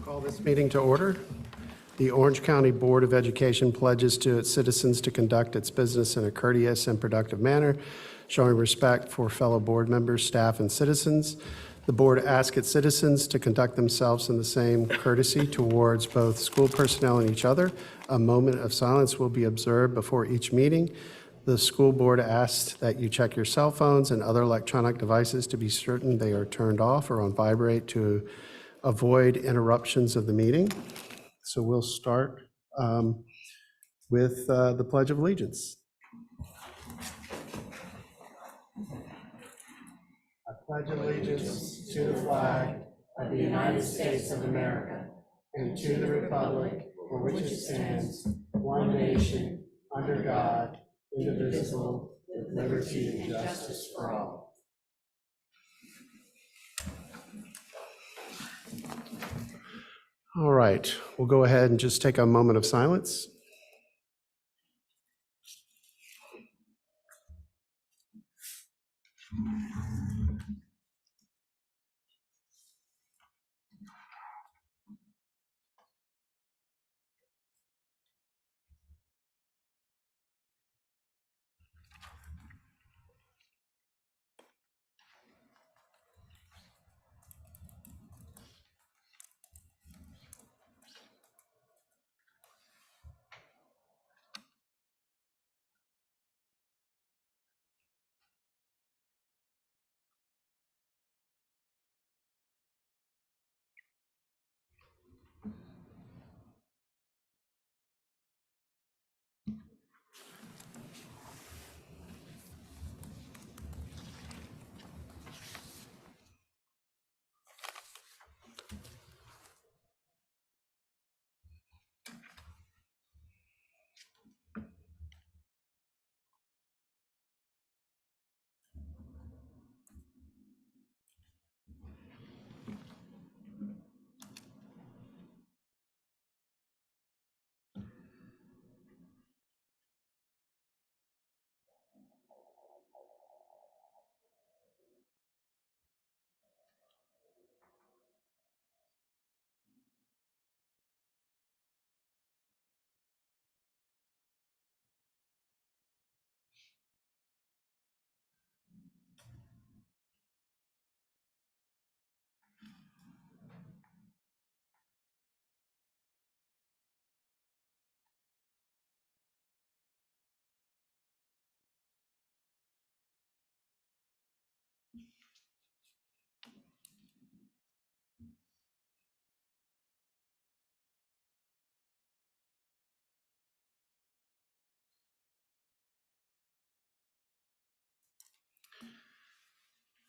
Call this meeting to order. The Orange County Board of Education pledges to its citizens to conduct its business in a courteous and productive manner, showing respect for fellow board members, staff, and citizens. The board asks its citizens to conduct themselves in the same courtesy towards both school personnel and each other. A moment of silence will be observed before each meeting. The school board asks that you check your cell phones and other electronic devices to be certain they are turned off or on vibrate to avoid interruptions of the meeting. So we'll start with the Pledge of Allegiance. I pledge allegiance to the flag of the United States of America and to the republic for which it stands, one nation, under God, indivisible, with liberty and justice for all. All right, we'll go ahead and just take a moment of silence.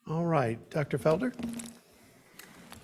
All right, Dr. Felder.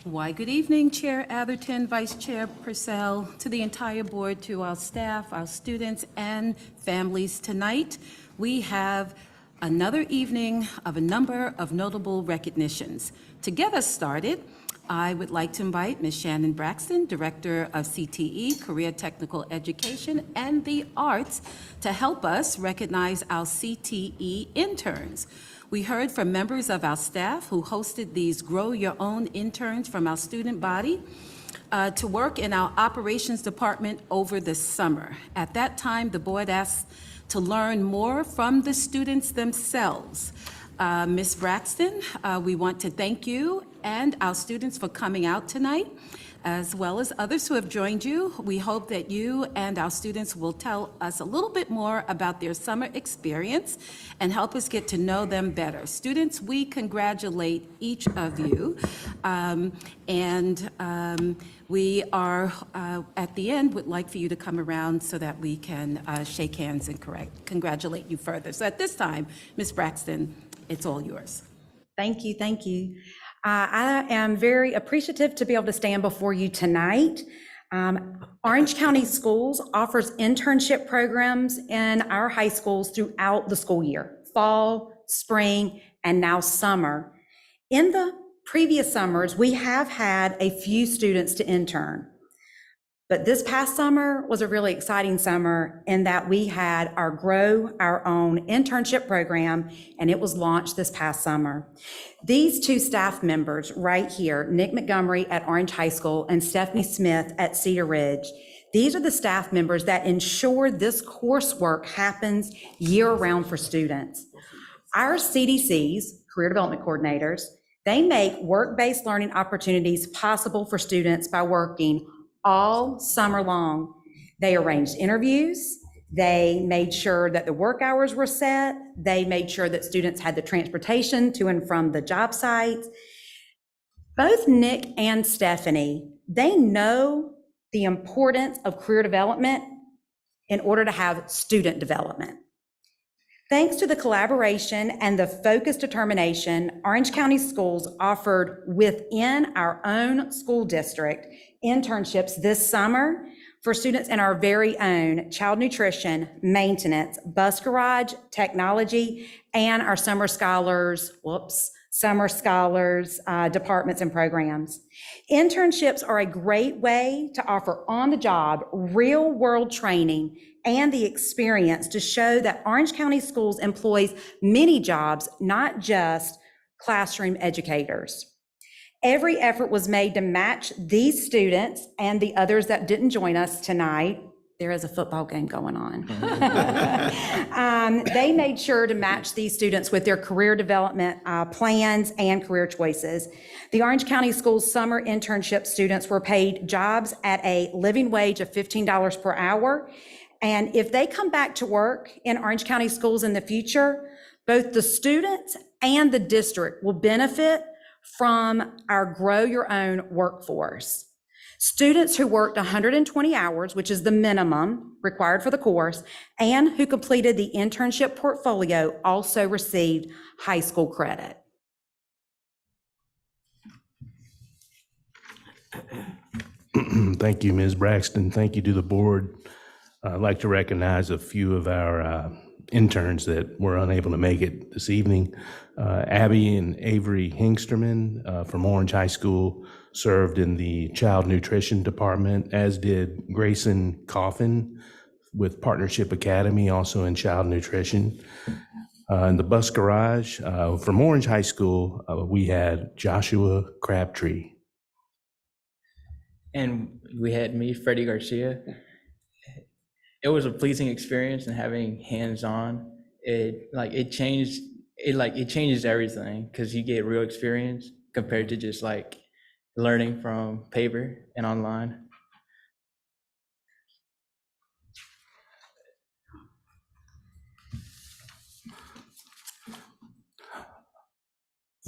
Why, good evening, Chair Atherton, Vice Chair Purcell, to the entire board, to our staff, our students, and families. Tonight, we have another evening of a number of notable recognitions. To get us started, I would like to invite Ms. Shannon Braxton, Director of CTE, Career Technical Education and the Arts, to help us recognize our CTE interns. We heard from members of our staff who hosted these Grow Your Own interns from our student body to work in our operations department over the summer. At that time, the board asked to learn more from the students themselves. Ms. Braxton, we want to thank you and our students for coming out tonight, as well as others who have joined you. We hope that you and our students will tell us a little bit more about their summer experience and help us get to know them better. Students, we congratulate each of you. We are, at the end, would like for you to come around so that we can shake hands and congratulate you further. So at this time, Ms. Braxton, it's all yours. Thank you, thank you. I am very appreciative to be able to stand before you tonight. Orange County Schools offers internship programs in our high schools throughout the school year, fall, spring, and now summer. In the previous summers, we have had a few students to intern. But this past summer was a really exciting summer in that we had our Grow Our Own internship program, and it was launched this past summer. These two staff members right here, Nick Montgomery at Orange High School and Stephanie Smith at Cedar Ridge, these are the staff members that ensure this coursework happens year-round for students. Our CDCs, Career Development Coordinators, they make work-based learning opportunities possible for students by working all summer long. They arranged interviews. They made sure that the work hours were set. They made sure that students had the transportation to and from the job sites. Both Nick and Stephanie, they know the importance of career development in order to have student development. Thanks to the collaboration and the focused determination, Orange County Schools offered within our own school district internships this summer for students in our very own child nutrition, maintenance, bus garage, technology, and our summer scholars departments and programs. Internships are a great way to offer on-the-job, real-world training and the experience to show that Orange County Schools employs many jobs, not just classroom educators. Every effort was made to match these students and the others that didn't join us tonight. There is a football game going on. They made sure to match these students with their career development plans and career choices. The Orange County Schools summer internship students were paid jobs at a living wage of $15 per hour. And if they come back to work in Orange County Schools in the future, both the students and the district will benefit from our Grow Your Own workforce. Students who worked 120 hours, which is the minimum required for the course, and who completed the internship portfolio also received high school credit. Thank you, Ms. Braxton. Thank you to the board. I'd like to recognize a few of our interns that were unable to make it this evening. Abby and Avery Hingsterman from Orange High School served in the child nutrition department, as did Grayson Coffin with Partnership Academy, also in child nutrition. In the bus garage from Orange High School, we had Joshua Crabtree. And we had me, Freddie Garcia. It was a pleasing experience, and having hands-on, it changes everything, because you get real experience compared to just like learning from paper and online.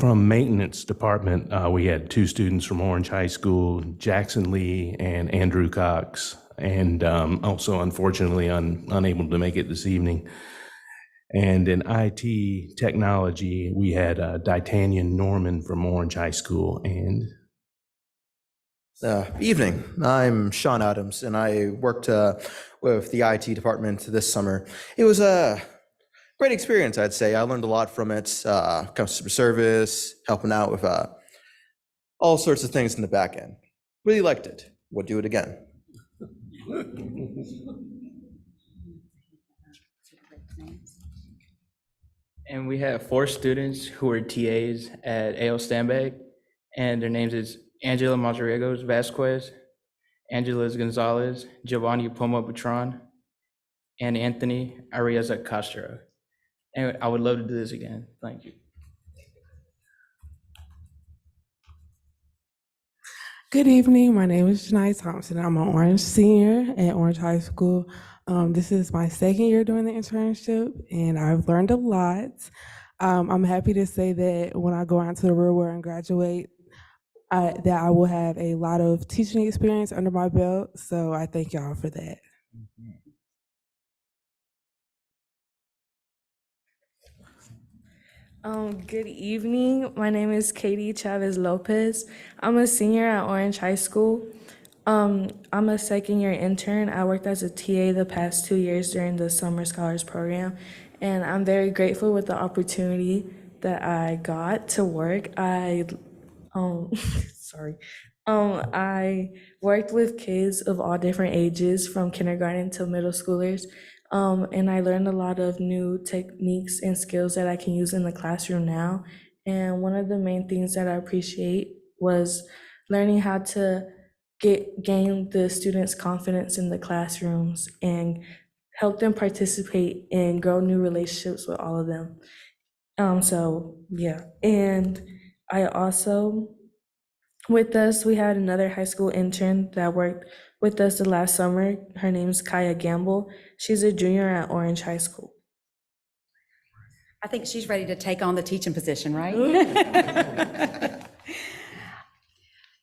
From maintenance department, we had two students from Orange High School, Jackson Lee and Andrew Cox, and also unfortunately unable to make it this evening. And in IT technology, we had Ditanian Norman from Orange High School. And evening, I'm Sean Adams, and I worked with the IT department this summer. It was a great experience, I'd say. I learned a lot from it, customer service, helping out with all sorts of things in the back end. Really liked it. Would do it again. And we have 4 students who were TAs at A.L. Stanbag, and their names is Angela Mazariegos Vasquez, Angela Gonzalez, Giovanni Poma Butron, and Anthony Arieza Castro. And I would love to do this again. Thank you. Good evening. My name is Janai Thompson. I'm an Orange senior at Orange High School. This is my second year doing the internship, and I've learned a lot. I'm happy to say that when I go out to the real world and graduate, that I will have a lot of teaching experience under my belt. So I thank y'all for that. Good evening. My name is Katie Chavez Lopez. I'm a senior at Orange High School. I'm a second-year intern. I worked as a TA the past 2 years during the Summer Scholars Program, and I'm very grateful with the opportunity that I got to work. I worked with kids of all different ages, from kindergarten to middle schoolers, and I learned a lot of new techniques and skills that I can use in the classroom now. And one of the main things that I appreciate was learning how to gain the students' confidence in the classrooms and help them participate and grow new relationships with all of them. So yeah, and I also, with us, we had another high school intern that worked with us the last summer. Her name's Kaya Gamble. She's a junior at Orange High School. I think she's ready to take on the teaching position, right?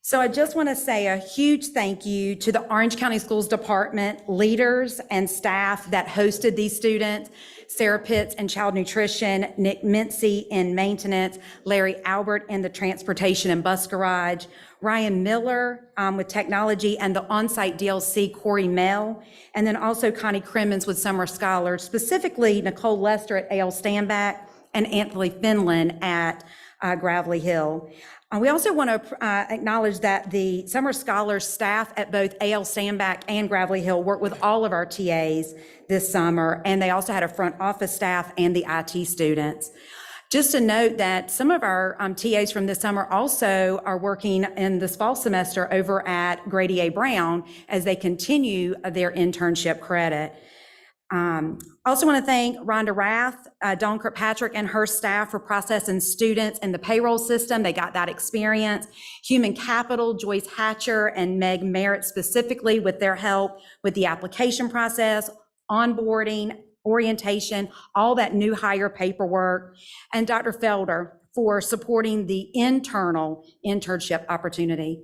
So I just want to say a huge thank you to the Orange County Schools Department leaders and staff that hosted these students: Sarah Pitts in child nutrition, Nick Mincy in maintenance, Larry Albert in the transportation and bus garage, Ryan Miller with technology, and the on-site DLC, Corey Mell, and then also Connie Crimmins with Summer Scholars, specifically Nicole Lester at A.L. Standback and Anthony Finland at Gravelly Hill. We also want to acknowledge that the Summer Scholars staff at both A.L. Standback and Gravelly Hill worked with all of our TAs this summer, and they also had a front office staff and the IT students. Just to note that some of our TAs from this summer also are working in this fall semester over at Grady A. Brown as they continue their internship credit. Also want to thank Rhonda Rath, Dawn Kirkpatrick and her staff for processing students in the payroll system. They got that experience. Human Capital, Joyce Hatcher and Meg Merritt specifically with their help with the application process, onboarding, orientation, all that new hire paperwork. And Dr. Felder for supporting the internal internship opportunity.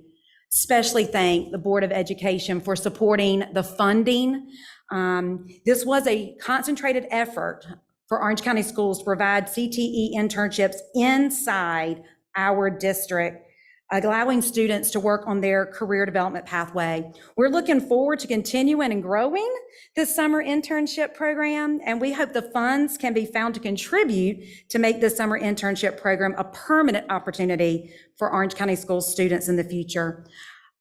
Especially thank the Board of Education for supporting the funding. This was a concentrated effort for Orange County Schools to provide CTE internships inside our district, allowing students to work on their career development pathway. We're looking forward to continuing and growing this summer internship program, and we hope the funds can be found to contribute to make this summer internship program a permanent opportunity for Orange County Schools students in the future.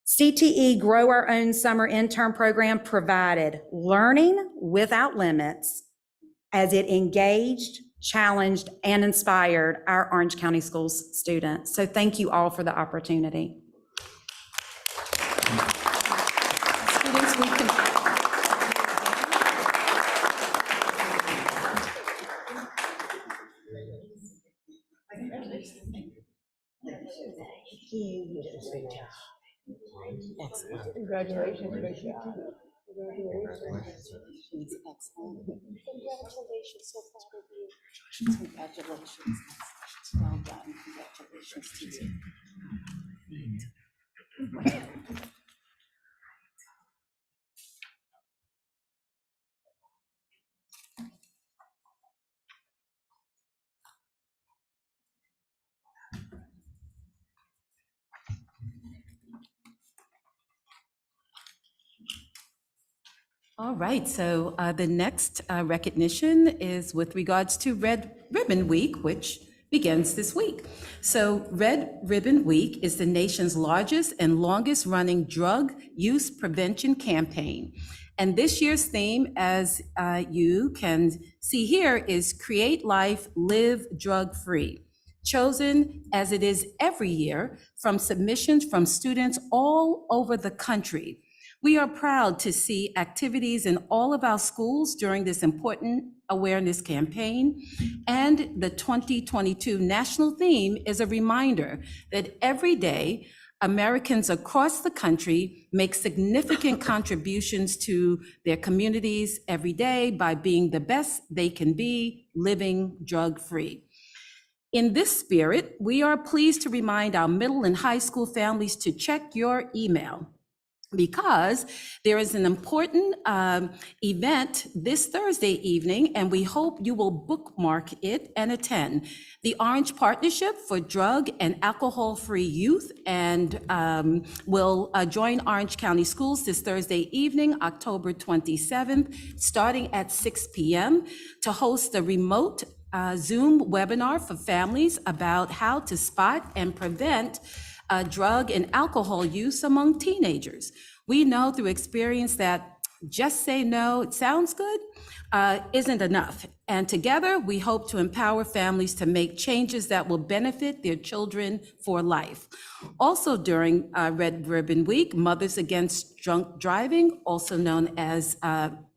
CTE Grow Our Own Summer Intern Program provided learning without limits as it engaged, challenged, and inspired our Orange County Schools students. So thank you all for the opportunity. Students, we can. Excellent. Congratulations, great job. Congratulations. Excellent. Congratulations, so proud of you. Congratulations. Well done. Congratulations to you. All right, so the next recognition is with regards to Red Ribbon Week, which begins this week. So Red Ribbon Week is the nation's largest and longest running drug use prevention campaign. And this year's theme, as you can see here, is Create Life, Live Drug-Free, chosen as it is every year from submissions from students all over the country. We are proud to see activities in all of our schools during this important awareness campaign. And the 2022 national theme is a reminder that every day, Americans across the country make significant contributions to their communities every day by being the best they can be, living drug-free. In this spirit, we are pleased to remind our middle and high school families to check your email, because there is an important event this Thursday evening, and we hope you will bookmark it and attend. The Orange Partnership for Drug and Alcohol-Free Youth and will join Orange County Schools this Thursday evening, October 27th, starting at 6 p.m. to host a remote Zoom webinar for families about how to spot and prevent drug and alcohol use among teenagers. We know through experience that just say no, it sounds good, isn't enough. And together, we hope to empower families to make changes that will benefit their children for life. Also during Red Ribbon Week, Mothers Against Drunk Driving, also known as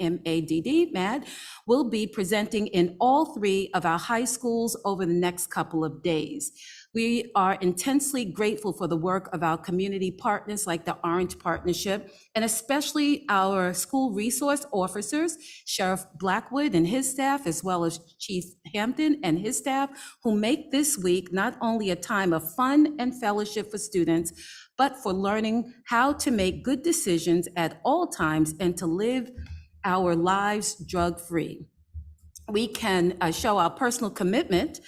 MADD, will be presenting in all 3 of our high schools over the next couple of days. We are intensely grateful for the work of our community partners like the Orange Partnership, and especially our school resource officers, Sheriff Blackwood and his staff, as well as Chief Hampton and his staff, who make this week not only a time of fun and fellowship for students, but for learning how to make good decisions at all times and to live our lives drug-free. We can show our personal commitment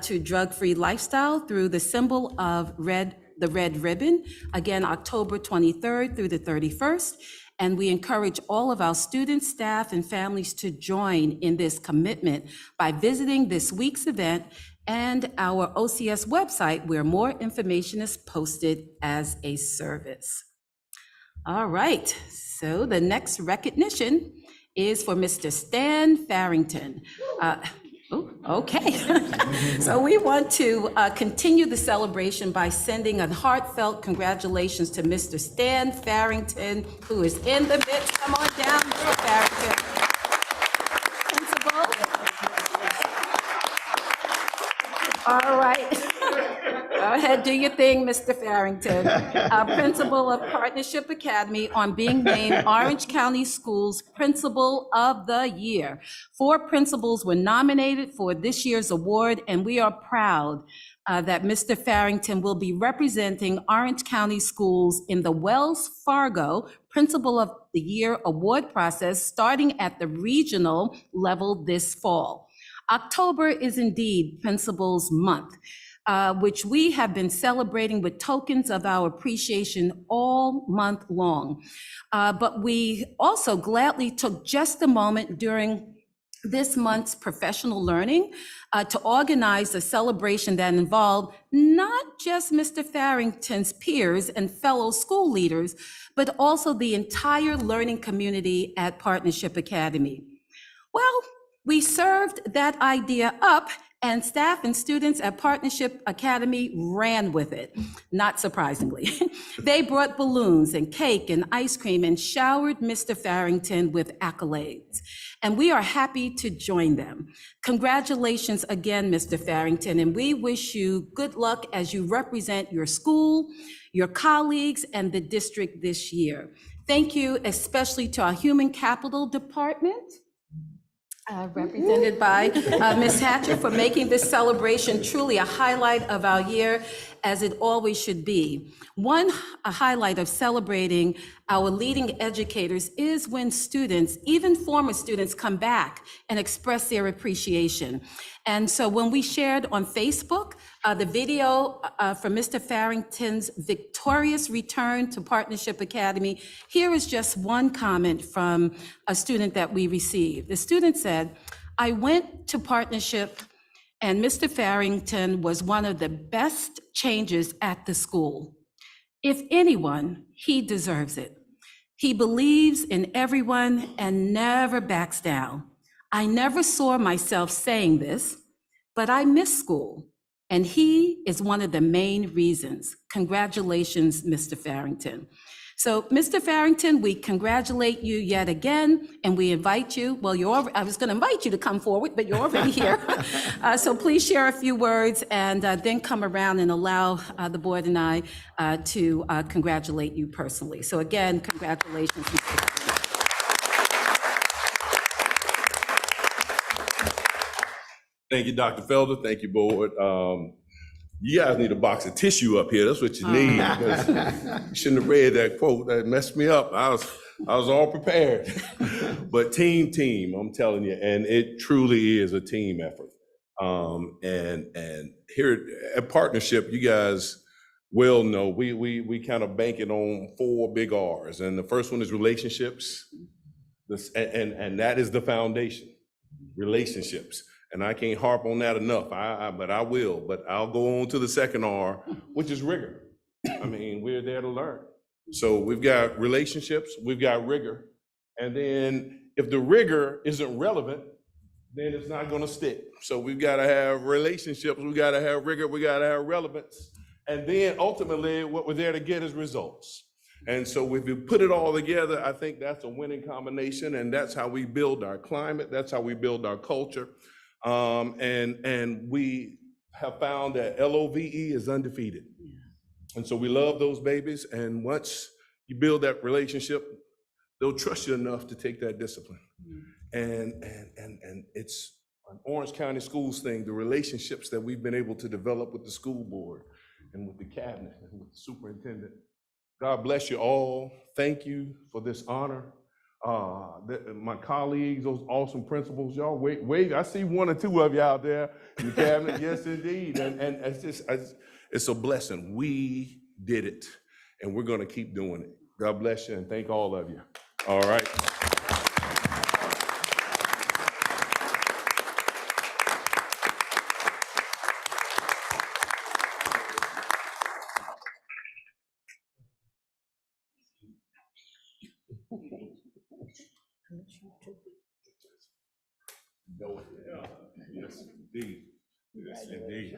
to drug-free lifestyle through the symbol of the red ribbon, again, October 23rd through the 31st. And we encourage all of our students, staff, and families to join in this commitment by visiting this week's event and our OCS website, where more information is posted as a service. All right, so the next recognition is for Mr. Stan Farrington. Okay, so we want to continue the celebration by sending a heartfelt congratulations to Mr. Stan Farrington, who is in the midst. Come on down, Mr. Farrington. Principal. All right. Go ahead, do your thing, Mr. Farrington. Principal of Partnership Academy on being named Orange County Schools Principal of the Year. 4 principals were nominated for this year's award, and we are proud that Mr. Farrington will be representing Orange County Schools in the Wells Fargo Principal of the Year award process starting at the regional level this fall. October is indeed Principals Month, which we have been celebrating with tokens of our appreciation all month long. But we also gladly took just a moment during this month's professional learning to organize a celebration that involved not just Mr. Farrington's peers and fellow school leaders, but also the entire learning community at Partnership Academy. Well, we served that idea up, and staff and students at Partnership Academy ran with it, not surprisingly. They brought balloons and cake and ice cream and showered Mr. Farrington with accolades. And we are happy to join them. Congratulations again, Mr. Farrington, and we wish you good luck as you represent your school, your colleagues, and the district this year. Thank you especially to our Human Capital Department, represented by Ms. Hatcher, for making this celebration truly a highlight of our year, as it always should be. A highlight of celebrating our leading educators is when students, even former students, come back and express their appreciation. And so when we shared on Facebook the video from Mr. Farrington's victorious return to Partnership Academy, here is just one comment from a student that we received. The student said, "I went to Partnership and Mr. Farrington was one of the best changes at the school. If anyone, he deserves it. He believes in everyone and never backs down. I never saw myself saying this, but I miss school, and he is one of the main reasons. Congratulations, Mr. Farrington." So, Mr. Farrington, we congratulate you yet again, and we invite you, well, I was going to invite you to come forward, but you're already here. So please share a few words and then come around and allow the board and I to congratulate you personally. So again, congratulations, Mr. Farrington. Thank you, Dr. Felder. Thank you, board. You guys need a box of tissue up here. That's what you need. Because you shouldn't have read that quote. That messed me up. I was all prepared. But team, I'm telling you, and it truly is a team effort. And here at Partnership, you guys well know we kind of bank it on 4 big R's, and the first one is relationships, and that is the foundation. Relationships. And I can't harp on that enough, but I will. But I'll go on to the second R, which is rigor. I mean, we're there to learn. So we've got relationships, we've got rigor. And then if the rigor isn't relevant, then it's not gonna stick. So we've gotta have relationships, we gotta have rigor, we gotta have relevance. And then ultimately, what we're there to get is results. And so if you put it all together, I think that's a winning combination, and that's how we build our climate, that's how we build our culture. And we have found that LOVE is undefeated. And so we love those babies, and once you build that relationship, they'll trust you enough to take that discipline. And it's an Orange County Schools thing, the relationships that we've been able to develop with the school board and with the cabinet and with the superintendent. God bless you all. Thank you for this honor. My colleagues, those awesome principals, y'all wait. I see one or two of you out there in the cabinet. Yes, indeed. And it's a blessing. We did it, and we're gonna keep doing it. God bless you, and thank all of you. All right. Yes, indeed. Yes, indeed.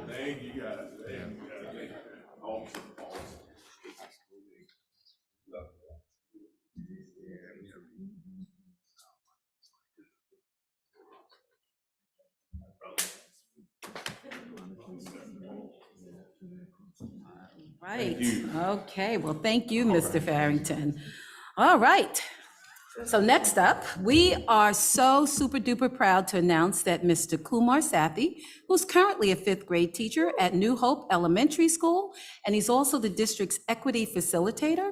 Thank you guys. Awesome. Right. Okay, well, thank you, Mr. Farrington. All right. So next up, we are so super duper proud to announce that Mr. Kumar Sathi, who's currently a fifth grade teacher at New Hope Elementary School, and he's also the district's equity facilitator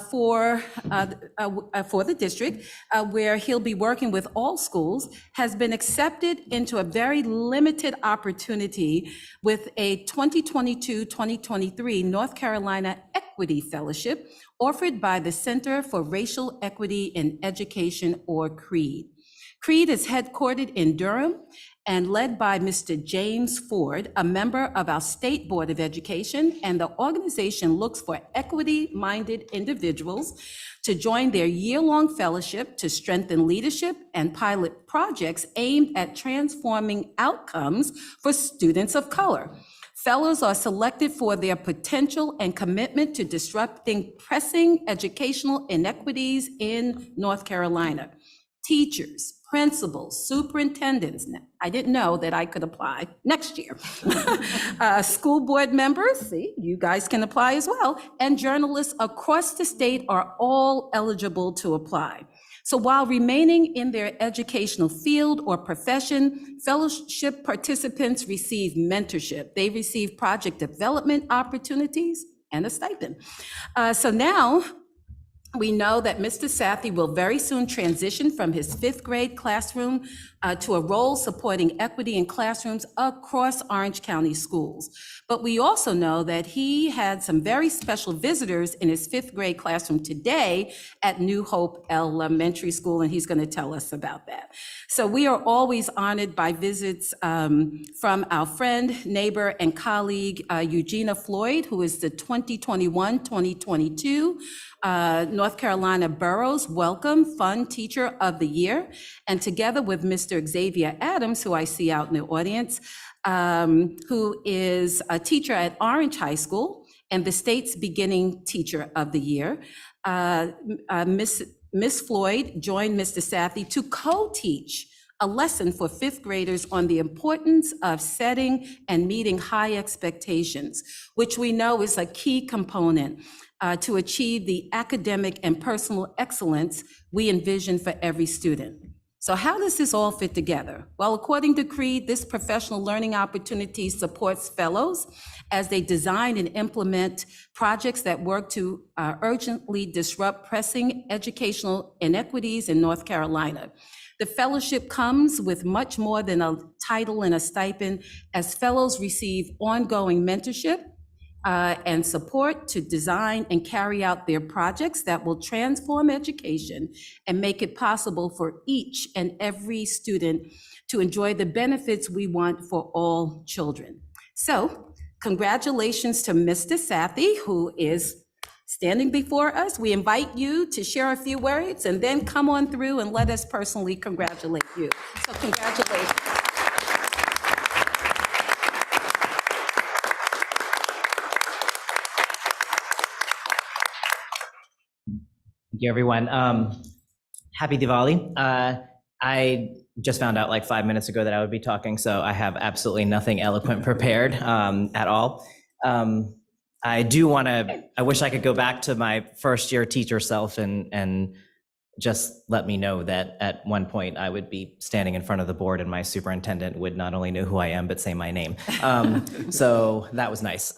for the district, where he'll be working with all schools, has been accepted into a very limited opportunity with a 2022-2023 North Carolina Equity Fellowship offered by the Center for Racial Equity in Education, or CREED. CREED is headquartered in Durham and led by Mr. James Ford, a member of our State Board of Education, and the organization looks for equity-minded individuals to join their year-long fellowship to strengthen leadership and pilot projects aimed at transforming outcomes for students of color. Fellows are selected for their potential and commitment to disrupting pressing educational inequities in North Carolina. Teachers, principals, superintendents, I didn't know that I could apply next year. School board members, see, you guys can apply as well, and journalists across the state are all eligible to apply. So while remaining in their educational field or profession, fellowship participants receive mentorship. They receive project development opportunities and a stipend. So now we know that Mr. Sathi will very soon transition from his fifth grade classroom to a role supporting equity in classrooms across Orange County schools. But we also know that he had some very special visitors in his fifth grade classroom today at New Hope Elementary School, and he's going to tell us about that. So we are always honored by visits from our friend, neighbor, and colleague, Eugenia Floyd, who is the 2021-2022 North Carolina Boroughs Welcome Fun Teacher of the Year, and together with Mr. Xavier Adams, who I see out in the audience, who is a teacher at Orange High School and the state's beginning teacher of the year. Miss Floyd joined Mr. Sathi to co-teach a lesson for fifth graders on the importance of setting and meeting high expectations, which we know is a key component to achieve the academic and personal excellence we envision for every student. So how does this all fit together? Well, according to CREED, this professional learning opportunity supports fellows as they design and implement projects that work to urgently disrupt pressing educational inequities in North Carolina. The fellowship comes with much more than a title and a stipend, as fellows receive ongoing mentorship, and support to design and carry out their projects that will transform education and make it possible for each and every student to enjoy the benefits we want for all children. So, congratulations to Mr. Sathi, who is standing before us. We invite you to share a few words and then come on through and let us personally congratulate you. So congratulations. Thank you, everyone. Happy Diwali. I just found out like 5 minutes ago that I would be talking, so I have absolutely nothing eloquent prepared at all. I wish I could go back to my first year teacher self and just let me know that at one point I would be standing in front of the board and my superintendent would not only know who I am, but say my name. So that was nice.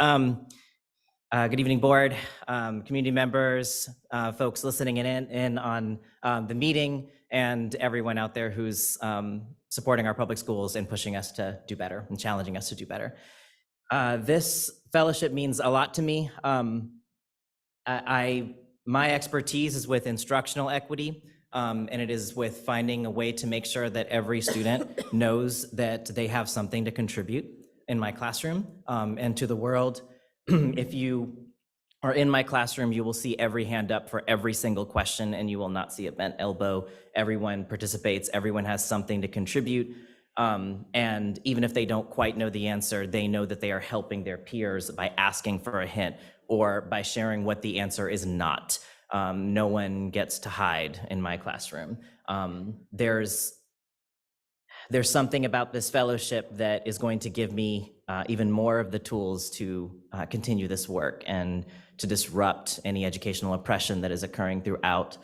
Good evening, board, community members, folks listening in on the meeting, and everyone out there who's supporting our public schools and pushing us to do better and challenging us to do better. This fellowship means a lot to me. My expertise is with instructional equity, and it is with finding a way to make sure that every student knows that they have something to contribute in my classroom and to the world. If you are in my classroom, you will see every hand up for every single question, and you will not see a bent elbow. Everyone participates, everyone has something to contribute. And even if they don't quite know the answer, they know that they are helping their peers by asking for a hint or by sharing what the answer is not. No one gets to hide in my classroom. There's something about this fellowship that is going to give me even more of the tools to continue this work and to disrupt any educational oppression that is occurring throughout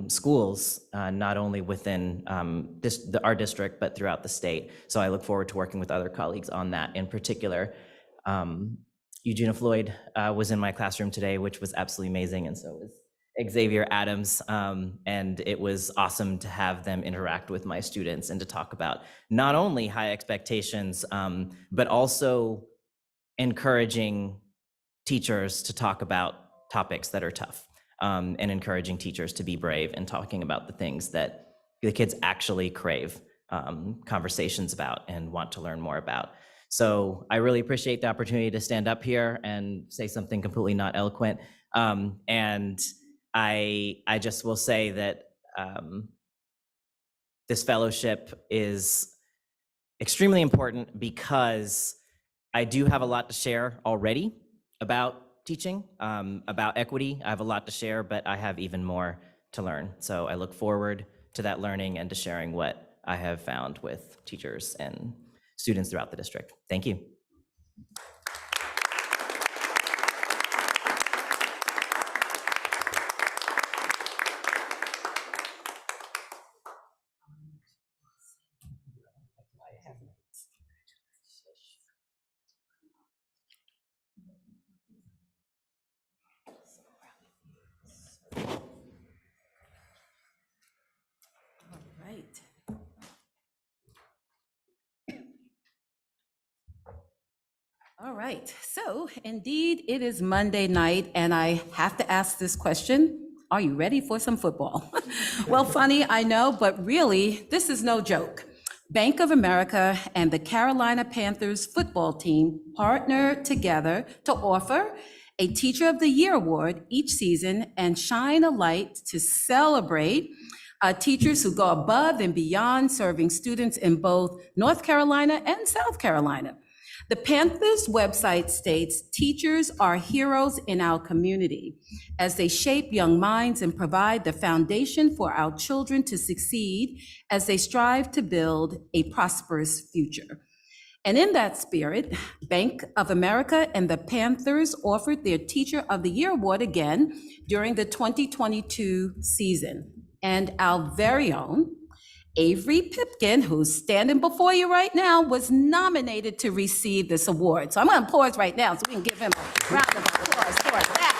schools, not only within our district, but throughout the state. So I look forward to working with other colleagues on that in particular. Eugenia Floyd was in my classroom today, which was absolutely amazing, and so was Xavier Adams, and it was awesome to have them interact with my students and to talk about not only high expectations, but also encouraging teachers to talk about topics that are tough, and encouraging teachers to be brave and talking about the things that the kids actually crave conversations about and want to learn more about. So I really appreciate the opportunity to stand up here and say something completely not eloquent. And I just will say that this fellowship is extremely important because I do have a lot to share already about teaching, about equity. I have a lot to share, but I have even more to learn. So I look forward to that learning and to sharing what I have found with teachers and students throughout the district. Thank you. Right. All right, so indeed, it is Monday night, and I have to ask this question. Are you ready for some football? Well, funny, I know, but really, this is no joke. Bank of America and the Carolina Panthers football team partner together to offer a Teacher of the Year award each season and shine a light to celebrate teachers who go above and beyond serving students in both North Carolina and South Carolina. The Panthers website states, teachers are heroes in our community as they shape young minds and provide the foundation for our children to succeed as they strive to build a prosperous future. And in that spirit, Bank of America and the Panthers offered their Teacher of the Year award again during the 2022 season. And our very own Avery Pipkin, who's standing before you right now, was nominated to receive this award. So I'm going to pause right now so we can give him a round of applause for that.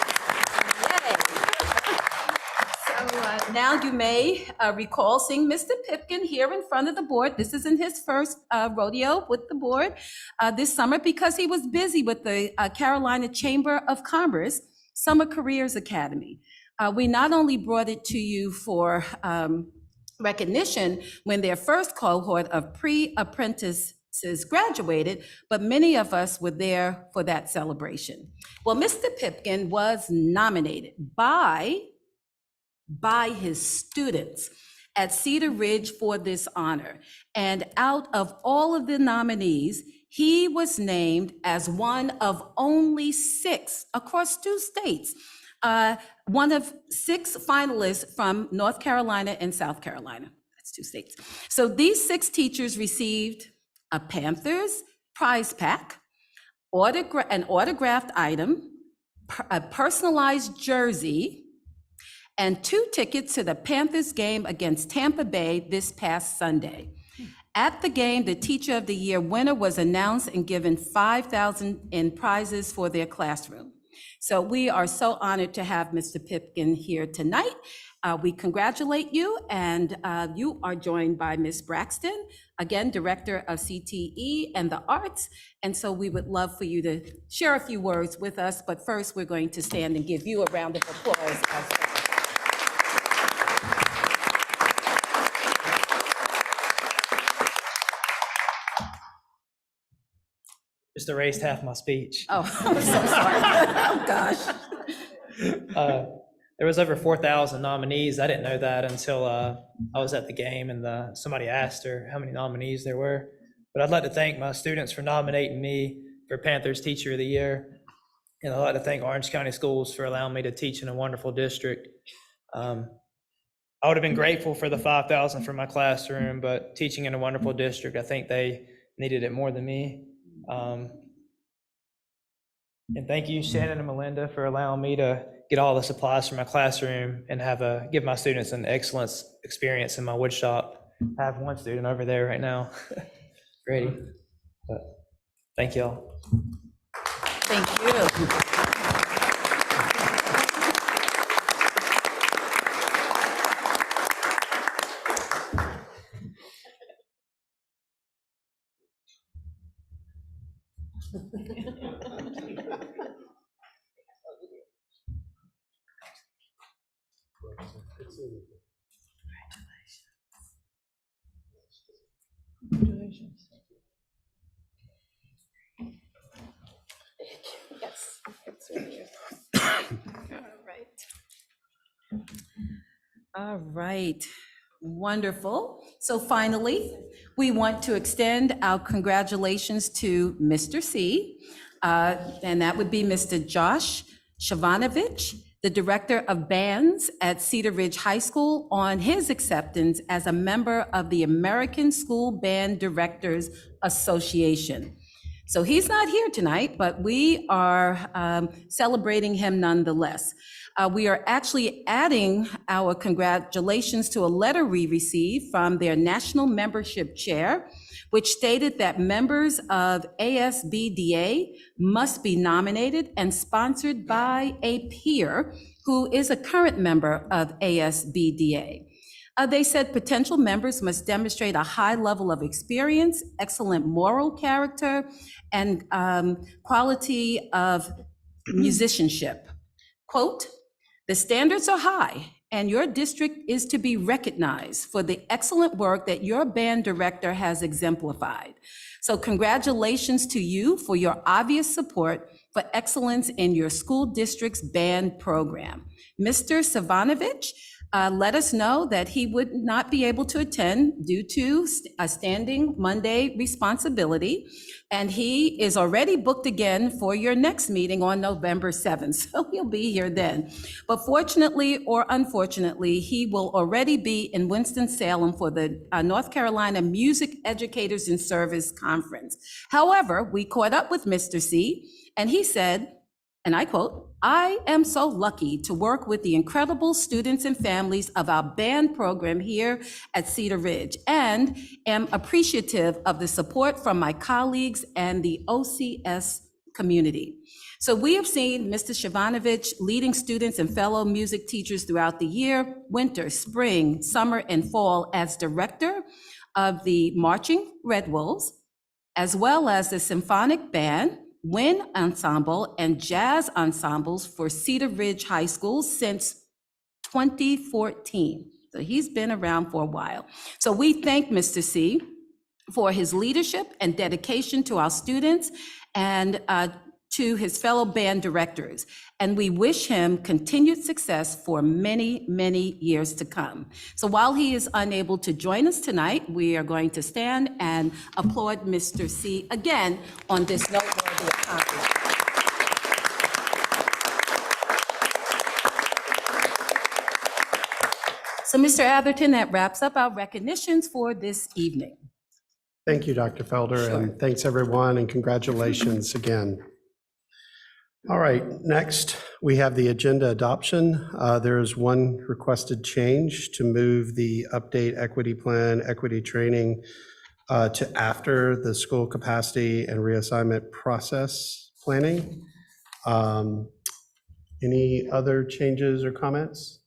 Now you may recall seeing Mr. Pipkin here in front of the board. This isn't his first rodeo with the board this summer because he was busy with the Carolina Chamber of Commerce Summer Careers Academy. We not only brought it to you for recognition when their first cohort of pre-apprentices graduated, but many of us were there for that celebration. Well, Mr. Pipkin was nominated by his students at Cedar Ridge for this honor. And out of all of the nominees, he was named as one of only 6 across 2 states, one of 6 finalists from North Carolina and South Carolina. That's 2 states. So these 6 teachers received a Panthers prize pack, an autographed item, a personalized jersey, and 2 tickets to the Panthers game against Tampa Bay this past Sunday. At the game, the Teacher of the Year winner was announced and given $5,000 in prizes for their classroom. So we are so honored to have Mr. Pipkin here tonight. We congratulate you, and you are joined by Ms. Braxton, again, Director of CTE and the Arts. And so we would love for you to share a few words with us, but first we're going to stand and give you a round of applause as well. Just erased half my speech. Oh, I'm so sorry. Oh, gosh. There was over 4,000 nominees. I didn't know that until I was at the game and somebody asked her how many nominees there were. But I'd like to thank my students for nominating me for Panthers Teacher of the Year. And I'd like to thank Orange County Schools for allowing me to teach in a wonderful district. I would have been grateful for the $5,000 for my classroom, but teaching in a wonderful district, I think they needed it more than me. And thank you, Shannon and Melinda, for allowing me to get all the supplies for my classroom and give my students an excellent experience in my wood shop. I have one student over there right now, Grady. But thank y'all. Thank you. Yes, it's right here. All right, wonderful. So finally, we want to extend our congratulations to Mr. C, and that would be Mr. Josh Shavanovich, the Director of Bands at Cedar Ridge High School, on his acceptance as a member of the American School Band Directors Association. So he's not here tonight, but we are celebrating him nonetheless. We are actually adding our congratulations to a letter we received from their National Membership Chair, which stated that members of ASBDA must be nominated and sponsored by a peer who is a current member of ASBDA. They said potential members must demonstrate a high level of experience, excellent moral character, and quality of musicianship. Quote, "The standards are high, and your district is to be recognized for the excellent work that your band director has exemplified. So congratulations to you for your obvious support for excellence in your school district's band program." Mr. Savanovich let us know that he would not be able to attend due to a standing Monday responsibility, and he is already booked again for your next meeting on November 7th, so he'll be here then. But fortunately or unfortunately, he will already be in Winston-Salem for the North Carolina Music Educators in Service Conference. However, we caught up with Mr. C, and he said, and I quote, "I am so lucky to work with the incredible students and families of our band program here at Cedar Ridge, and am appreciative of the support from my colleagues and the OCS community. So we have seen Mr. Shavanovich leading students and fellow music teachers throughout the year, winter, spring, summer, and fall as director of the Marching Red Wolves, as well as the symphonic band, wind ensemble, and jazz ensembles for Cedar Ridge High School since 2014. So he's been around for a while. So we thank Mr. C for his leadership and dedication to our students and to his fellow band directors. And we wish him continued success for many, many years to come. So while he is unable to join us tonight, we are going to stand and applaud Mr. C again on this noteworthy accomplishment. So Mr. Atherton, that wraps up our recognitions for this evening. Thank you, Dr. Felder, and thanks everyone, and congratulations again. All right, next we have the agenda adoption. There is one requested change to move the update equity plan, equity training to after the school capacity and reassignment process planning. Any other changes or comments?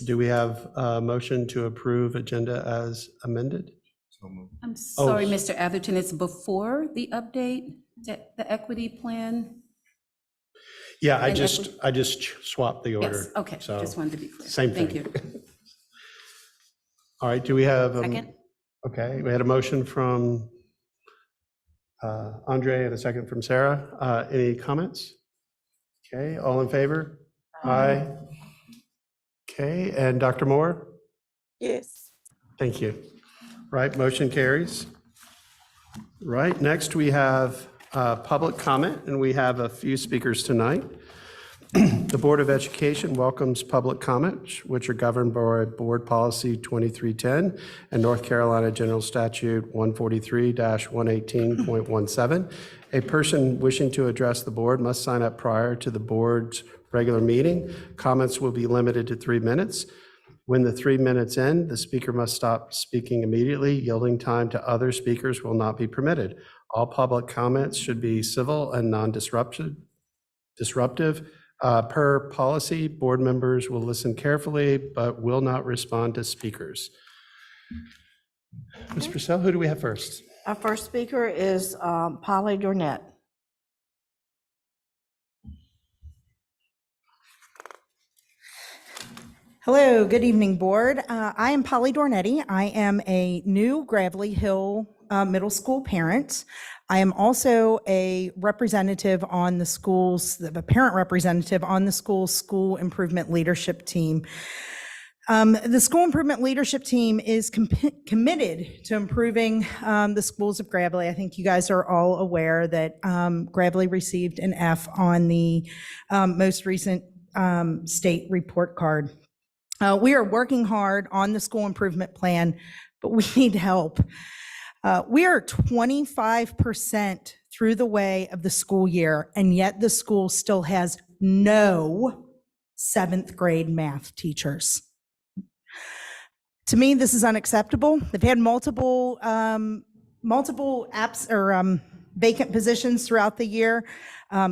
Do we have a motion to approve agenda as amended? I'm sorry, Mr. Atherton, it's before the update, the equity plan? Yeah, I And just swapped the order. Yes, okay, So, just wanted to be clear. same Thank thing. you. All right, do we have? Second? Okay, we had a motion from Andre and a second from Sarah. Any comments? Okay, all in favor? Aye. Okay, and Dr. Moore? Yes. Thank you. Right, motion carries. Right, next we have public comment, and we have a few speakers tonight. The Board of Education welcomes public comments, which are governed by Board Policy 2310 and North Carolina General Statute 143-118.17. A person wishing to address the board must sign up prior to the board's regular meeting. Comments will be limited to 3 minutes. When the 3 minutes end, the speaker must stop speaking immediately. Yielding time to other speakers will not be permitted. All public comments should be civil and non-disruptive. Per policy, board members will listen carefully but will not respond to speakers. Ms. Purcell, who do we have first? Our first speaker is Polly Dornett. Hello, good evening, board. I am Polly Dornetti. I am a new Gravelly Hill Middle School parent. I am also a representative on the school's, a parent representative on the school's school improvement leadership team. The school improvement leadership team is committed to improving the schools of Gravelly. I think you guys are all aware that Gravelly received an F on the most recent state report card. We are working hard on the school improvement plan, but we need help. We are 25% through the way of the school year, and yet the school still has no 7th grade math teachers. To me, this is unacceptable. They've had multiple apps or vacant positions throughout the year.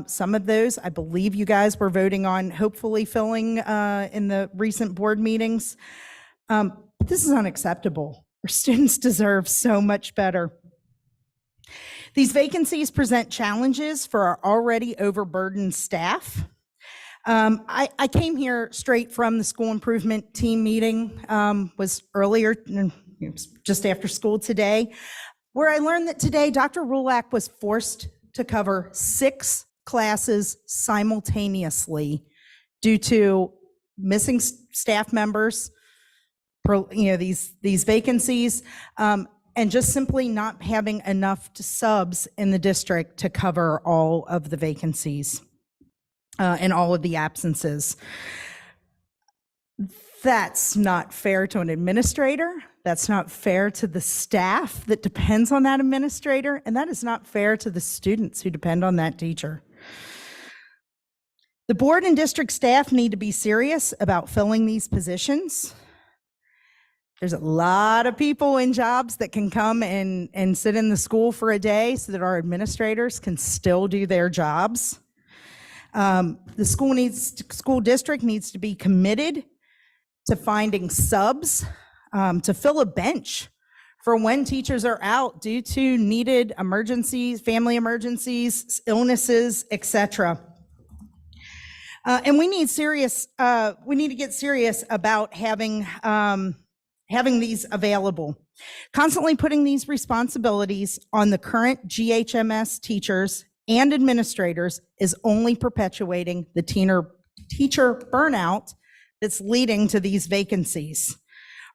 Some of those, I believe you guys were voting on hopefully filling in the recent board meetings. But this is unacceptable. Our students deserve so much better. These vacancies present challenges for our already overburdened staff. I came here straight from the school improvement team meeting, was earlier, just after school today, where I learned that today Dr. Rulak was forced to cover 6 classes simultaneously due to missing staff members, these vacancies, and just simply not having enough subs in the district to cover all of the vacancies and all of the absences. That's not fair to an administrator. That's not fair to the staff that depends on that administrator, and that is not fair to the students who depend on that teacher. The board and district staff need to be serious about filling these positions. There's a lot of people in jobs that can come and sit in the school for a day so that our administrators can still do their jobs. The school district needs to be committed to finding subs to fill a bench for when teachers are out due to needed emergencies, family emergencies, illnesses, etc. And we need to get serious about having these available. Constantly putting these responsibilities on the current GHMS teachers and administrators is only perpetuating the teacher burnout that's leading to these vacancies.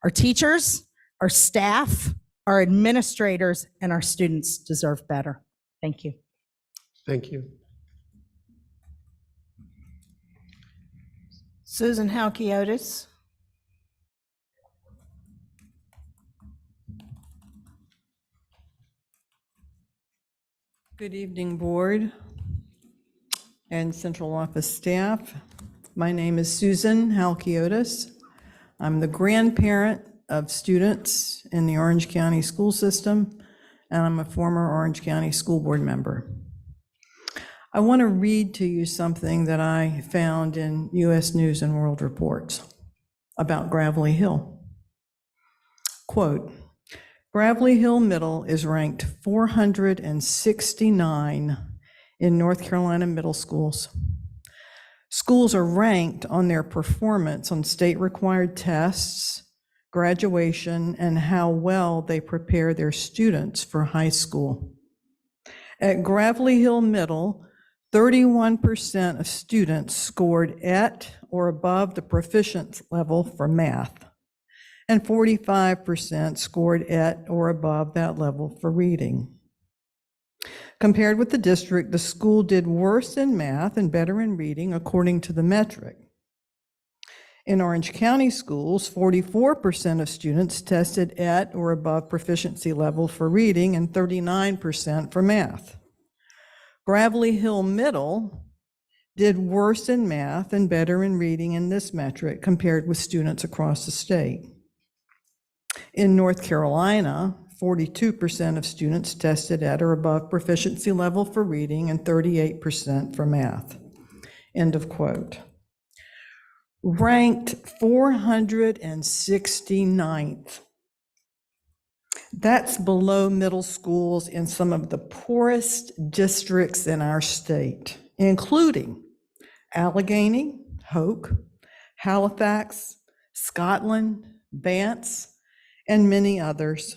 Our teachers, our staff, our administrators, and our students deserve better. Thank you. Thank you. Susan Halkiotis. Good evening, board and central office staff. My name is Susan Halkiotis. I'm the grandparent of students in the Orange County school system, and I'm a former Orange County school board member. I want to read to you something that I found in U.S. News and World Reports about Gravelly Hill. Quote, Gravelly Hill Middle is ranked 469 in North Carolina middle schools. Schools are ranked on their performance on state-required tests, graduation, and how well they prepare their students for high school. At Gravelly Hill Middle, 31% of students scored at or above the proficiency level for math, and 45% scored at or above that level for reading. Compared with the district, the school did worse in math and better in reading according to the metric. In Orange County schools, 44% of students tested at or above proficiency level for reading and 39% for math. Gravelly Hill Middle did worse in math and better in reading in this metric compared with students across the state. In North Carolina, 42% of students tested at or above proficiency level for reading and 38% for math. End of quote. Ranked 469th. That's below middle schools in some of the poorest districts in our state, including Allegheny, Hoke, Halifax, Scotland, Vance, and many others.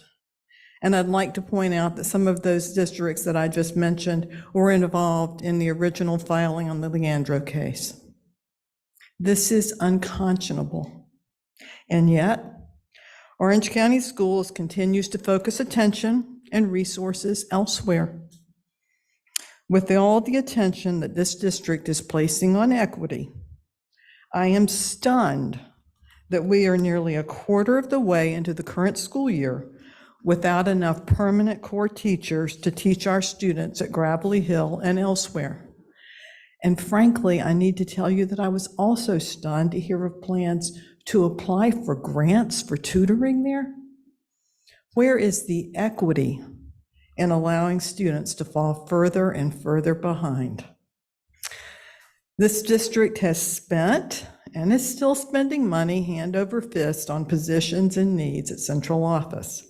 And I'd like to point out that some of those districts that I just mentioned were involved in the original filing on the Leandro case. This is unconscionable. And yet, Orange County Schools continues to focus attention and resources elsewhere. With all the attention that this district is placing on equity, I am stunned that we are nearly a quarter of the way into the current school year without enough permanent core teachers to teach our students at Gravelly Hill and elsewhere. And frankly, I need to tell you that I was also stunned to hear of plans to apply for grants for tutoring there. Where is the equity in allowing students to fall further and further behind? This district has spent and is still spending money hand over fist on positions and needs at central office.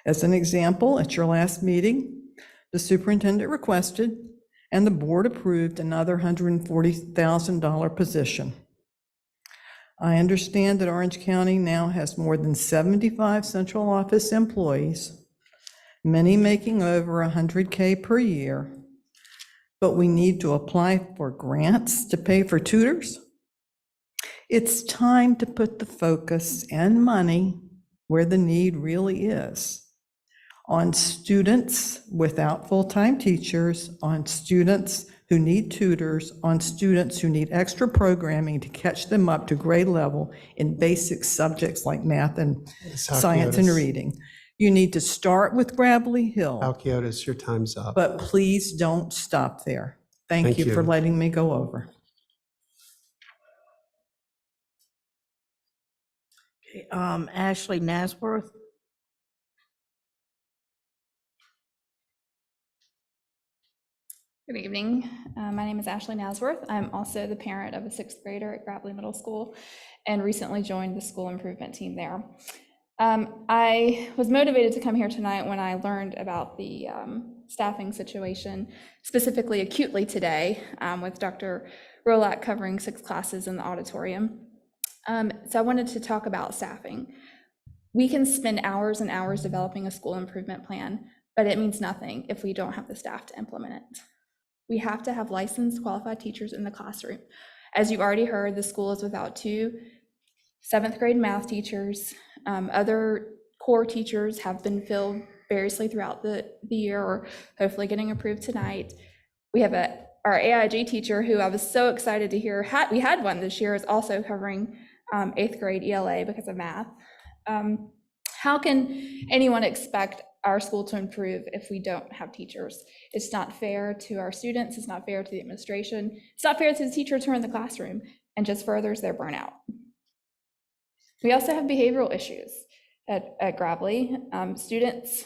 As an example, at your last meeting, the superintendent requested and the board approved another $140,000 position. I understand that Orange County now has more than 75 central office employees, many making over $100K per year, but we need to apply for grants to pay for tutors. It's time to put the focus and money where the need really is, on students without full-time teachers, on students who need tutors, on students who need extra programming to catch them up to grade level in basic subjects like math and science and reading. You need to start with Gravelly Hill. Halkiotis, your time's up. But please don't stop there. Thank you for letting me go over. Ashley Nasworth. Good evening. My name is Ashley Nasworth. I'm also the parent of a 6th grader at Gravely Middle School and recently joined the school improvement team there. I was motivated to come here tonight when I learned about the staffing situation, specifically acutely today, with Dr. Rolak covering 6 classes in the auditorium. So I wanted to talk about staffing. We can spend hours and hours developing a school improvement plan, but it means nothing if we don't have the staff to implement it. We have to have licensed, qualified teachers in the classroom. As you've already heard, the school is without 2 7th grade math teachers. Other core teachers have been filled variously throughout the year, or hopefully getting approved tonight. We have our AIG teacher, who I was so excited to hear, we had one this year, is also covering 8th grade ELA because of math. How can anyone expect our school to improve if we don't have teachers? It's not fair to our students, it's not fair to the administration, it's not fair to the teachers who are in the classroom, and just furthers their burnout. We also have behavioral issues at Gravely. Students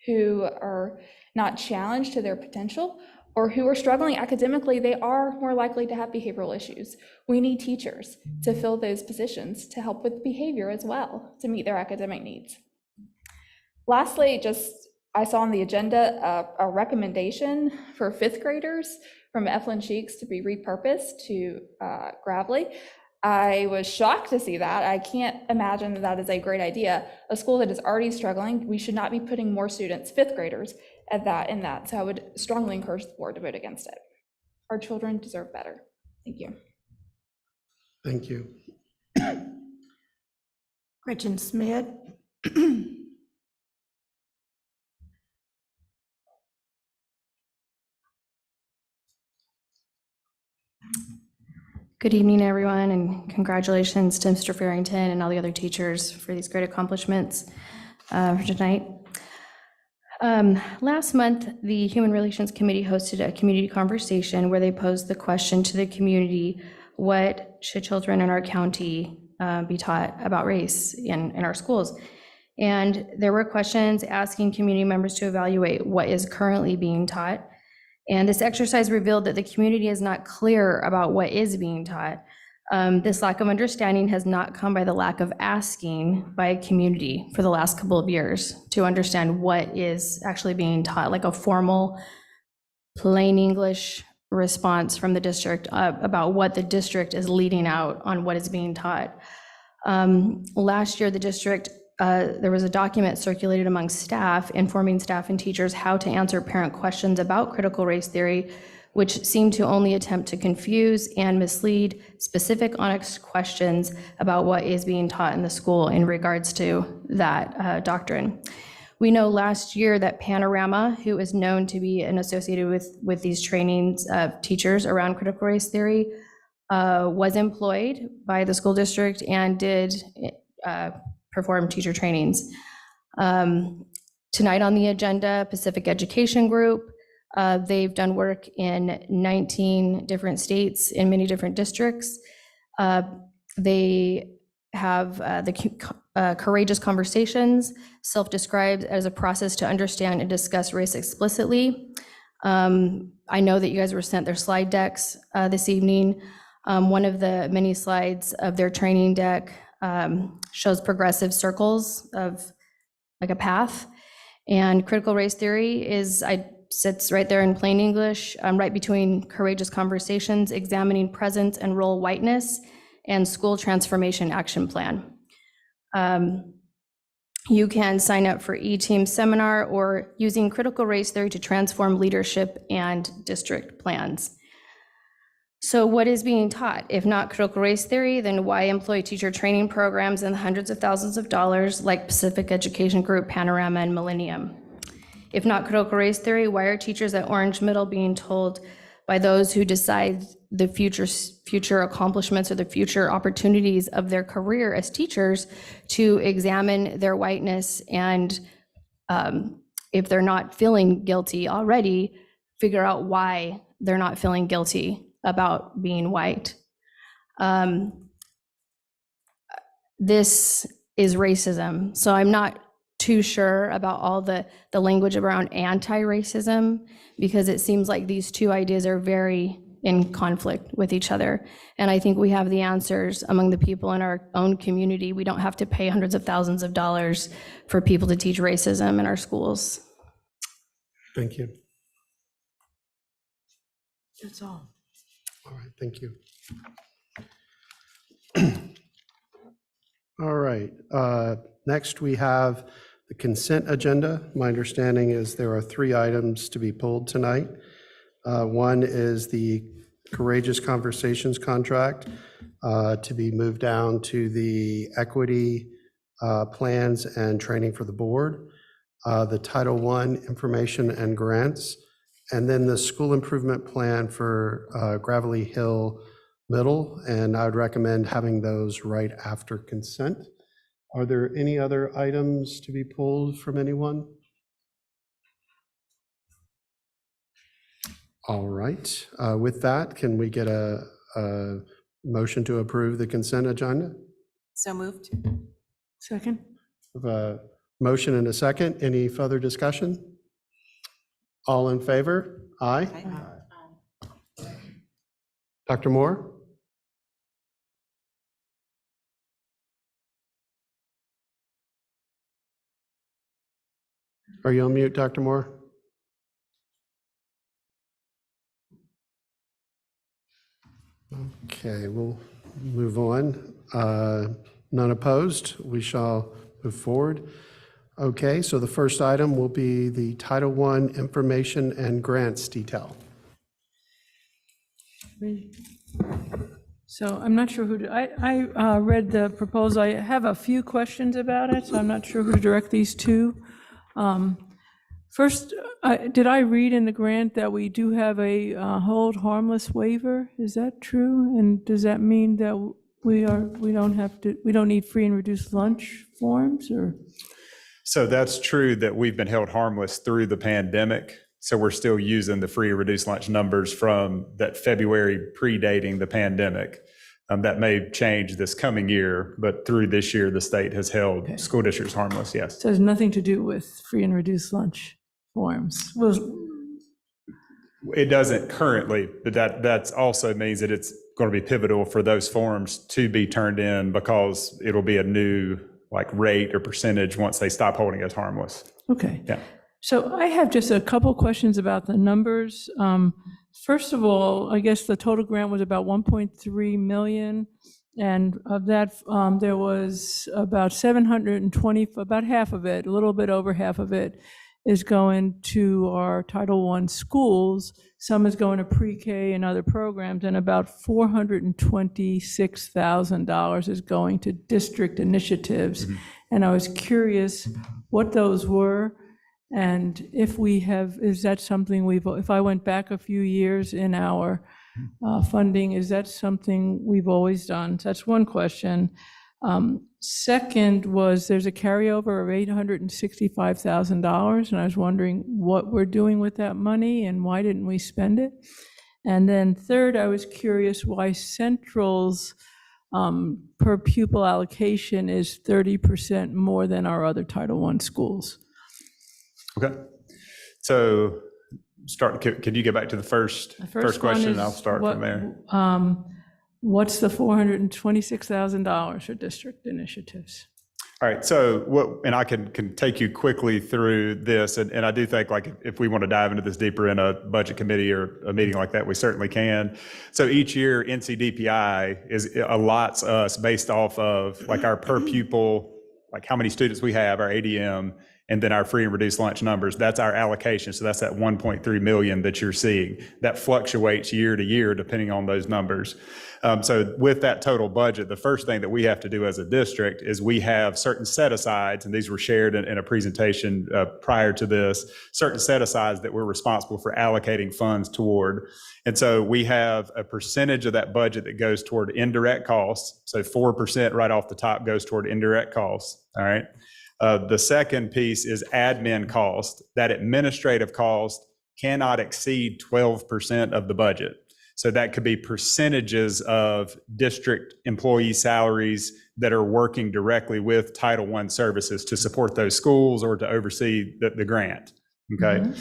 who are not challenged to their potential or who are struggling academically, they are more likely to have behavioral issues. We need teachers to fill those positions to help with behavior as well, to meet their academic needs. Lastly, I saw on the agenda a recommendation for 5th graders from Eflin Cheeks to be repurposed to Gravely. I was shocked to see that. I can't imagine that is a great idea. A school that is already struggling, we should not be putting more students, 5th graders, in that. So I would strongly encourage the board to vote against it. Our children deserve better. Thank you. Thank you. Gretchen Smith. Good evening, everyone, and congratulations to Mr. Farrington and all the other teachers for these great accomplishments for tonight. Last month, the Human Relations Committee hosted a community conversation where they posed the question to the community: what should children in our county be taught about race in our schools? And there were questions asking community members to evaluate what is currently being taught. And this exercise revealed that the community is not clear about what is being taught. This lack of understanding has not come by the lack of asking by a community for the last couple of years to understand what is actually being taught, like a formal, plain English response from the district about what the district is leading out on what is being taught. Last year, the district, there was a document circulated among staff, informing staff and teachers how to answer parent questions about critical race theory, which seemed to only attempt to confuse and mislead specific honest questions about what is being taught in the school in regards to that doctrine. We know last year that Panorama, who is known to be associated with these trainings of teachers around critical race theory, was employed by the school district and did perform teacher trainings. Tonight on the agenda, Pacific Education Group. They've done work in 19 different states in many different districts. They have the Courageous Conversations, self-described as a process to understand and discuss race explicitly. I know that you guys were sent their slide decks this evening. One of the many slides of their training deck shows progressive circles of like a path. And critical race theory sits right there in plain English, right between Courageous Conversations, Examining Presence and Role Whiteness, and School Transformation Action Plan. You can sign up for E-Team seminar or using critical race theory to transform leadership and district plans. So what is being taught? If not critical race theory, then why employ teacher training programs in the hundreds of thousands of dollars like Pacific Education Group, Panorama, and Millennium? If not critical race theory, why are teachers at Orange Middle being told by those who decide the future accomplishments or the future opportunities of their career as teachers to examine their whiteness and if they're not feeling guilty already, figure out why they're not feeling guilty about being white? this is racism. So I'm not too sure about all the language around anti-racism, because it seems like these two ideas are very in conflict with each other. And I think we have the answers among the people in our own community. We don't have to pay hundreds of thousands of dollars for people to teach racism in our schools. Thank you. That's all. All right, thank you. All right, next we have the consent agenda. My understanding is there are 3 items to be pulled tonight. One is the Courageous Conversations contract to be moved down to the equity plans and training for the board, the Title I information and grants, and then the school improvement plan for Gravelly Hill Middle, and I would recommend having those right after consent. Are there any other items to be pulled from anyone? All right, with that, can we get a motion to approve the consent agenda? So moved. Second? We have a motion and a second. Any further discussion? All in favor? Aye. Dr. Moore? Are you on mute, Dr. Moore? Okay, we'll move on. None opposed. We shall move forward. Okay, so the first item will be the Title I information and grants detail. So I'm not sure who to, I read the proposal. I have a few questions about it, so I'm not sure who to direct these to. First, did I read in the grant that we do have a hold harmless waiver? Is that true? And does that mean that we don't need free and reduced lunch forms, or? So that's true that we've been held harmless through the pandemic. So we're still using the free reduced lunch numbers from that February predating the pandemic. That may change this coming year, but through this year, the state has held school districts harmless, yes. So it has nothing to do with free and reduced lunch forms? It doesn't currently, but that also means that it's going to be pivotal for those forms to be turned in, because it'll be a new rate or percentage once they stop holding us harmless. Okay. Yeah. So I have just a couple questions about the numbers. First of all, I guess the total grant was about 1.3 million. And of that, there was about 720, about half of it, a little bit over half of it, is going to our Title I schools. Some is going to pre-K and other programs, and about $426,000 is going to district initiatives. Mm-hmm. And I was curious what those were, and if we have, is that something if I went back a few years in our funding, is that something we've always done? So that's one question. Second was, there's a carryover of $865,000, and I was wondering what we're doing with that money and why didn't we spend it? And then third, I was curious why Central's per pupil allocation is 30% more than our other Title I schools. Okay. So could you get back to the first question, and I'll start from there. What's the $426,000 for district initiatives? All right, so and I can take you quickly through this, and I do think if we want to dive into this deeper in a budget committee or a meeting like that, we certainly can. So each year, NCDPI allots us based off of our per pupil, how many students we have, our ADM, and then our free and reduced lunch numbers. That's our allocation. So that's that 1.3 million that you're seeing. That fluctuates year to year depending on those numbers. So with that total budget, the first thing that we have to do as a district is we have certain set-asides, and these were shared in a presentation prior to this, certain set-asides that we're responsible for allocating funds toward. And so we have a percentage of that budget that goes toward indirect costs. So 4% right off the top goes toward indirect costs, all right? The second piece is admin cost. That administrative cost cannot exceed 12% of the budget. So that could be percentages of district employee salaries that are working directly with Title I services to support those schools or to oversee the grant. Okay.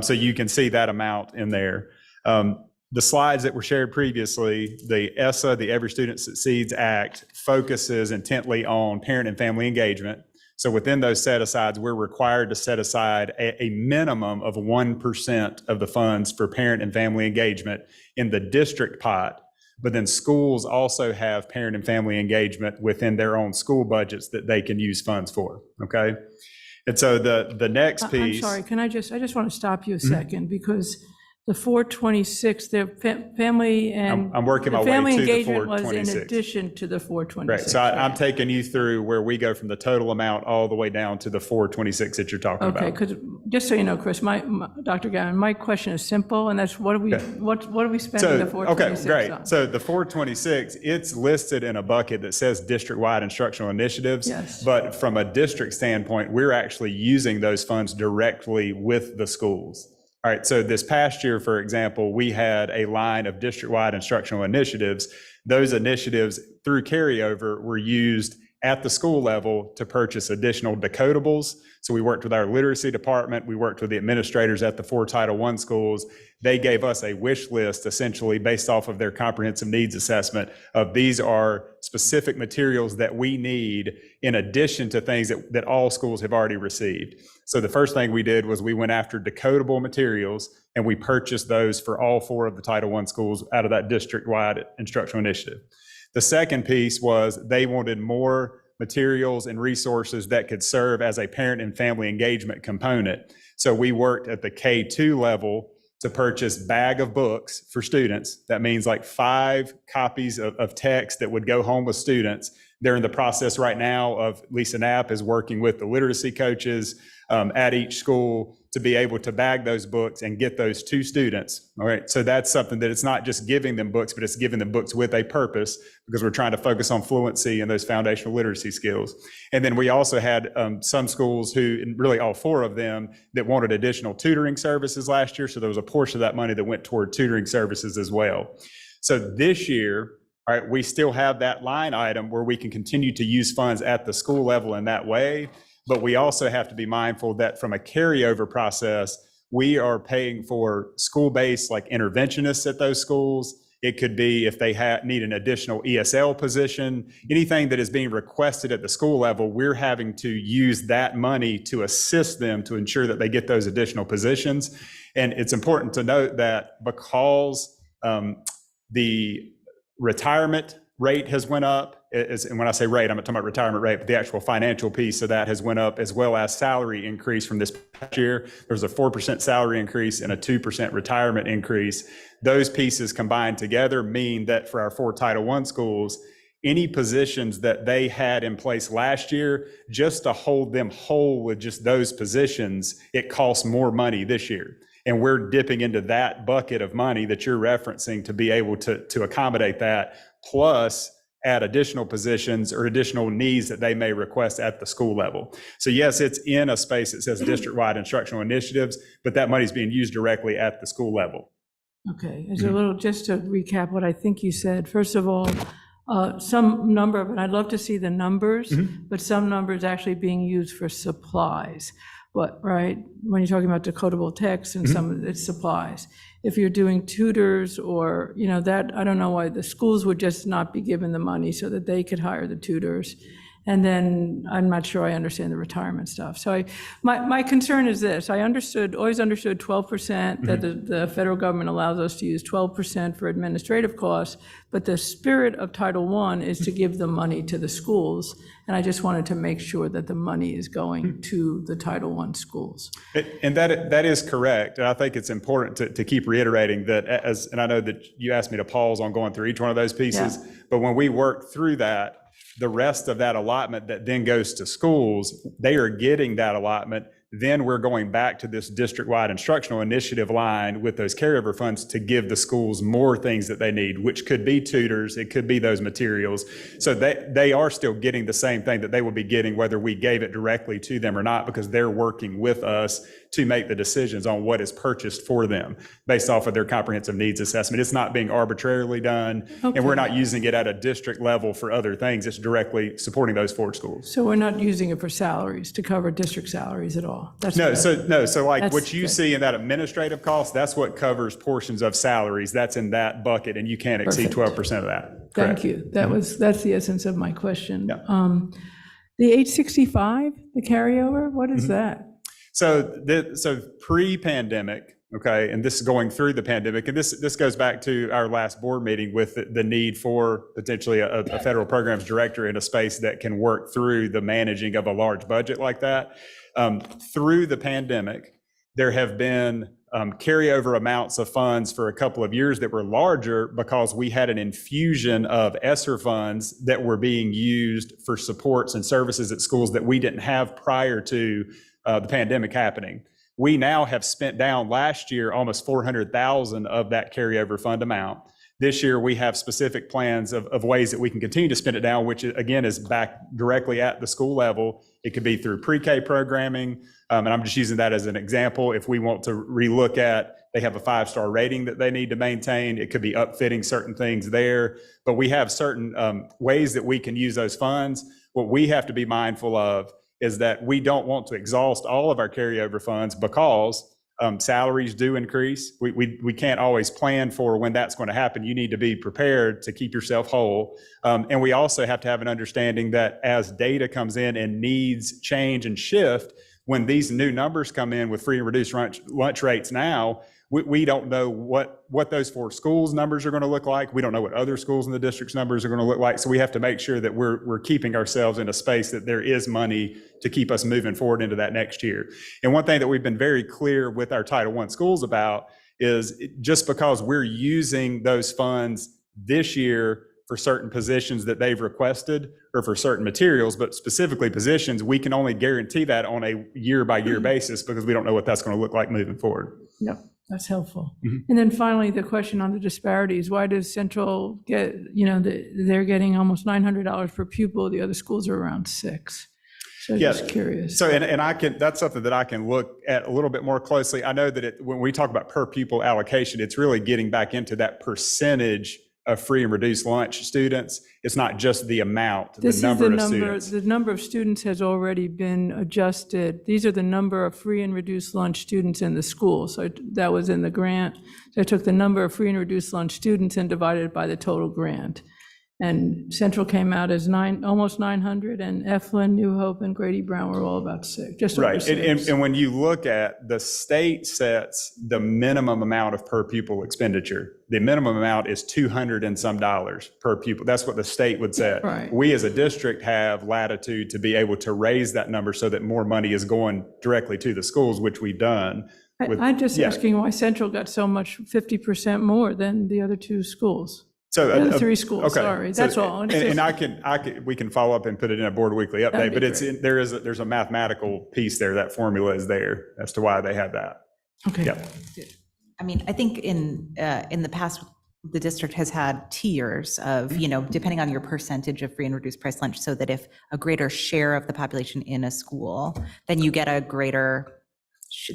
So you can see that amount in there. The slides that were shared previously, the ESSA, the Every Student Succeeds Act, focuses intently on parent and family engagement. So within those set-asides, we're required to set aside a minimum of 1% of the funds for parent and family engagement in the district pot. But then schools also have parent and family engagement within their own school budgets that they can use funds for, okay? And so the next piece. I'm sorry, I just want to stop you a second, because the 426, the family and. I'm working my way to the family engagement was in 426. addition to the 426. Right, so I'm taking you through where we go from the total amount all the way down to the 426 that you're talking about. Okay, because just so you know, Chris, Dr. Gavin, my question is simple, and that's what are we spending the 426 Okay, great. on? So the 426, it's listed in a bucket that says district-wide instructional initiatives. Yes. But from a district standpoint, we're actually using those funds directly with the schools. All right, so this past year, for example, we had a line of district-wide instructional initiatives. Those initiatives through carryover were used at the school level to purchase additional decodables. So we worked with our literacy department. We worked with the administrators at the 4 Title I schools. They gave us a wish list essentially based off of their comprehensive needs assessment of these are specific materials that we need in addition to things that all schools have already received. So the first thing we did was we went after decodable materials and we purchased those for all 4 of the Title I schools out of that district-wide instructional initiative. The second piece was they wanted more materials and resources that could serve as a parent and family engagement component. So we worked at the K2 level to purchase bag of books for students. That means like 5 copies of text that would go home with students. They're in the process right now of, Lisa Knapp is working with the literacy coaches at each school to be able to bag those books and get those to students. All right, so that's something that it's not just giving them books, but it's giving them books with a purpose because we're trying to focus on fluency and those foundational literacy skills. And then we also had some schools who, and really all 4 of them, that wanted additional tutoring services last year. So there was a portion of that money that went toward tutoring services as well. So this year, all right, we still have that line item where we can continue to use funds at the school level in that way. But we also have to be mindful that from a carryover process, we are paying for school-based like interventionists at those schools. It could be if they need an additional ESL position, anything that is being requested at the school level, we're having to use that money to assist them to ensure that they get those additional positions. And it's important to note that because the retirement rate has went up, and when I say rate, I'm not talking about retirement rate, but the actual financial piece of that has went up, as well as salary increase from this past year. There was a 4% salary increase and a 2% retirement increase. Those pieces combined together mean that for our 4 Title I schools, any positions that they had in place last year, just to hold them whole with just those positions, it costs more money this year. And we're dipping into that bucket of money that you're referencing to be able to accommodate that, plus add additional positions or additional needs that they may request at the school level. So yes, it's in a space that says district-wide instructional initiatives, but that money is being used directly at the school level. Okay, there's a little, just to recap what I think you said. First of all, some number of, and I'd love to see the numbers, but some numbers actually being used for supplies. What, right? When you're talking about decodable text and some of it's supplies. If you're doing tutors or, that, I don't know why the schools would just not be given the money so that they could hire the tutors. And then I'm not sure I understand the retirement stuff. So my concern is this. I always understood 12%, that the federal government allows us to use 12% for administrative costs, but the spirit of Title I is to give the money to the schools. And I just wanted to make sure that the money is going to the Title I schools. And that is correct. And I think it's important to keep reiterating that and I know that you asked me to pause on going through each one of those pieces, but when we work through that, the rest of that allotment that then goes to schools, they are getting that allotment. Then we're going back to this district-wide instructional initiative line with those carryover funds to give the schools more things that they need, which could be tutors, it could be those materials. So they are still getting the same thing that they will be getting whether we gave it directly to them or not, because they're working with us to make the decisions on what is purchased for them based off of their comprehensive needs assessment. It's not being arbitrarily done, and we're not using it at a district level for other things. It's directly supporting those 4 schools. So we're not using it for salaries, to cover district salaries at all? That's No, good. so like That's what you good. see in that administrative cost, that's what covers portions of salaries. That's in that bucket, and you can't exceed Perfect. 12% of that. Thank Correct. you. That's the essence of my question. The age 65, the carryover, what is that? So pre-pandemic, okay, and this is going through the pandemic, and this goes back to our last board meeting with the need for potentially a federal programs director in a space that can work through the managing of a large budget like that. Through the pandemic, there have been carryover amounts of funds for a couple of years that were larger because we had an infusion of ESSER funds that were being used for supports and services at schools that we didn't have prior to the pandemic happening. We now have spent down last year almost 400,000 of that carryover fund amount. This year, we have specific plans of ways that we can continue to spend it down, which again is back directly at the school level. It could be through pre-K programming, and I'm just using that as an example. If we want to relook at, they have a 5-star rating that they need to maintain. It could be upfitting certain things there, but we have certain ways that we can use those funds. What we have to be mindful of is that we don't want to exhaust all of our carryover funds because salaries do increase. We can't always plan for when that's going to happen. You need to be prepared to keep yourself whole. And we also have to have an understanding that as data comes in and needs change and shift, when these new numbers come in with free and reduced lunch rates now, we don't know what those 4 schools numbers are going to look like. We don't know what other schools in the district's numbers are going to look like. So we have to make sure that we're keeping ourselves in a space that there is money to keep us moving forward into that next year. And one thing that we've been very clear with our Title I schools about is just because we're using those funds this year for certain positions that they've requested or for certain materials, but specifically positions, we can only guarantee that on a year-by-year basis because we don't know what that's going to look like moving forward. Yep, that's helpful. And then finally, the question on the disparities. Why does Central get, they're getting almost $900 per pupil, the other schools are around $6. So just curious. So, and that's something that I can look at a little bit more closely. I know that when we talk about per pupil allocation, it's really getting back into that percentage of free and reduced lunch students. It's not just the amount, the number of students. The number of students has already been adjusted. These are the number of free and reduced lunch students in the school. So that was in the grant. So I took the number of free and reduced lunch students and divided it by the total grant. And Central came out as almost 900, and Eflin, New Hope, and Grady Brown were all about 6, just over 6. And when you look at the state sets the minimum amount of per pupil expenditure, the minimum amount is $200 and some per pupil. That's what the state would set. Right. We as a district have latitude to be able to raise that number so that more money is going directly to the schools, which we've done. I'm just asking why Central got so much, 50% more than the other 2 schools. So the other 3 schools, sorry, that's all. And we can follow up and put it in a board weekly update, but there's a mathematical piece there. That formula is there as to why they have that. Okay. Yep. I mean, I think in the past, the district has had tiers of, depending on your percentage of free and reduced price lunch, so that if a greater share of the population in a school, then you get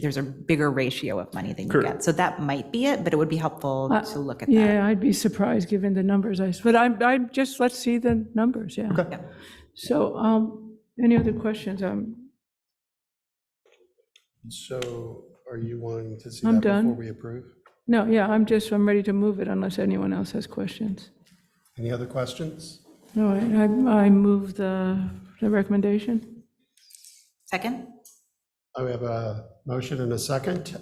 there's a bigger ratio of money than you get. So that might be it, but it would be helpful to look at that. Yeah, I'd be surprised given the numbers. But I'm just, let's see the numbers, yeah. Okay. So any other questions? So are you wanting to see I'm that done. before we approve? No, yeah, I'm ready to move it unless anyone else has questions. Any other questions? No, I move the recommendation. Second? We have a motion and a second.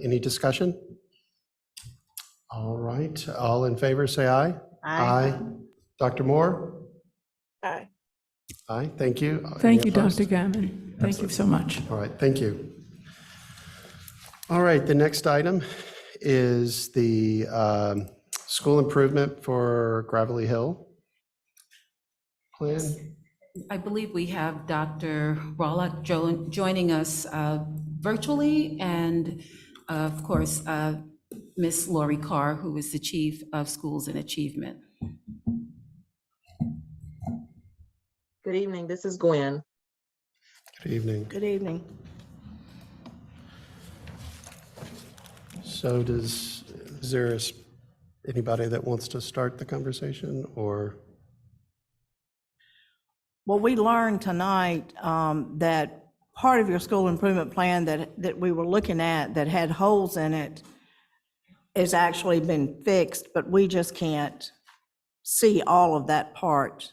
Any discussion? All right, all in favor, say aye. Aye. Dr. Moore? Aye. Aye, thank you. Thank Any you, opposed? Dr. Gammon. Thank you so much. All right, thank you. All right, the next item is the school improvement for Gravelly Hill plan. I believe we have Dr. Rawlach joining us virtually, and of course, Ms. Lori Carr, who is the Chief of Schools and Achievement. Good evening, this is Gwen. Good evening. Good evening. So is there anybody that wants to start the conversation, or? Well, we learned tonight that part of your school improvement plan that we were looking at that had holes in it has actually been fixed, but we just can't see all of that part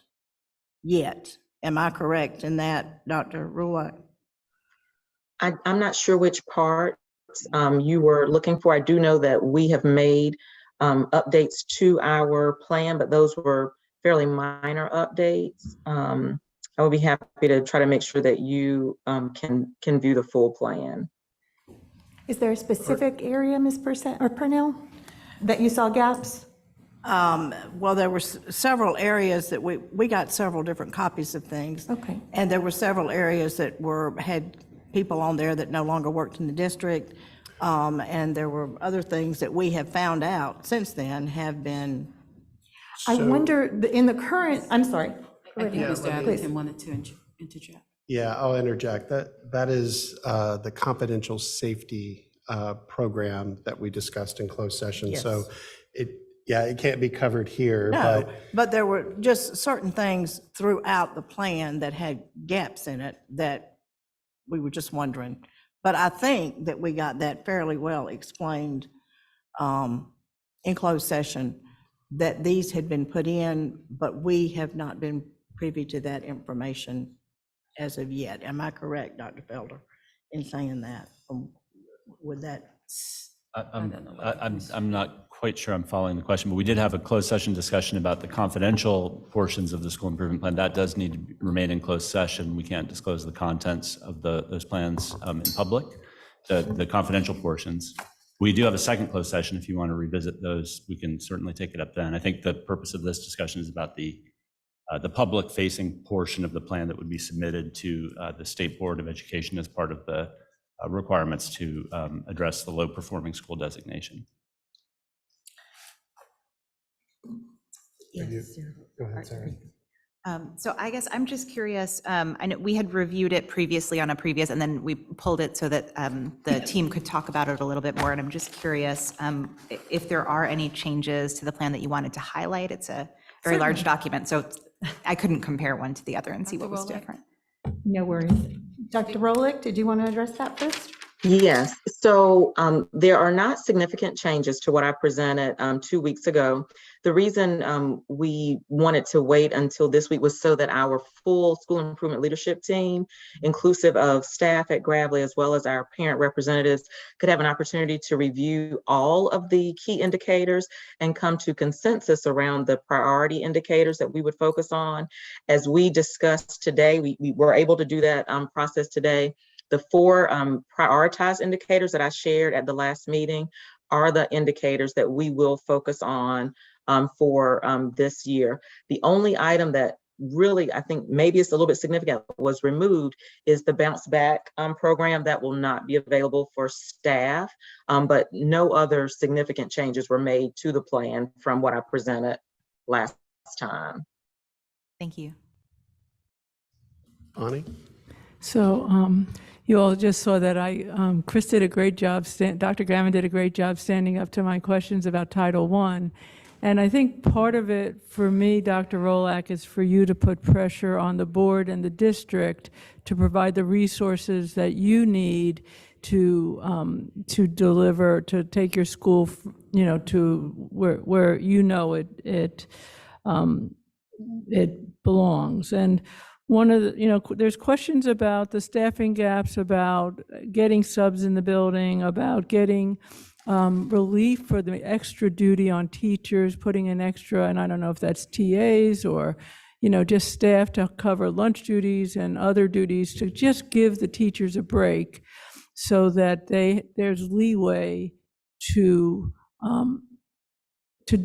yet. Am I correct in that, Dr. Rulick? I'm not sure which parts you were looking for. I do know that we have made updates to our plan, but those were fairly minor updates. I will be happy to try to make sure that you can view the full plan. Is there a specific area, Ms. Purnell, that you saw gaps? Well, there were several areas that we got several different copies of things. Okay. And there were several areas that had people on there that no longer worked in the district. And there were other things that we have found out since then have been. I wonder, in the current, I'm sorry. I think Mr. Atherton wanted to interject. Yeah, I'll interject. That is the confidential safety program that we discussed in closed session. Yes. So it can't be covered here. No, but there were just certain things throughout the plan that had gaps in it that we were just wondering. But I think that we got that fairly well explained in closed session, that these had been put in, but we have not been privy to that information as of yet. Am I correct, Dr. Felder, in saying that? Would that? I'm not quite sure I'm following the question, but we did have a closed session discussion about the confidential portions of the school improvement plan. That does need to remain in closed session. We can't disclose the contents of those plans in public, the confidential portions. We do have a second closed session. If you want to revisit those, we can certainly take it up then. I think the purpose of this discussion is about the public-facing portion of the plan that would be submitted to the State Board of Education as part of the requirements to address the low-performing school designation. Yes. Go ahead, Sarah. So I guess I'm just curious, I know we had reviewed it previously on a previous, and then we pulled it so that the team could talk about it a little bit more. And I'm just curious if there are any changes to the plan that you wanted to highlight. It's a very large document, so I couldn't compare one to the other and see what was different. No worries. Dr. Rolick, did you want to address that first? Yes, so there are not significant changes to what I presented 2 weeks ago. The reason we wanted to wait until this week was so that our full school improvement leadership team, inclusive of staff at Gravely as well as our parent representatives, could have an opportunity to review all of the key indicators and come to consensus around the priority indicators that we would focus on. As we discussed today, we were able to do that process today. The 4 prioritized indicators that I shared at the last meeting are the indicators that we will focus on for this year. The only item that really, I think maybe it's a little bit significant, was removed is the Bounce Back program that will not be available for staff, but no other significant changes were made to the plan from what I presented last time. Thank you. Bonnie? So you all just saw that Chris did a great job, Dr. Gammon did a great job standing up to my questions about Title I. And I think part of it for me, Dr. Rolak, is for you to put pressure on the board and the district to provide the resources that you need to deliver, to take your school, to where it belongs. And one of the, there's questions about the staffing gaps, about getting subs in the building, about getting relief for the extra duty on teachers, putting in extra, and I don't know if that's TAs or, just staff to cover lunch duties and other duties, to just give the teachers a break so that there's leeway to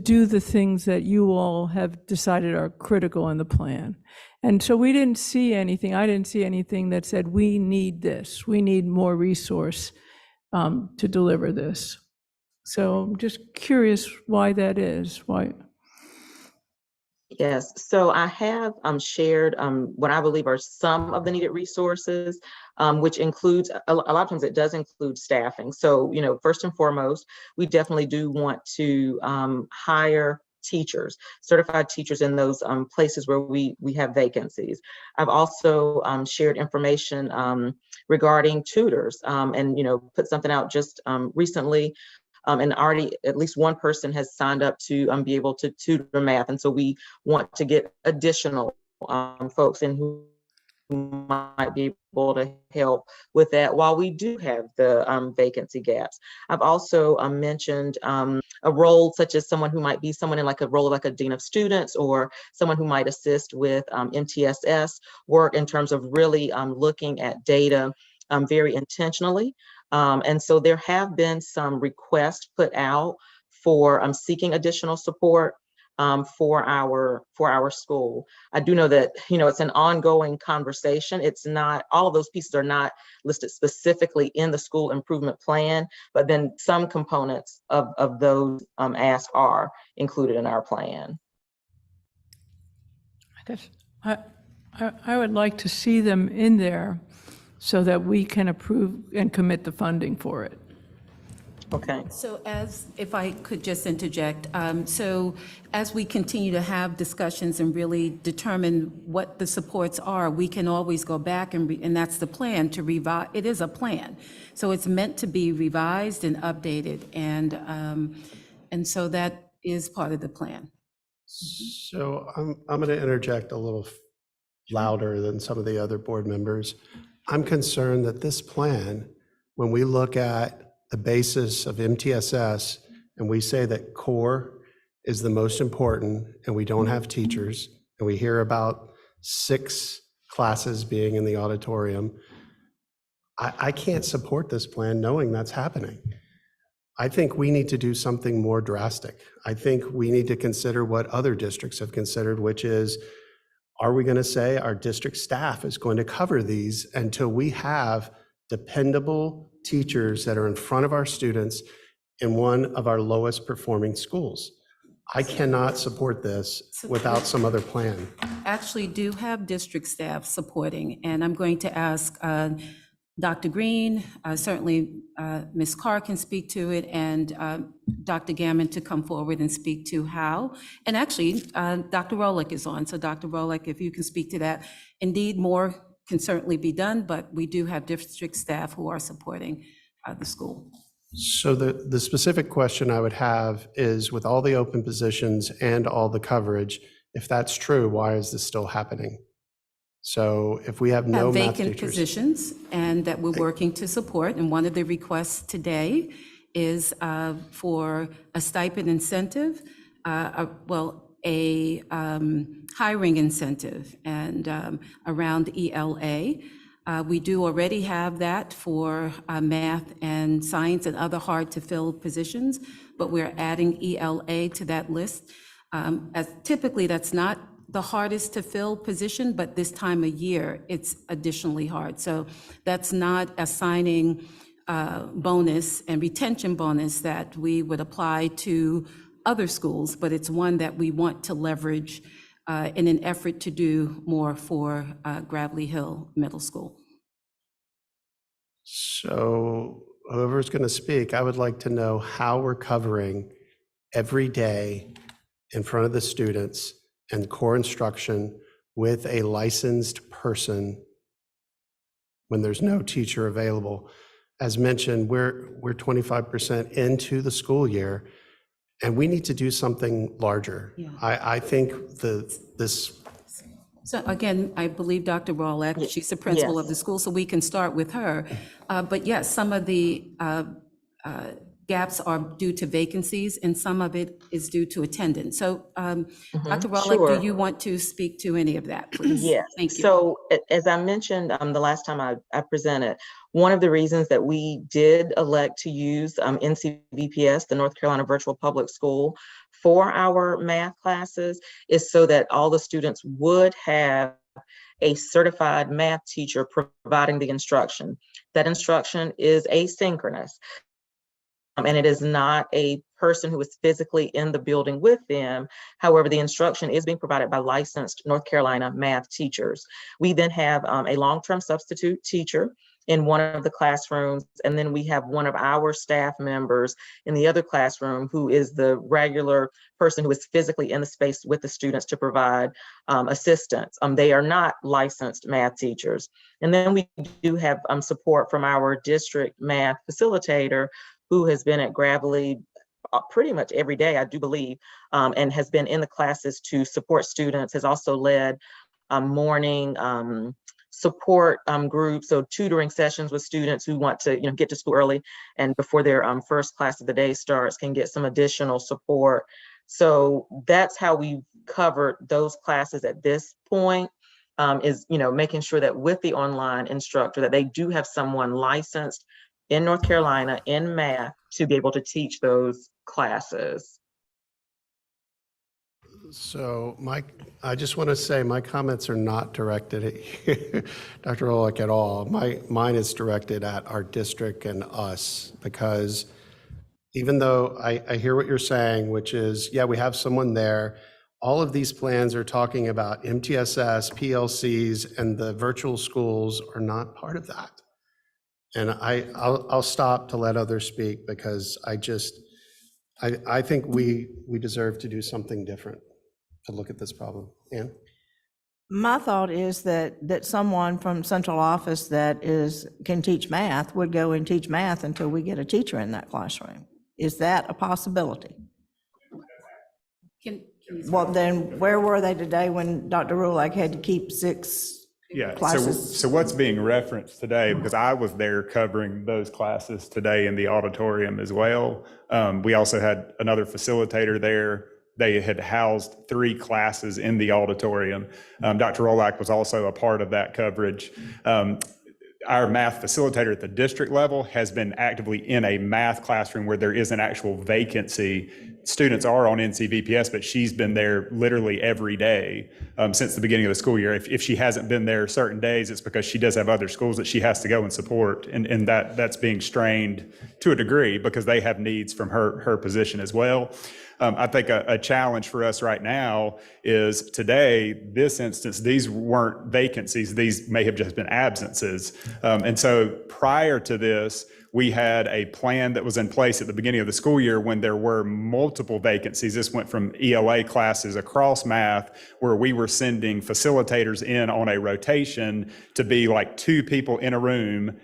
do the things that you all have decided are critical in the plan. And so we didn't see anything, I didn't see anything that said, we need this, we need more resource to deliver this. So I'm just curious why that is, why. Yes, so I have shared what I believe are some of the needed resources, which includes a lot of times it does include staffing. So, first and foremost, we definitely do want to hire teachers, certified teachers in those places where we have vacancies. I've also shared information regarding tutors, and put something out just recently. And already at least one person has signed up to be able to tutor math. And so we want to get additional folks in who might be able to help with that while we do have the vacancy gaps. I've also mentioned a role such as someone who might be someone in like a role like a dean of students or someone who might assist with MTSS work in terms of really looking at data very intentionally. And so there have been some requests put out for seeking additional support for our school. I do know that it's an ongoing conversation. It's not all of those pieces are not listed specifically in the school improvement plan, but then some components of those asks are included in our plan. I guess I would like to see them in there so that we can approve and commit the funding for it. Okay. So if I could just interject, so as we continue to have discussions and really determine what the supports are, we can always go back and that's the plan to revise. It is a plan. So it's meant to be revised and updated. And so that is part of the plan. So I'm going to interject a little louder than some of the other board members. I'm concerned that this plan, when we look at the basis of MTSS and we say that core is the most important and we don't have teachers and we hear about 6 classes being in the auditorium, I can't support this plan knowing that's happening. I think we need to do something more drastic. I think we need to consider what other districts have considered, which is, are we going to say our district staff is going to cover these until we have dependable teachers that are in front of our students in one of our lowest performing schools? I cannot support this without some other plan. Actually do have district staff supporting, and I'm going to ask Dr. Green, certainly Ms. Carr can speak to it, and Dr. Gammon to come forward and speak to how. And actually, Dr. Rolick is on, so Dr. Rolick, if you can speak to that. Indeed, more can certainly be done, but we do have district staff who are supporting the school. So the specific question I would have is, with all the open positions and all the coverage, if that's true, why is this still happening? So if we have no math vacant teachers. positions and that we're working to support, and one of the requests today is for a stipend incentive, a hiring incentive and around ELA. We do already have that for math and science and other hard to fill positions, but we're adding ELA to that list. As typically that's not the hardest to fill position, but this time of year, it's additionally hard. So that's not a signing bonus and retention bonus that we would apply to other schools, but it's one that we want to leverage in an effort to do more for Gravely Hill Middle School. So whoever's going to speak, I would like to know how we're covering every day in front of the students and core instruction with a licensed person when there's no teacher available. As mentioned, we're 25% into the school year, and we need to do something larger. Yeah. I think this. So again, I believe Dr. Rowlett, she's the principal Yes. of the school, so we can start with her. But yes, some of the gaps are due to vacancies and some of it is due to attendance. So Dr. Rowlett, Sure. do you want to speak to any of that, please? Yes. Thank you. So as I mentioned the last time I presented, one of the reasons that we did elect to use NCVPS, the North Carolina Virtual Public School, for our math classes is so that all the students would have a certified math teacher providing the instruction. That instruction is asynchronous. and it is not a person who is physically in the building with them. However, the instruction is being provided by licensed North Carolina math teachers. We then have a long-term substitute teacher in one of the classrooms, and then we have one of our staff members in the other classroom who is the regular person who is physically in the space with the students to provide assistance. They are not licensed math teachers. And then we do have support from our district math facilitator, who has been at Gravely pretty much every day, I do believe, and has been in the classes to support students, has also led morning support groups, so tutoring sessions with students who want to get to school early and before their first class of the day starts can get some additional support. So that's how we covered those classes at this point, is making sure that with the online instructor that they do have someone licensed in North Carolina in math to be able to teach those classes. So I just want to say my comments are not directed at Dr. Rolick at all. Mine is directed at our district and us, because even though I hear what you're saying, which is, yeah, we have someone there, all of these plans are talking about MTSS, PLCs, and the virtual schools are not part of that. And I'll stop to let others speak, because I think we deserve to do something different to look at this problem. Ann? My thought is that someone from central office that can teach math would go and teach math until we get a teacher in that classroom. Is that a possibility? Well, then where were they today when Dr. Rolick had to keep 6 classes? So what's being referenced today, because I was there covering those classes today in the auditorium as well. We also had another facilitator there. They had housed 3 classes in the auditorium. Dr. Rolick was also a part of that coverage. Our math facilitator at the district level has been actively in a math classroom where there is an actual vacancy. Students are on NCVPS, but she's been there literally every day since the beginning of the school year. If she hasn't been there certain days, it's because she does have other schools that she has to go and support, and that's being strained to a degree because they have needs from her position as well. I think a challenge for us right now is today, this instance, these weren't vacancies, these may have just been absences. And so prior to this, we had a plan that was in place at the beginning of the school year when there were multiple vacancies. This went from ELA classes across math, where we were sending facilitators in on a rotation to be like 2 people in a room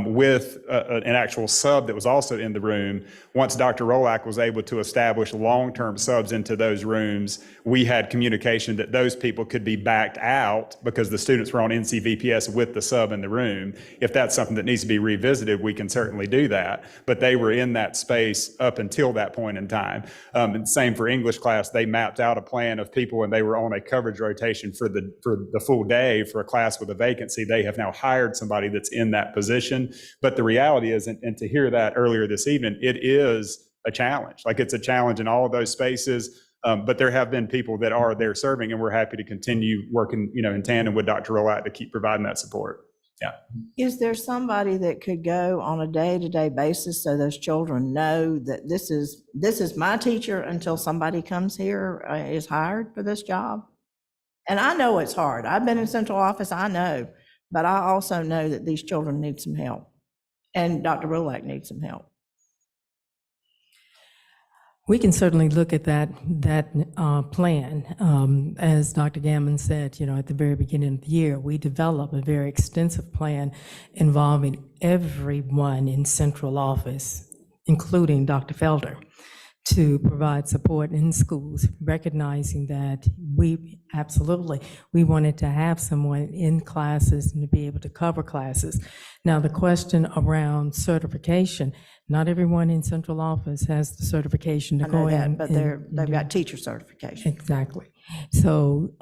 with an actual sub that was also in the room. Once Dr. Rolick was able to establish long-term subs into those rooms, we had communication that those people could be backed out because the students were on NCVPS with the sub in the room. If that's something that needs to be revisited, we can certainly do that. But they were in that space up until that point in time. And same for English class. They mapped out a plan of people and they were on a coverage rotation for the full day for a class with a vacancy. They have now hired somebody that's in that position. But the reality is, and to hear that earlier this evening, it is a challenge. Like, it's a challenge in all of those spaces. But there have been people that are there serving, and we're happy to continue working, in tandem with Dr. Rolick to keep providing that support. Yeah. Is there somebody that could go on a day-to-day basis so those children know that this is my teacher until somebody comes here, is hired for this job? And I know it's hard. I've been in central office, I know. But I also know that these children need some help, and Dr. Rolick needs some help. We can certainly look at that plan. As Dr. Gammon said, at the very beginning of the year, we developed a very extensive plan involving everyone in central office, including Dr. Felder, to provide support in schools, recognizing that we wanted to have someone in classes and to be able to cover classes. Now, the question around certification, not everyone in central office has the certification to go in. But they've got teacher certification. Exactly. So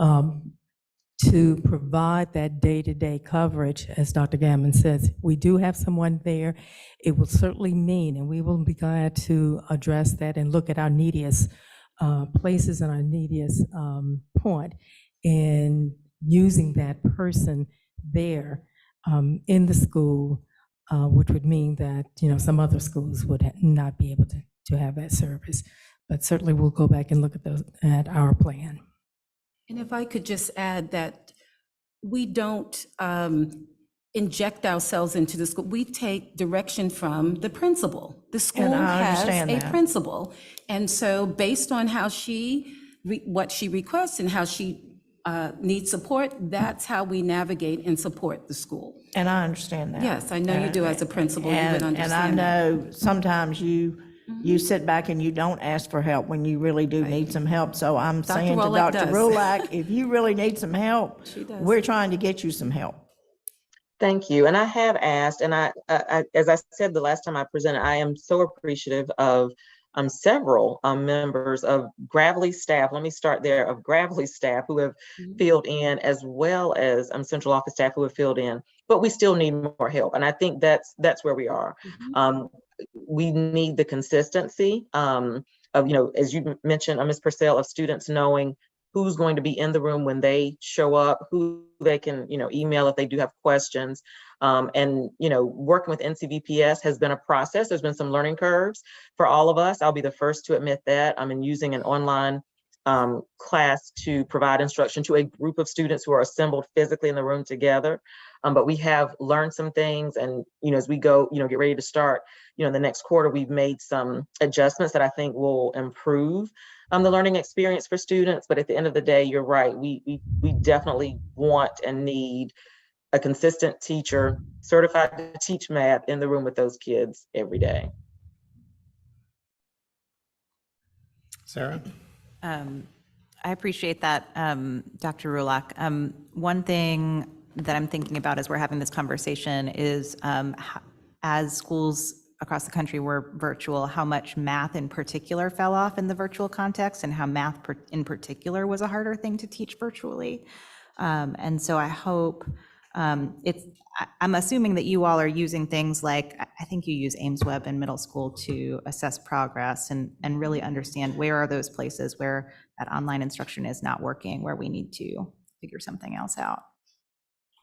to provide that day-to-day coverage, as Dr. Gammon says, we do have someone there. It will certainly mean, and we will be glad to address that and look at our neediest places and our neediest point in using that person there in the school which would mean that, some other schools would not be able to have that service. But certainly we'll go back and look at our plan. And if I could just add that we don't inject ourselves into the school. We take direction from the principal. The school I has understand a that. principal. And so based on how what she requests and how she needs support, that's how we navigate and support the school. And I understand that. Yes, I know you do as a principal, you would understand. And I know sometimes you sit back and you don't ask for help when you really do need some help. So I'm Dr. saying to Rowlatt Dr. does. Rowlatt, if you really need some help, She does. we're trying to get you some help. Thank you. And I have asked, and I as I said the last time I presented, I am so appreciative of several members of Gravely staff. Let me start there, of Gravely staff who have filled in, as well as central office staff who have filled in. But we still need more help, and I think that's where we are. We need the consistency of, as you mentioned, Ms. Purcell, of students knowing who's going to be in the room when they show up, who they can, email if they do have questions. And, working with NCVPS has been a process. There's been some learning curves for all of us. I'll be the first to admit that. In using an online class to provide instruction to a group of students who are assembled physically in the room together. But we have learned some things, and, as we go, get ready to start, the next quarter, we've made some adjustments that I think will improve the learning experience for students. But at the end of the day, you're right. We definitely want and need a consistent teacher certified to teach math in the room with those kids every day. Sarah? I appreciate that, Dr. Rulak. One thing that I'm thinking about as we're having this conversation is as schools across the country were virtual, how much math in particular fell off in the virtual context, and how math in particular was a harder thing to teach virtually. And so I hope I'm assuming that you all are using things like, I think you use AimsWeb in middle school to assess progress and really understand where are those places where that online instruction is not working, where we need to figure something else out.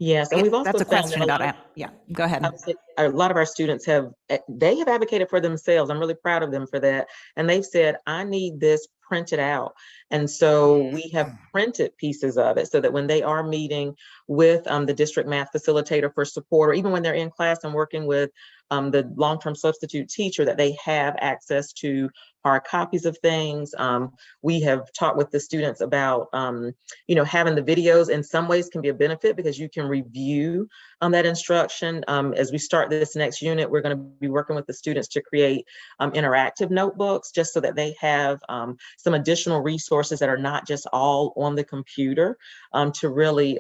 Yes, and we've also That's a found question that about, yeah, go ahead. a lot of our students have advocated for themselves. I'm really proud of them for that. And they've said, I need this printed out. And so we have printed pieces of it so that when they are meeting with the district math facilitator for support, or even when they're in class and working with the long-term substitute teacher, that they have access to hard copies of things. We have talked with the students about, having the videos in some ways can be a benefit because you can review that instruction. As we start this next unit, we're going to be working with the students to create interactive notebooks, just so that they have some additional resources that are not just all on the computer, to really,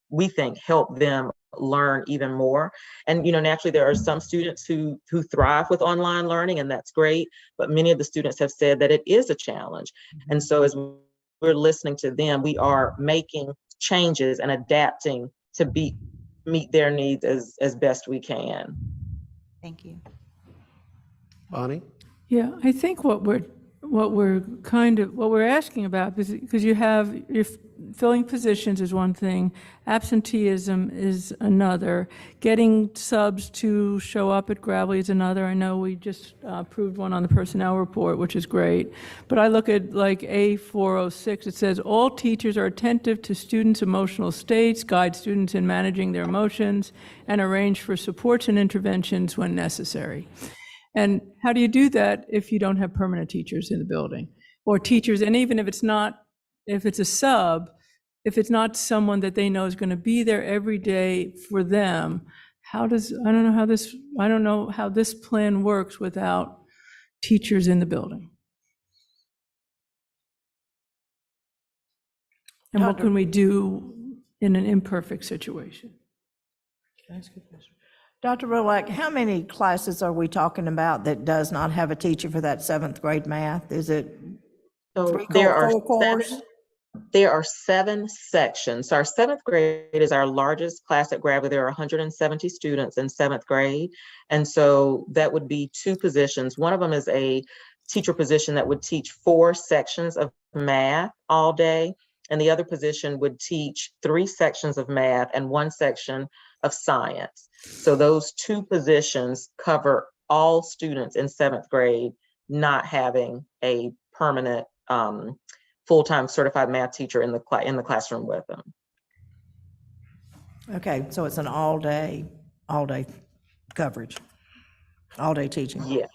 we think, help them learn even more. And naturally there are some students who thrive with online learning, and that's great, but many of the students have said that it is a challenge. And so as we're listening to them, we are making changes and adapting to meet their needs as best we can. Thank you. Bonnie? Yeah, I think what we're asking about, because you're filling positions is one thing, absenteeism is another, getting subs to show up at Gravely is another. I know we just approved one on the personnel report, which is great, but I look at like A406, it says all teachers are attentive to students' emotional states, guide students in managing their emotions, and arrange for supports and interventions when necessary. And how do you do that if you don't have permanent teachers in the building, or teachers? And even if it's a sub, if it's not someone that they know is going to be there every day for them, I don't know how this plan works without teachers in the building. And what can we do in an imperfect situation? That's a good question. Dr. Rowlatt, how many classes are we talking about that does not have a teacher for that 7th grade math? Is it So 4 cores? There are 7 sections. So our 7th grade is our largest class at Gravely. There are 170 students in 7th grade. And so that would be 2 positions. One of them is a teacher position that would teach 4 sections of math all day. And the other position would teach 3 sections of math and 1 section of science. So those two positions cover all students in 7th grade not having a permanent full-time certified math teacher in the classroom with them. Okay, so it's an all-day coverage, all-day teaching. Yes,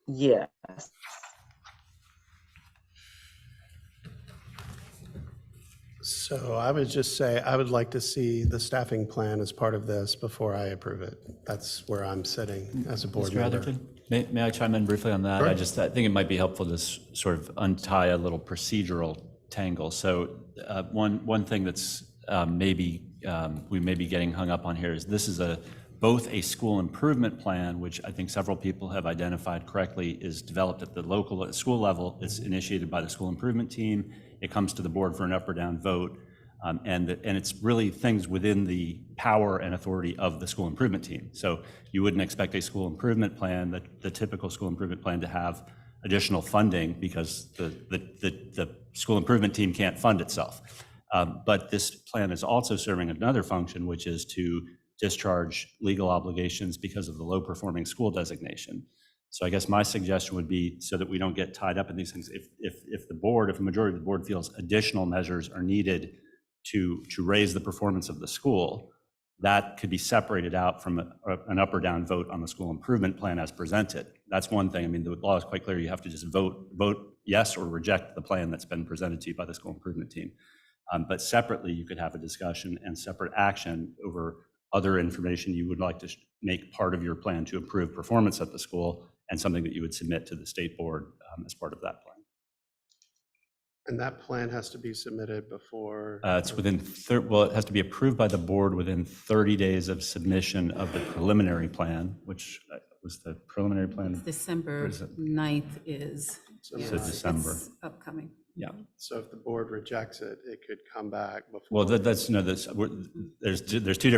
yes. So I would just say, I would like to see the staffing plan as part of this before I approve it. That's where I'm sitting as a board Mr. member. Atherton, may I chime in briefly on that? Sure. I think it might be helpful to sort of untie a little procedural tangle. So one thing that's we may be getting hung up on here is this is both a school improvement plan, which I think several people have identified correctly is developed at the local school level. It's initiated by the school improvement team. It comes to the board for an up or down vote. And it's really things within the power and authority of the school improvement team. So you wouldn't expect a school improvement plan, the typical school improvement plan, to have additional funding because the school improvement team can't fund itself. But this plan is also serving another function, which is to discharge legal obligations because of the low performing school designation. So I guess my suggestion would be, so that we don't get tied up in these things, if a majority of the board feels additional measures are needed to raise the performance of the school, that could be separated out from an up or down vote on the school improvement plan as presented. That's one thing. I mean, the law is quite clear. You have to just vote yes or reject the plan that's been presented to you by the school improvement team. But separately, you could have a discussion and separate action over other information you would like to make part of your plan to improve performance at the school, and something that you would submit to the state board as part of that plan. And that plan has to be submitted before? It's it has to be approved by the board within 30 days of submission of the preliminary plan, which was the preliminary plan. December 9th is. So December. It's upcoming. Yeah. So if the board rejects it, it could come back before? Well, there's two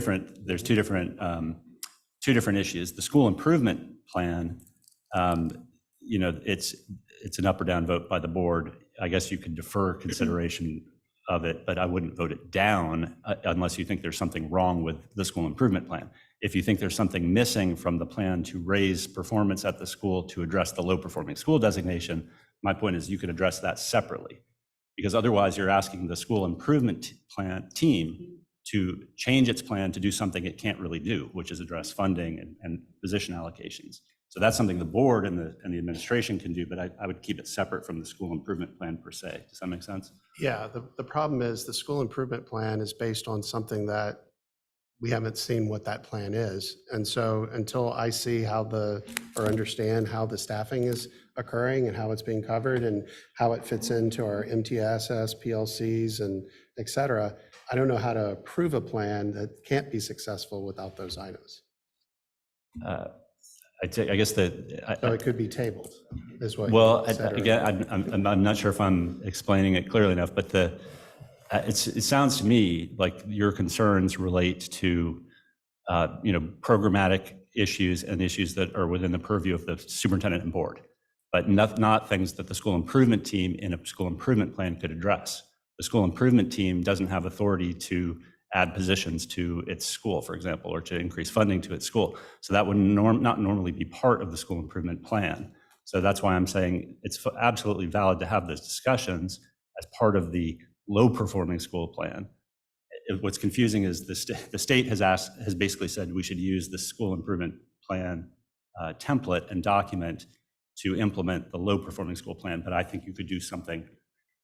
different issues. The school improvement plan, it's an up or down vote by the board. I guess you could defer consideration of it, but I wouldn't vote it down unless you think there's something wrong with the school improvement plan. If you think there's something missing from the plan to raise performance at the school to address the low performing school designation, my point is you could address that separately, because otherwise you're asking the school improvement plan team to change its plan to do something it can't really do, which is address funding and position allocations. So that's something the board and the administration can do, but I would keep it separate from the school improvement plan per se. Does that make sense? Yeah, the problem is the school improvement plan is based on something that we haven't seen what that plan is. And so until I see or understand how the staffing is occurring and how it's being covered and how it fits into our MTSS, PLCs, and et cetera, I don't know how to approve a plan that can't be successful without those items. I guess So it could be tabled, is what well, you said again, I'm not sure if I'm explaining it clearly enough, but it sounds to me like your concerns relate to programmatic issues and issues that are within the purview of the superintendent and board, but not things that the school improvement team in a school improvement plan could address. The school improvement team doesn't have authority to add positions to its school, for example, or to increase funding to its school. So that would not normally be part of the school improvement plan. So that's why I'm saying it's absolutely valid to have those discussions as part of the low performing school plan. What's confusing is the state has basically said we should use the school improvement plan template and document to implement the low performing school plan, but I think you could do something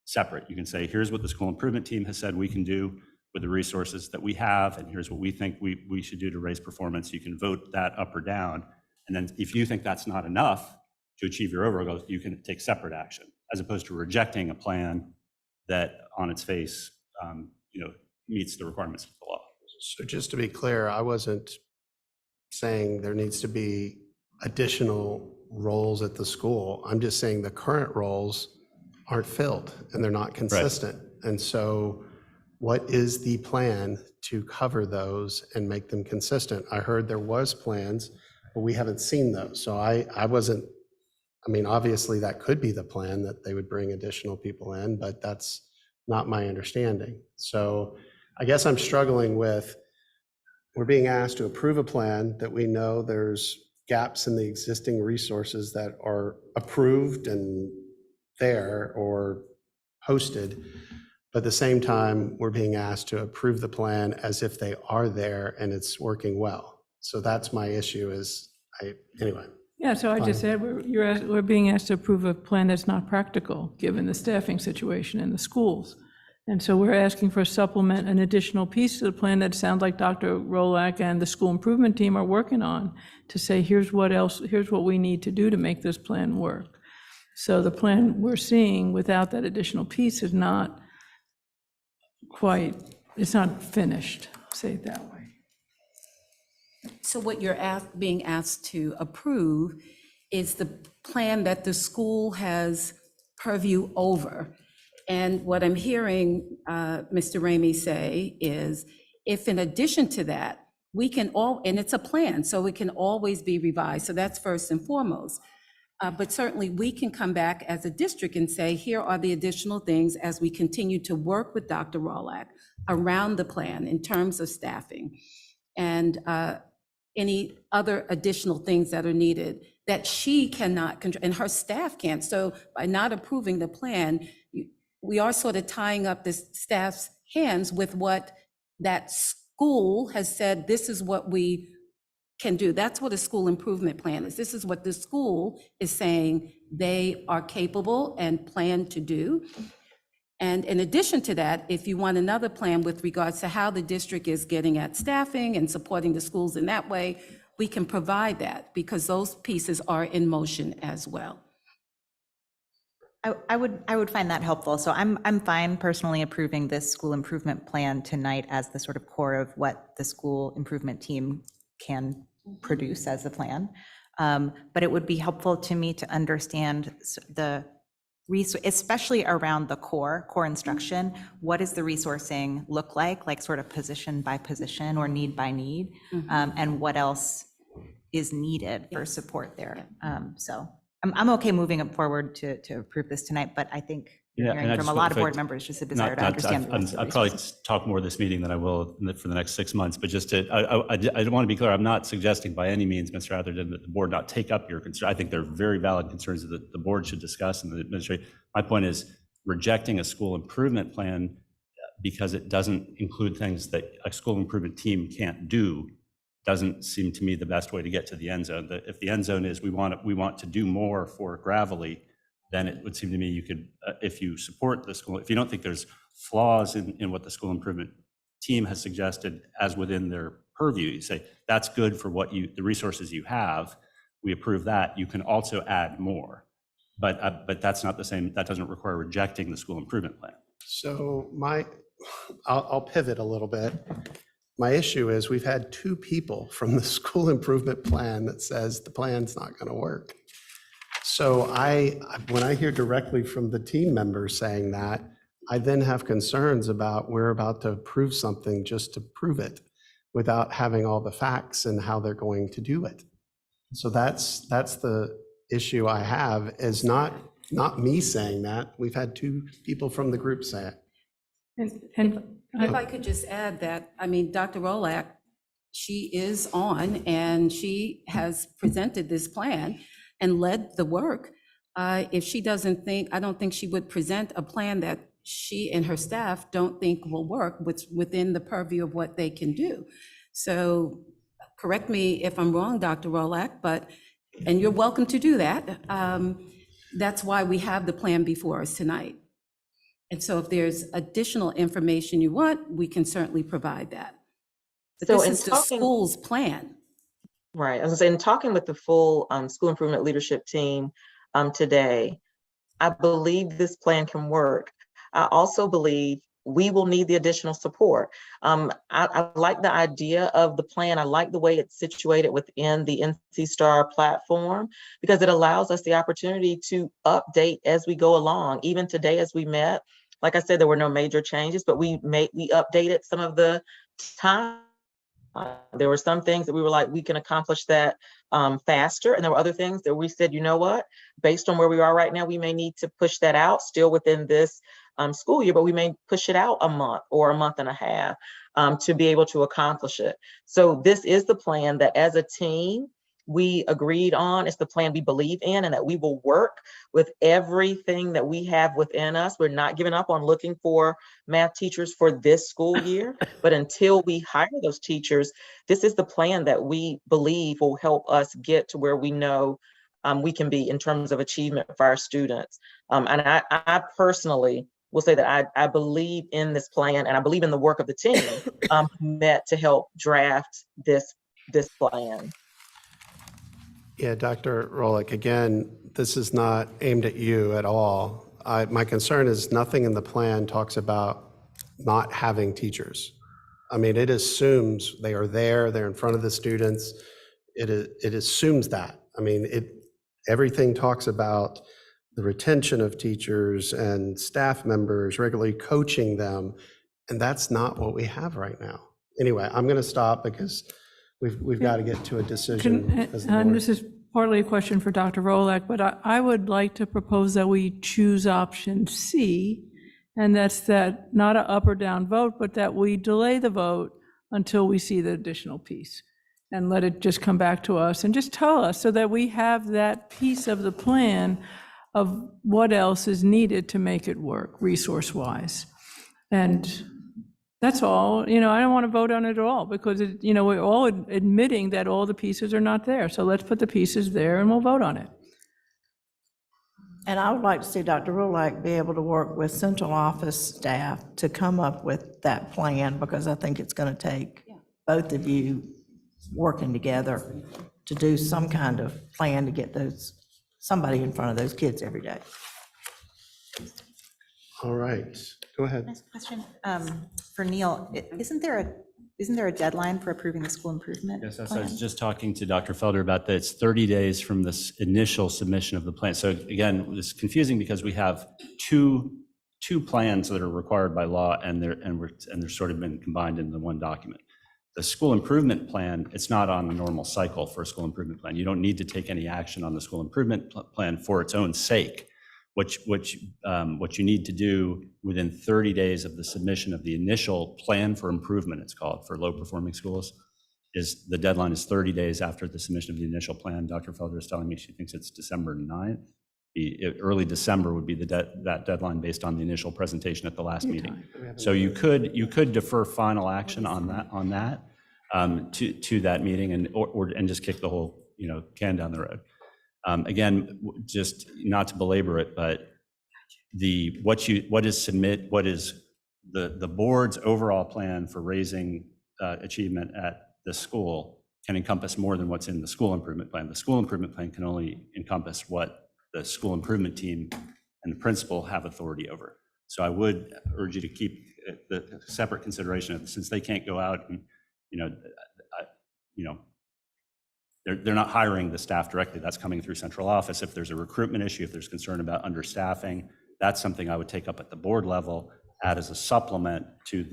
separate. You can say, here's what the school improvement team has said we can do with the resources that we have, and here's what we think we should do to raise performance. You can vote that up or down, and then if you think that's not enough to achieve your overall goals, you can take separate action, as opposed to rejecting a plan that on its face meets the requirements of the law. So just to be clear, I wasn't saying there needs to be additional roles at the school. I'm just saying the current roles aren't filled and they're not consistent. Right. And so what is the plan to cover those and make them consistent? I heard there was plans, but we haven't seen those. So obviously that could be the plan, that they would bring additional people in, but that's not my understanding. So I guess I'm struggling with we're being asked to approve a plan that we know there's gaps in the existing resources that are approved and there or hosted. But at the same time, we're being asked to approve the plan as if they are there and it's working well. So that's my issue anyway. Yeah, so I just said, we're being asked to approve a plan that's not practical, given the staffing situation in the schools. And so we're asking for a supplement, an additional piece to the plan that sounds like Dr. Rolak and the school improvement team are working on, to say, here's what we need to do to make this plan work. So the plan we're seeing without that additional piece is not quite, it's not finished, say it that way. So what you're being asked to approve is the plan that the school has purview over. And what I'm hearing Mr. Ramey say is, if in addition to that, we can and it's a plan, so it can always be revised. So that's first and foremost. But certainly we can come back as a district and say, here are the additional things as we continue to work with Dr. Rolak around the plan in terms of staffing and any other additional things that are needed that she cannot control and her staff can't. So by not approving the plan, we are sort of tying up the staff's hands with what that school has said, this is what we can do. That's what a school improvement plan is. This is what the school is saying they are capable and plan to do. And in addition to that, if you want another plan with regards to how the district is getting at staffing and supporting the schools in that way, we can provide that because those pieces are in motion as well. I would find that helpful. So I'm fine personally approving this school improvement plan tonight as the sort of core of what the school improvement team can produce as the plan. But it would be helpful to me to understand the resource, especially around the core instruction. What does the resourcing look like sort of position by position or need by need, and what else is needed for support there. So I'm okay moving it forward to approve this tonight, but I think hearing from a lot of board members just a desire to understand. I'll probably talk more this meeting than I will for the next 6 months, but just I want to be clear, I'm not suggesting by any means, Mr. Atherton, that the board not take up your concern. I think they're very valid concerns that the board should discuss and the administration. My point is rejecting a school improvement plan because it doesn't include things that a school improvement team can't do doesn't seem to me the best way to get to the end zone. If the end zone is we want to do more for Gravelly, then it would seem to me you could, if you support the school, if you don't think there's flaws in what the school improvement team has suggested as within their purview, you say, that's good for the resources you have, we approve that, you can also add more. But that's not the same, that doesn't require rejecting the school improvement plan. So I'll pivot a little bit. My issue is we've had 2 people from the school improvement plan that says the plan's not going to work. So when I hear directly from the team members saying that, I then have concerns about we're about to approve something just to prove it without having all the facts and how they're going to do it. So that's the issue I have, is not me saying that. We've had 2 people from the group say it. And if I could just add that, I mean, Dr. Rolak, she is on and she has presented this plan and led the work. If she doesn't think, I don't think she would present a plan that she and her staff don't think will work within the purview of what they can do. So correct me if I'm wrong, Dr. Rolak, and you're welcome to do that. That's why we have the plan before us tonight. And so if there's additional information you want, we can certainly provide that. But So this in is the talking- school's plan. Right. As I say, in talking with the full school improvement leadership team today, I believe this plan can work. I also believe we will need the additional support. I like the idea of the plan. I like the way it's situated within the NC STAR platform because it allows us the opportunity to update as we go along. Even today, as we met, like I said, there were no major changes, but we updated some of the time. There were some things that we were like, we can accomplish that faster. And there were other things that we said, you know what, based on where we are right now, we may need to push that out still within this school year, but we may push it out a month or a month and a half to be able to accomplish it. So this is the plan that as a team, we agreed on. It's the plan we believe in, and that we will work with everything that we have within us. We're not giving up on looking for math teachers for this school year, but until we hire those teachers, this is the plan that we believe will help us get to where we know we can be in terms of achievement for our students. And I personally will say that I believe in this plan, and I believe in the work of the team met to help draft this plan. Yeah, Dr. Rolick, again, this is not aimed at you at all. My concern is nothing in the plan talks about not having teachers. I mean, it assumes they are there, they're in front of the students. It assumes that. I mean, everything talks about the retention of teachers and staff members, regularly coaching them, and that's not what we have right now. Anyway, I'm going to stop because we've got to get to a decision. as the And board. this is partly a question for Dr. Rolak, but I would like to propose that we choose option C, and that's that not an up or down vote, but that we delay the vote until we see the additional piece and let it just come back to us and just tell us so that we have that piece of the plan of what else is needed to make it work resource-wise. And that's all. I don't want to vote on it at all because, we're all admitting that all the pieces are not there. So let's put the pieces there and we'll vote on it. And I would like to see Dr. Rulak be able to work with central office staff to come up with that plan, because I think it's going to take both of you working together to do some kind of plan to get somebody in front of those kids every day. All right, go ahead. Next question for Neil. Isn't there a deadline for approving the school improvement Yes, I plan? was just talking to Dr. Felder about that. It's 30 days from this initial submission of the plan. So again, it's confusing because we have two plans that are required by law, and they're sort of been combined into one document. The school improvement plan, it's not on a normal cycle for a school improvement plan. You don't need to take any action on the school improvement plan for its own sake. What you need to do within 30 days of the submission of the initial plan for improvement, it's called, for low-performing schools, is the deadline is 30 days after the submission of the initial plan. Dr. Felder is telling me she thinks it's December 9th. Early December would be that deadline based on the initial presentation at the last meeting. So you could defer final action on that to that meeting and just kick the whole can down the road. Again, just not to belabor it, but what is the board's overall plan for raising achievement at the school can encompass more than what's in the school improvement plan. The school improvement plan can only encompass what the school improvement team and the principal have authority over. So I would urge you to keep the separate consideration of, since they can't go out and they're not hiring the staff directly. That's coming through central office. If there's a recruitment issue, if there's concern about understaffing, that's something I would take up at the board level, add as a supplement to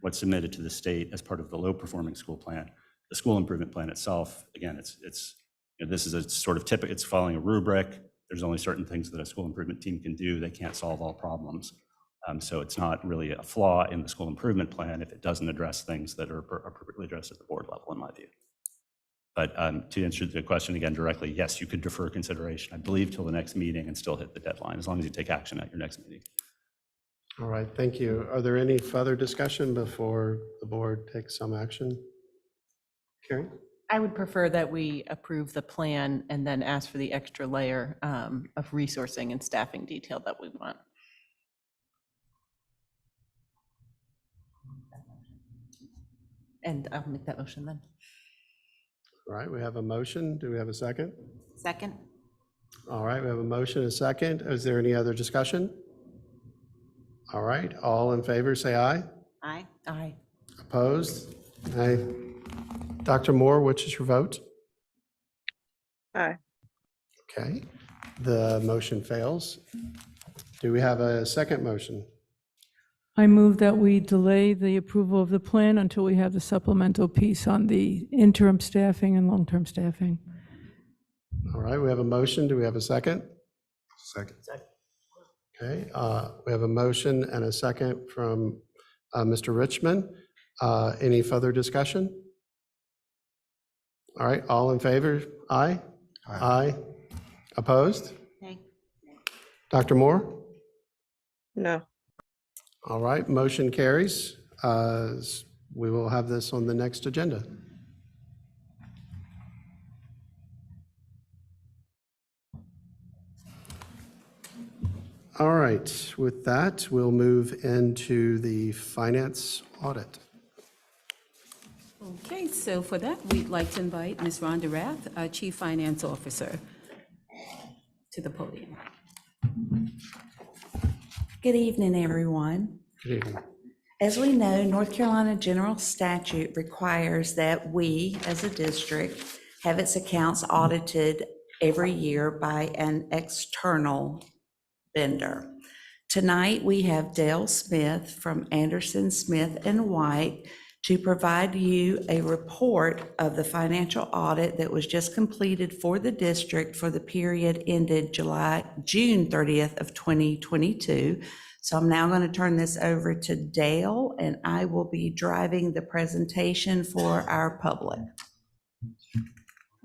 what's submitted to the state as part of the low-performing school plan. The school improvement plan itself, again, this is a sort of typical, it's following a rubric. There's only certain things that a school improvement team can do. They can't solve all problems. So it's not really a flaw in the school improvement plan if it doesn't address things that are appropriately addressed at the board level, in my view. But to answer the question again directly, yes, you could defer consideration, I believe, till the next meeting and still hit the deadline, as long as you take action at your next meeting. All right, thank you. Are there any further discussion before the board takes some action? Carrie? I would prefer that we approve the plan and then ask for the extra layer of resourcing and staffing detail that we want. And I'll make that motion then. All right, we have a motion. Do we have a second? Second? All right, we have a motion, a second. Is there any other discussion? All right, all in favor, say aye. Aye. Aye. Opposed? Aye. Dr. Moore, which is your vote? Aye. Okay, the motion fails. Do we have a second motion? I move that we delay the approval of the plan until we have the supplemental piece on the interim staffing and long-term staffing. All right, we have a motion. Do we have a second? Second. Okay, we have a motion and a second from Mr. Richmond. Any further discussion? All right, all in favor? Aye? Aye. Opposed? Okay. Dr. Moore? No. All right, motion carries. We will have this on the next agenda. All right, with that, we'll move into the finance audit. Okay, so for that, we'd like to invite Ms. Rhonda Rath, our Chief Finance Officer, to the podium. Good evening, everyone. Good evening. As we know, North Carolina General Statute requires that we, as a district, have its accounts audited every year by an external vendor. Tonight, we have Dale Smith from Anderson, Smith and White to provide you a report of the financial audit that was just completed for the district for the period ended June 30th of 2022. So I'm now going to turn this over to Dale, and I will be driving the presentation for our public.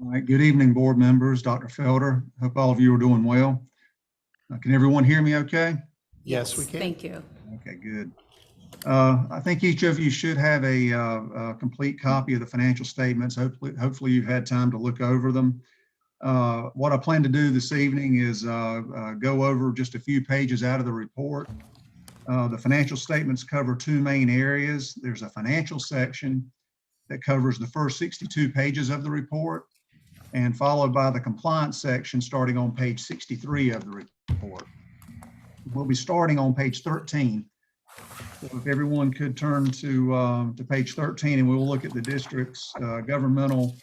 All right, good evening, board members, Dr. Felder. Hope all of you are doing well. Can everyone hear me okay? Yes, we can. Thank you. Okay, good. I think each of you should have a complete copy of the financial statements. Hopefully you've had time to look over them. What I plan to do this evening is go over just a few pages out of the report. The financial statements cover two main areas. There's a financial section that covers the first 62 pages of the report, and followed by the compliance section starting on page 63 of the report. We'll be starting on page 13. So if everyone could turn to page 13, and we will look at the district's governmental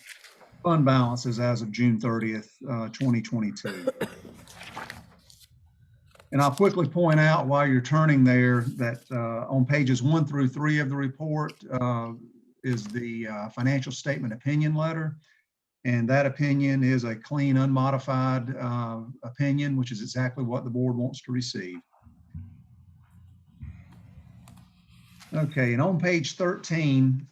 fund balances as of June 30th, 2022. And I'll quickly point out while you're turning there that on pages 1 through 3 of the report is the financial statement opinion letter. And that opinion is a clean, unmodified opinion, which is exactly what the board wants to receive. Okay, and on page 13,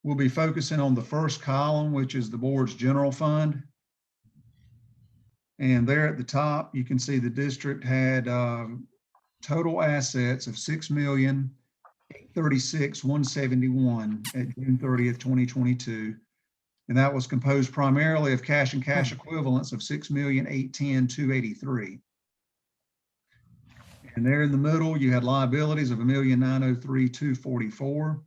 we'll be focusing on the first column, which is the board's general fund. And there at the top, you can see the district had total assets of $6,836,171 at June 30th, 2022. And that was composed primarily of cash and cash equivalents of $6,810,283. And there in the middle, you had liabilities of $1,903,244.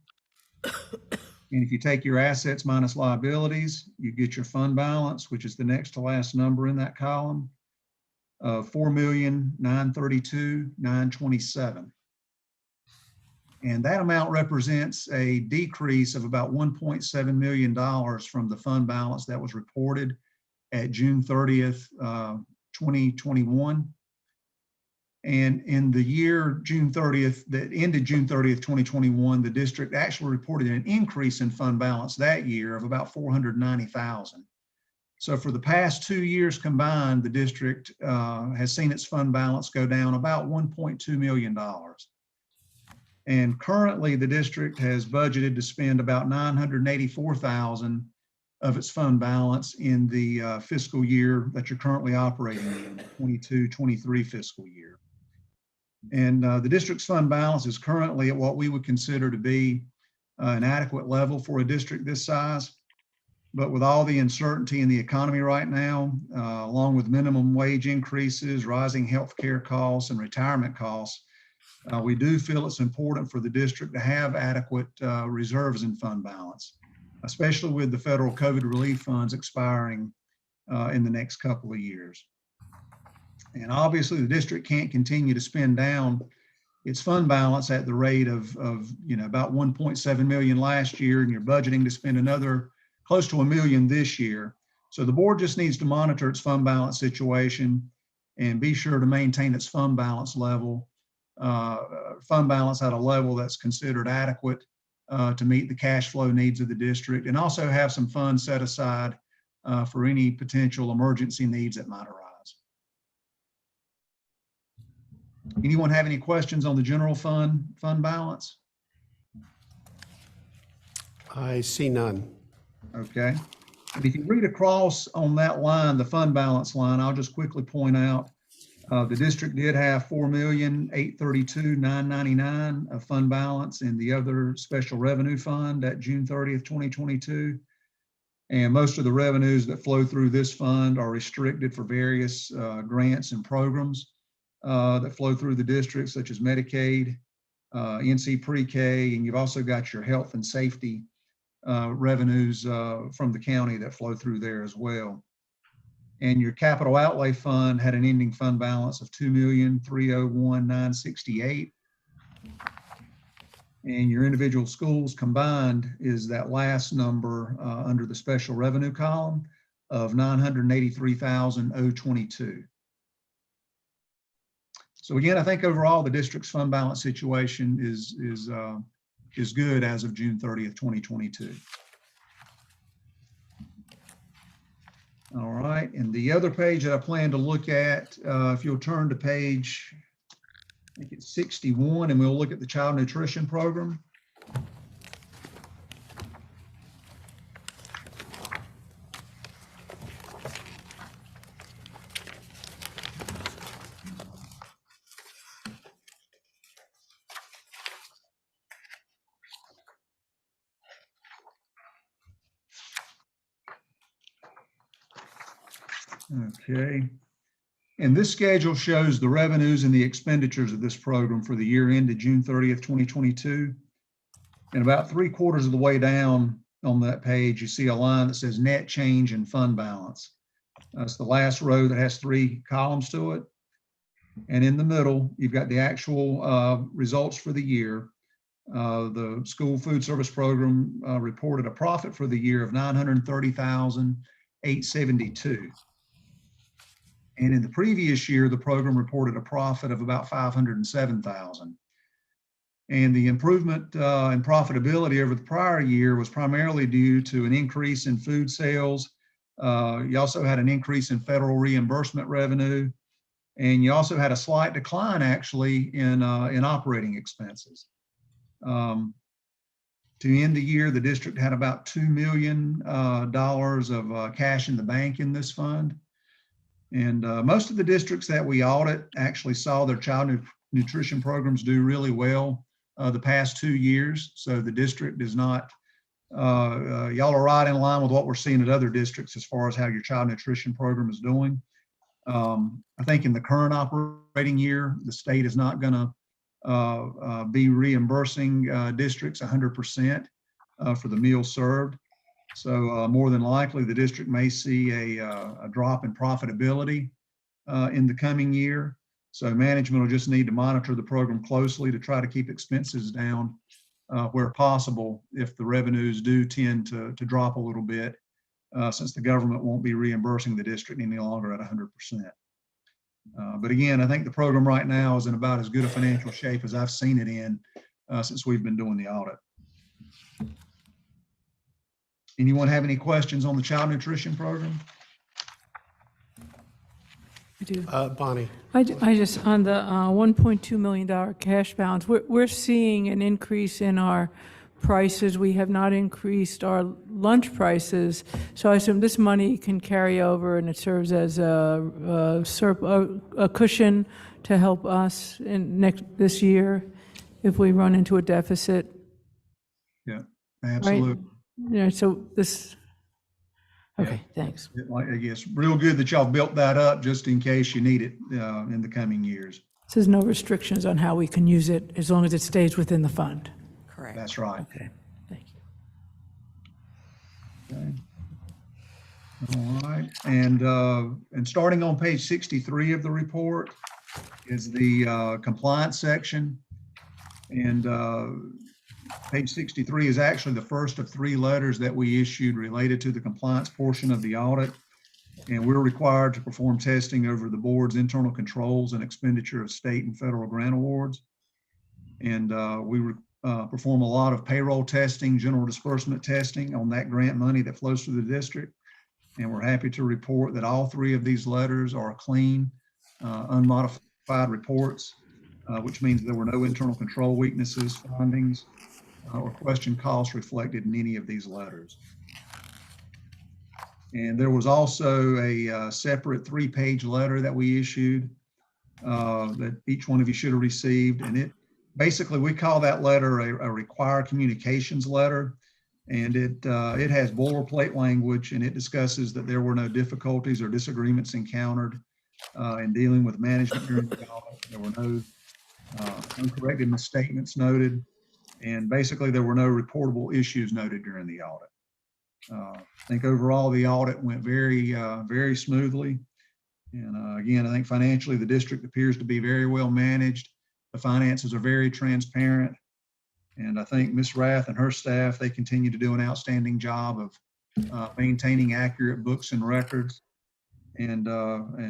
And if you take your assets minus liabilities, you get your fund balance, which is the next to last number in that column, of $4,932,927. And that amount represents a decrease of about $1.7 million from the fund balance that was reported at June 30th, 2021. And in the year June 30th, that ended June 30th, 2021, the district actually reported an increase in fund balance that year of about $490,000. So for the past 2 years combined, the district has seen its fund balance go down about $1.2 million. And currently the district has budgeted to spend about $984,000 of its fund balance in the fiscal year that you're currently operating in, 22-23 fiscal year. And the district's fund balance is currently at what we would consider to be an adequate level for a district this size. But with all the uncertainty in the economy right now, along with minimum wage increases, rising healthcare costs, and retirement costs, we do feel it's important for the district to have adequate reserves in fund balance, especially with the federal COVID relief funds expiring in the next couple of years. And obviously the district can't continue to spend down its fund balance at the rate of about 1.7 million last year, and you're budgeting to spend another close to $1 million this year. So the board just needs to monitor its fund balance situation and be sure to maintain its fund balance level, fund balance at a level that's considered adequate to meet the cash flow needs of the district, and also have some funds set aside for any potential emergency needs that might arise. Anyone have any questions on the general fund balance? I see none. Okay. And if you read across on that line, the fund balance line, I'll just quickly point out, the district did have $4,832,999 of fund balance in the other special revenue fund at June 30th, 2022. And most of the revenues that flow through this fund are restricted for various grants and programs that flow through the district, such as Medicaid, NC Pre-K, and you've also got your health and safety revenues from the county that flow through there as well. And your capital outlay fund had an ending fund balance of $2,301,968. And your individual schools combined is that last number under the special revenue column of $983,022. So again, I think overall the district's fund balance situation is good as of June 30th, 2022. All right, and the other page that I plan to look at, if you'll turn to page, I think it's 61, and we'll look at the child nutrition program. Okay. And this schedule shows the revenues and the expenditures of this program for the year ended June 30th, 2022. And about 3/4 of the way down on that page, you see a line that says net change in fund balance. That's the last row that has 3 columns to it. And in the middle, you've got the actual results for the year. The school food service program reported a profit for the year of $930,872. And in the previous year, the program reported a profit of about $507,000. And the improvement in profitability over the prior year was primarily due to an increase in food sales. You also had an increase in federal reimbursement revenue. And you also had a slight decline actually in operating expenses. To end the year, the district had about $2 million of cash in the bank in this fund. And most of the districts that we audit actually saw their child nutrition programs do really well the past 2 years. So the district is not, y'all are right in line with what we're seeing at other districts as far as how your child nutrition program is doing. I think in the current operating year, the state is not going to be reimbursing districts 100% for the meals served. So more than likely, the district may see a drop in profitability in the coming year. So management will just need to monitor the program closely to try to keep expenses down where possible if the revenues do tend to drop a little bit, since the government won't be reimbursing the district any longer at 100%. But again, I think the program right now is in about as good a financial shape as I've seen it in since we've been doing the audit. Anyone have any questions on the child nutrition program? I do. Bonnie. I just, on the $1.2 million cash balance, we're seeing an increase in our prices. We have not increased our lunch prices. So I assume this money can carry over and it serves as a cushion to help us this year if we run into a deficit. Yeah, absolutely. Right? Yeah, so this, okay, thanks. I guess real good that y'all built that up just in case you need it in the coming years. So there's no restrictions on how we can use it as long as it stays within the fund. Correct. That's right. Okay, thank you. Okay. All right, and starting on page 63 of the report is the compliance section. And page 63 is actually the first of 3 letters that we issued related to the compliance portion of the audit. And we're required to perform testing over the board's internal controls and expenditure of state and federal grant awards. And we perform a lot of payroll testing, general disbursement testing on that grant money that flows through the district. And we're happy to report that all 3 of these letters are clean, unmodified reports. which means there were no internal control weaknesses, findings, or question costs reflected in any of these letters. And there was also a separate 3-page letter that we issued that each one of you should have received. And it basically, we call that letter a required communications letter. And it has boilerplate language, and it discusses that there were no difficulties or disagreements encountered in dealing with management during the audit. There were no uncorrected misstatements noted. And basically, there were no reportable issues noted during the audit. I think overall the audit went very smoothly. And again, I think financially the district appears to be very well managed. The finances are very transparent. And I think Ms. Rath and her staff, they continue to do an outstanding job of maintaining accurate books and records. And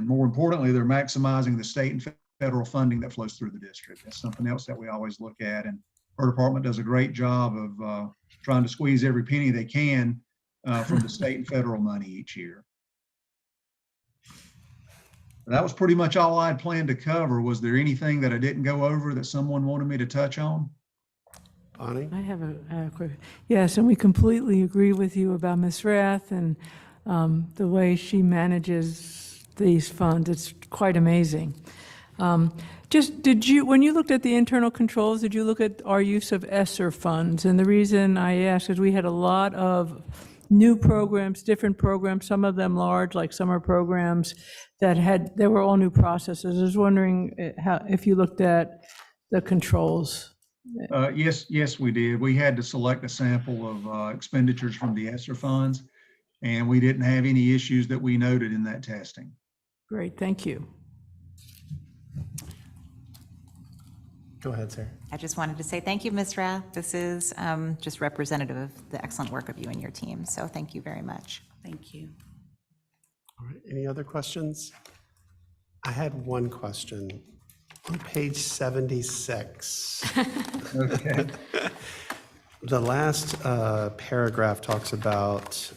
more importantly, they're maximizing the state and federal funding that flows through the district. That's something else that we always look at. And her department does a great job of trying to squeeze every penny they can from the state and federal money each year. That was pretty much all I had planned to cover. Was there anything that I didn't go over that someone wanted me to touch on? Bonnie? I have a quick, yes, and we completely agree with you about Ms. Rath and the way she manages these funds. It's quite amazing. Just when you looked at the internal controls, did you look at our use of ESSER funds? And the reason I ask is we had a lot of new programs, different programs, some of them large, like summer programs, they were all new processes. I was wondering if you looked at the controls. Yes, we did. We had to select a sample of expenditures from the ESSER funds, and we didn't have any issues that we noted in that testing. Great, thank you. Go ahead, Sarah. I just wanted to say thank you, Ms. Rath. This is just representative of the excellent work of you and your team. So thank you very much. Thank you. All right, any other questions? I had one question. On page 76. Okay. The last paragraph talks about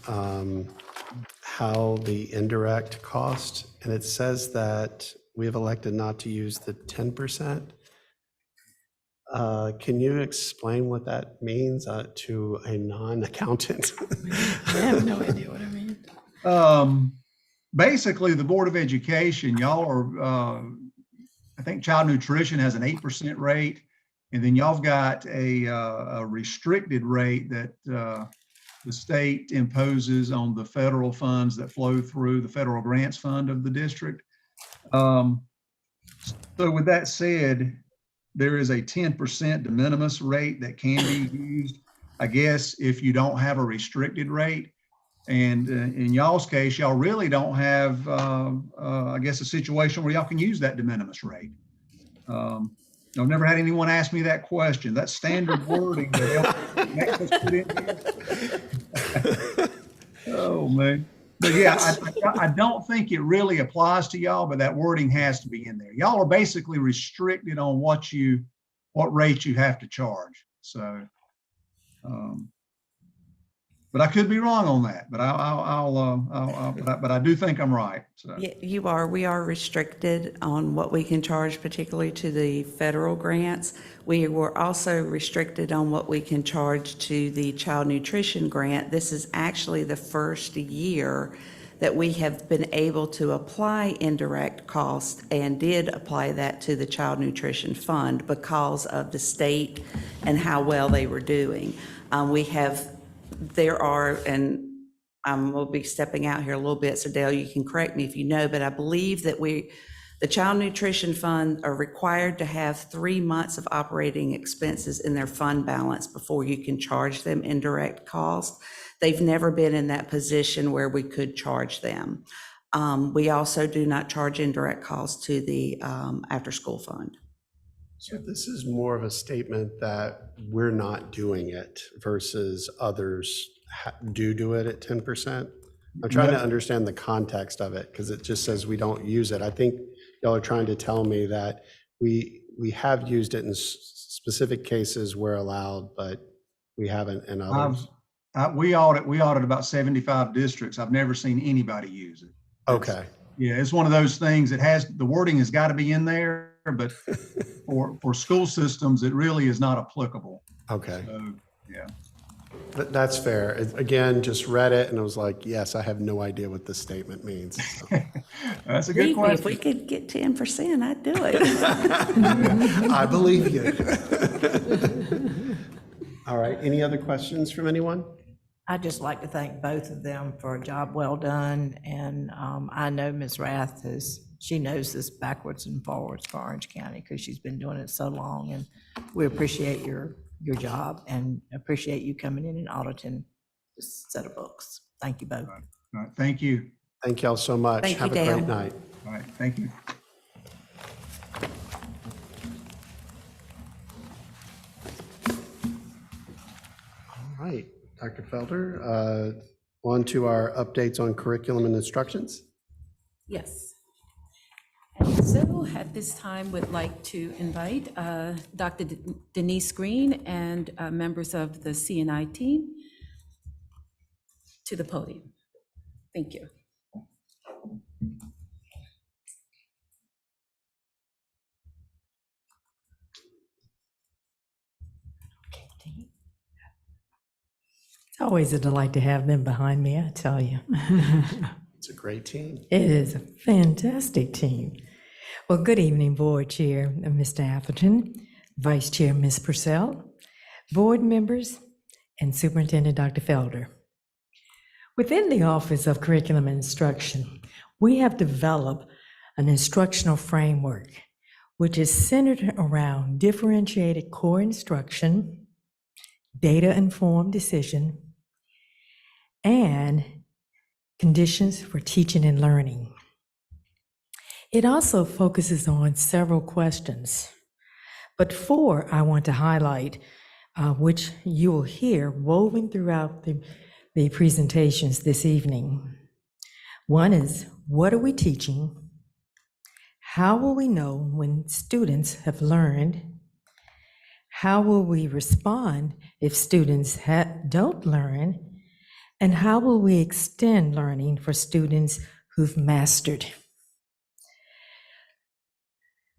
how the indirect cost, and it says that we have elected not to use the 10%. Can you explain what that means to a non-accountant? I have no idea what it means. Basically, the Board of Education, y'all are, I think child nutrition has an 8% rate, and then y'all have got a restricted rate that the state imposes on the federal funds that flow through the federal grants fund of the district. So with that said, there is a 10% de minimis rate that can be used, I guess, if you don't have a restricted rate. And in y'all's case, y'all really don't have, I guess, a situation where y'all can use that de minimis rate. I've never had anyone ask me that question. That's standard wording that makes us put in here. Oh, man. But yeah, I don't think it really applies to y'all, but that wording has to be in there. Y'all are basically restricted on what rate you have to charge. So, but I could be wrong on that. But but I do think I'm right. So. Yeah, you are. We are restricted on what we can charge, particularly to the federal grants. We were also restricted on what we can charge to the child nutrition grant. This is actually the first year that we have been able to apply indirect costs and did apply that to the child nutrition fund because of the state and how well they were doing. There are, and we'll be stepping out here a little bit, so Dale, you can correct me if you know, but I believe that the Child Nutrition Fund are required to have 3 months of operating expenses in their fund balance before you can charge them indirect costs. They've never been in that position where we could charge them. We also do not charge indirect costs to the after-school fund. So this is more of a statement that we're not doing it versus others do it at 10%. I'm trying to understand the context of it because it just says we don't use it. I think y'all are trying to tell me that we have used it in specific cases where allowed, but we haven't in others. We audit about 75 districts. I've never seen anybody use it. Okay. Yeah, it's one of those things that the wording has got to be in there. but for school systems, it really is not applicable. Okay, So, yeah. that's fair. Again, just read it and I was like, yes, I have no idea what this statement means. So. That's a good Believe me, if we question. could get 10%, I'd do it. I believe you. All right, any other questions from anyone? I'd just like to thank both of them for a job well done, and I know Ms. Rath she knows this backwards and forwards for Orange County because she's been doing it so long, and we appreciate your job and appreciate you coming in and auditing this set of books. Thank you both. All right, thank you. Thank y'all so much. Thank you, Have a great Dale. night. All right, thank you. All right, Dr. Felder, on to our updates on curriculum and instructions. Yes. And so at this time, would like to invite Dr. Denise Green and members of the CNI team to the podium. Thank you. It's always a delight to have them behind me, I tell you. It's a great team. It is a fantastic team. Well, good evening, Board Chair Mr. Atherton, Vice Chair Ms. Purcell, board members, and Superintendent Dr. Felder. Within the Office of Curriculum and Instruction, we have developed an instructional framework which is centered around differentiated core instruction, data-informed decision, and conditions for teaching and learning. It also focuses on several questions, but 4 I want to highlight, which you will hear woven throughout the presentations this evening. One is, what are we teaching? How will we know when students have learned? How will we respond if students don't learn? And how will we extend learning for students who've mastered?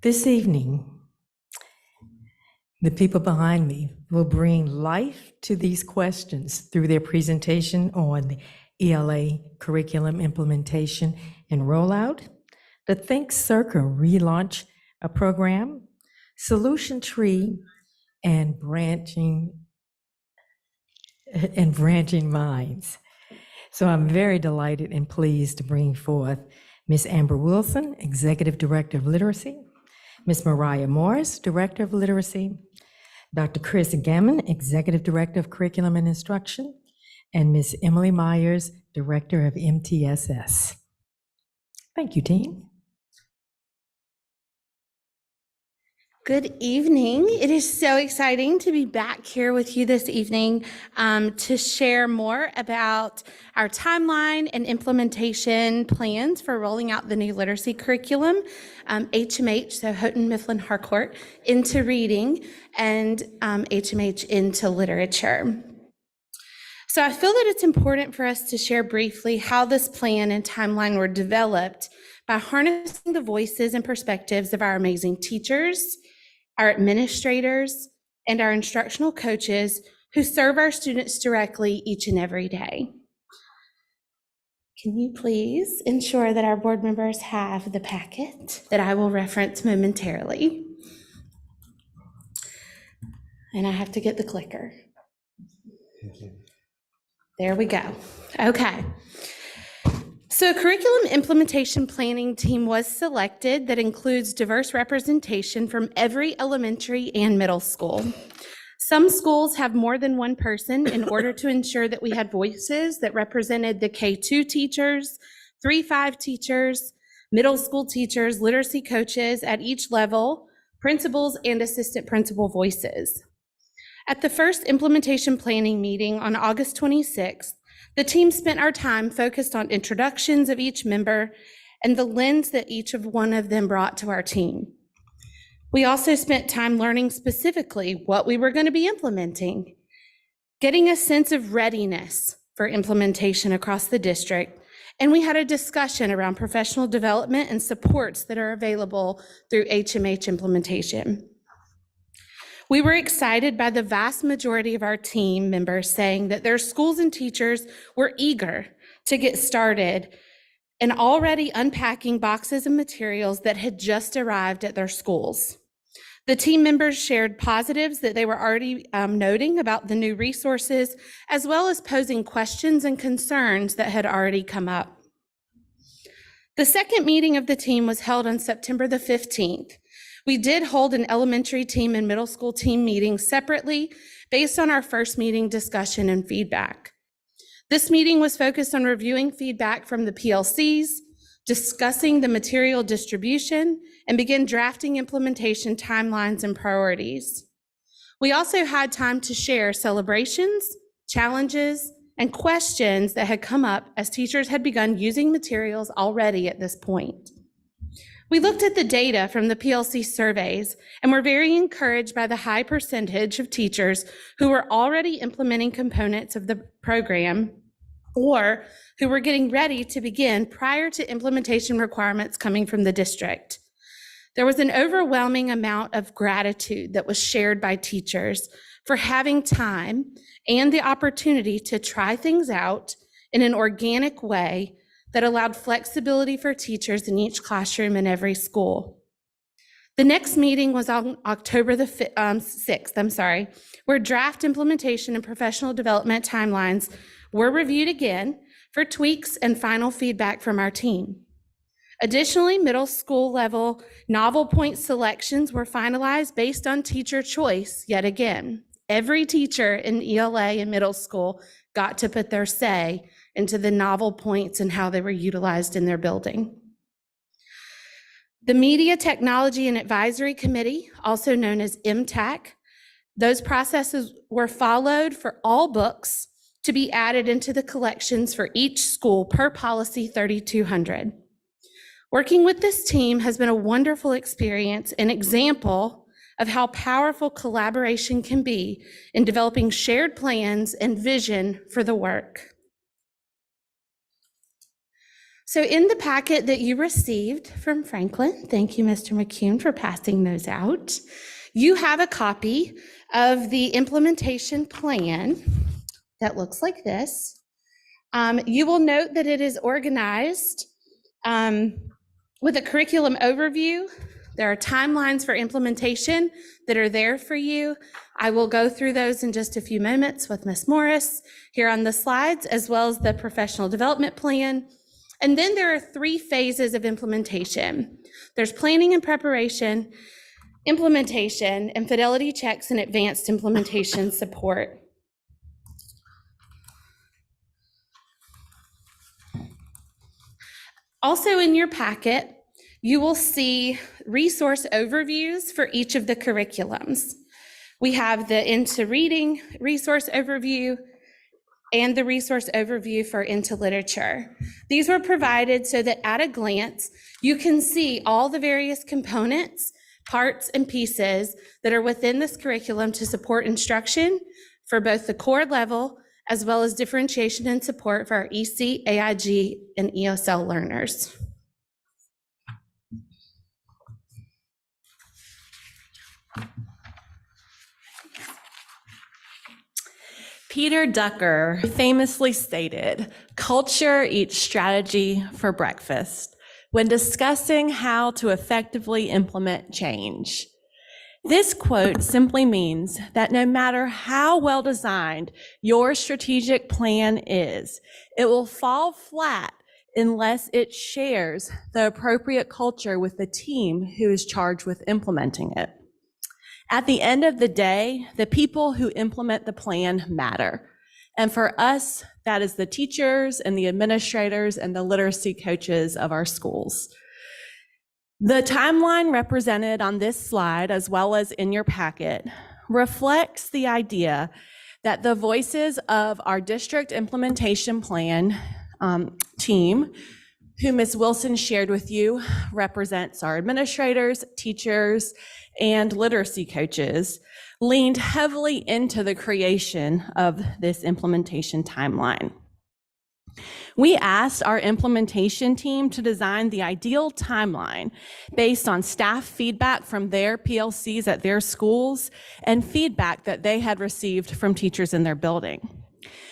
This evening, the people behind me will bring life to these questions through their presentation on the ELA curriculum implementation and rollout, the Think Circa relaunch program, solution tree, and branching minds. So I'm very delighted and pleased to bring forth Ms. Amber Wilson, Executive Director of Literacy, Ms. Mariah Morris, Director of Literacy, Dr. Chris Gammon, Executive Director of Curriculum and Instruction, and Ms. Emily Myers, Director of MTSS. Thank you, team. Good evening. It is so exciting to be back here with you this evening to share more about our timeline and implementation plans for rolling out the new literacy curriculum, HMH, so Houghton Mifflin Harcourt, into reading, and HMH into literature. So I feel that it's important for us to share briefly how this plan and timeline were developed by harnessing the voices and perspectives of our amazing teachers, our administrators, and our instructional coaches who serve our students directly each and every day. Can you please ensure that our board members have the packet that I will reference momentarily? And I have to get the clicker. There we go. Okay. So a curriculum implementation planning team was selected that includes diverse representation from every elementary and middle school. Some schools have more than one person in order to ensure that we had voices that represented the K-2 teachers, 3-5 teachers, middle school teachers, literacy coaches at each level, principals, and assistant principal voices. At the first implementation planning meeting on August 26th, the team spent our time focused on introductions of each member and the lens that each of one of them brought to our team. We also spent time learning specifically what we were going to be implementing, getting a sense of readiness for implementation across the district, And we had a discussion around professional development and supports that are available through HMH implementation. We were excited by the vast majority of our team members saying that their schools and teachers were eager to get started and already unpacking boxes of materials that had just arrived at their schools. The team members shared positives that they were already noting about the new resources, as well as posing questions and concerns that had already come up. The second meeting of the team was held on September the 15th. We did hold an elementary team and middle school team meeting separately based on our first meeting discussion and feedback. This meeting was focused on reviewing feedback from the PLCs, discussing the material distribution, and begin drafting implementation timelines and priorities. We also had time to share celebrations, challenges, and questions that had come up as teachers had begun using materials already at this point. We looked at the data from the PLC surveys and were very encouraged by the high percentage of teachers who were already implementing components of the program or who were getting ready to begin prior to implementation requirements coming from the district. There was an overwhelming amount of gratitude that was shared by teachers for having time and the opportunity to try things out in an organic way that allowed flexibility for teachers in each classroom in every school. The next meeting was on October the 6th, where draft implementation and professional development timelines were reviewed again for tweaks and final feedback from our team. Additionally, middle school level novel point selections were finalized based on teacher choice yet again. Every teacher in ELA in middle school got to put their say into the novel points and how they were utilized in their building. The Media Technology and Advisory Committee, also known as MTAC, those processes were followed for all books to be added into the collections for each school per policy 3200. Working with this team has been a wonderful experience, an example of how powerful collaboration can be in developing shared plans and vision for the work. So in the packet that you received from Franklin, thank you, Mr. McCune, for passing those out, you have a copy of the implementation plan that looks like this. You will note that it is organized with a curriculum overview. There are timelines for implementation that are there for you. I will go through those in just a few moments with Ms. Morris here on the slides, as well as the professional development plan. And then there are 3 phases of implementation. There's planning and preparation, implementation, and fidelity checks and advanced implementation support. Also in your packet, you will see resource overviews for each of the curriculums. We have the Into Reading resource overview and the resource overview for Into Literature. These were provided so that at a glance, you can see all the various components, parts, and pieces that are within this curriculum to support instruction for both the core level as well as differentiation and support for our EC, AIG, and ESL learners. Peter Ducker famously stated, "Culture eats strategy for breakfast," when discussing how to effectively implement change. This quote simply means that no matter how well designed your strategic plan is, it will fall flat unless it shares the appropriate culture with the team who is charged with implementing it. At the end of the day, the people who implement the plan matter. And for us, that is the teachers and the administrators and the literacy coaches of our schools. The timeline represented on this slide, as well as in your packet, reflects the idea that the voices of our district implementation plan team, who Ms. Wilson shared with you, represents our administrators, teachers, and literacy coaches, leaned heavily into the creation of this implementation timeline. We asked our implementation team to design the ideal timeline based on staff feedback from their PLCs at their schools and feedback that they had received from teachers in their building.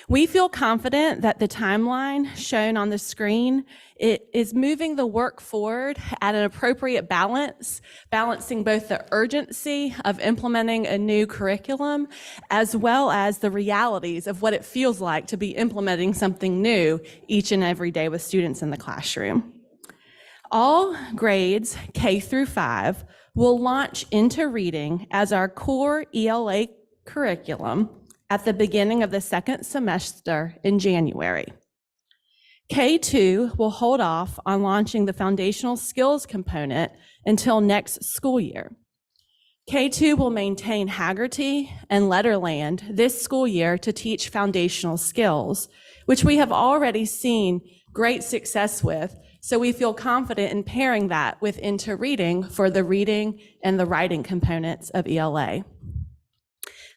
We feel confident that the timeline shown on the screen is moving the work forward at an appropriate balance, balancing both the urgency of implementing a new curriculum as well as the realities of what it feels like to be implementing something new each and every day with students in the classroom. All grades K through 5 will launch into reading as our core ELA curriculum at the beginning of the second semester in January. K2 will hold off on launching the foundational skills component until next school year. K2 will maintain Haggerty and Letterland this school year to teach foundational skills, which we have already seen great success with, so we feel confident in pairing that with Into Reading for the reading and the writing components of ELA.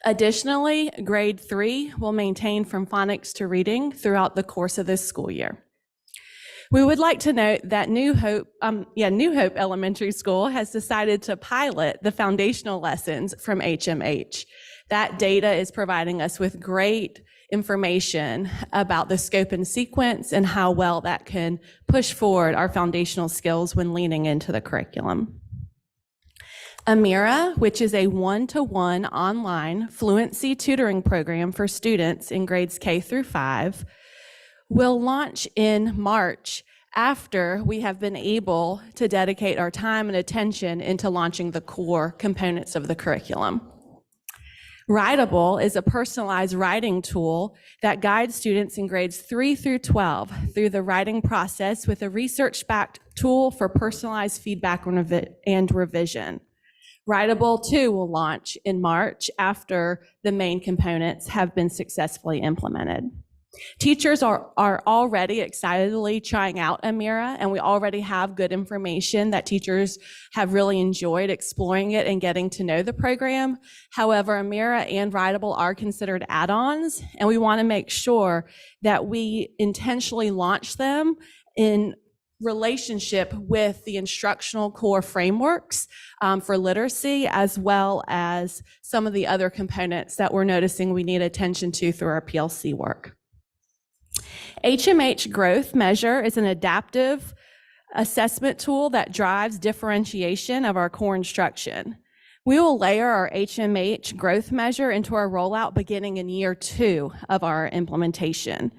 Additionally, grade 3 will maintain From Phonics to Reading throughout the course of this school year. We would like to note that New Hope Elementary School has decided to pilot the foundational lessons from HMH. That data is providing us with great information about the scope and sequence and how well that can push forward our foundational skills when leaning into the curriculum. Amira, which is a one-to-one online fluency tutoring program for students in grades K through 5, will launch in March after we have been able to dedicate our time and attention into launching the core components of the curriculum. Writable is a personalized writing tool that guides students in grades 3 through 12 through the writing process with a research-backed tool for personalized feedback and revision. Writable 2 will launch in March after the main components have been successfully implemented. Teachers are already excitedly trying out Amira, and we already have good information that teachers have really enjoyed exploring it and getting to know the program. However, Amira and Writable are considered add-ons, and we want to make sure that we intentionally launch them in relationship with the instructional core frameworks for literacy, as well as some of the other components that we're noticing we need attention to through our PLC work. HMH Growth Measure is an adaptive assessment tool that drives differentiation of our core instruction. We will layer our HMH Growth Measure into our rollout beginning in year 2 of our implementation.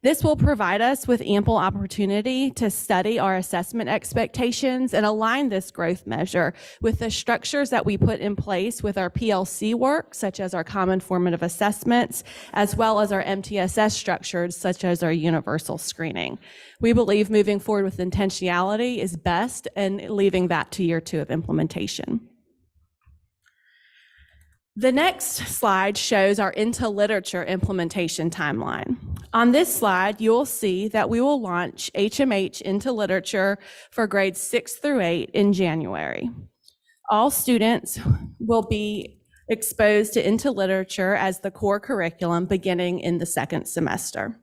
This will provide us with ample opportunity to study our assessment expectations and align this growth measure with the structures that we put in place with our PLC work, such as our common formative assessments, as well as our MTSS structures, such as our universal screening. We believe moving forward with intentionality is best and leaving that to year 2 of implementation. The next slide shows our Into Literature implementation timeline. On this slide, you'll see that we will launch HMH Into Literature for grades 6 through 8 in January. All students will be exposed to Into Literature as the core curriculum beginning in the second semester.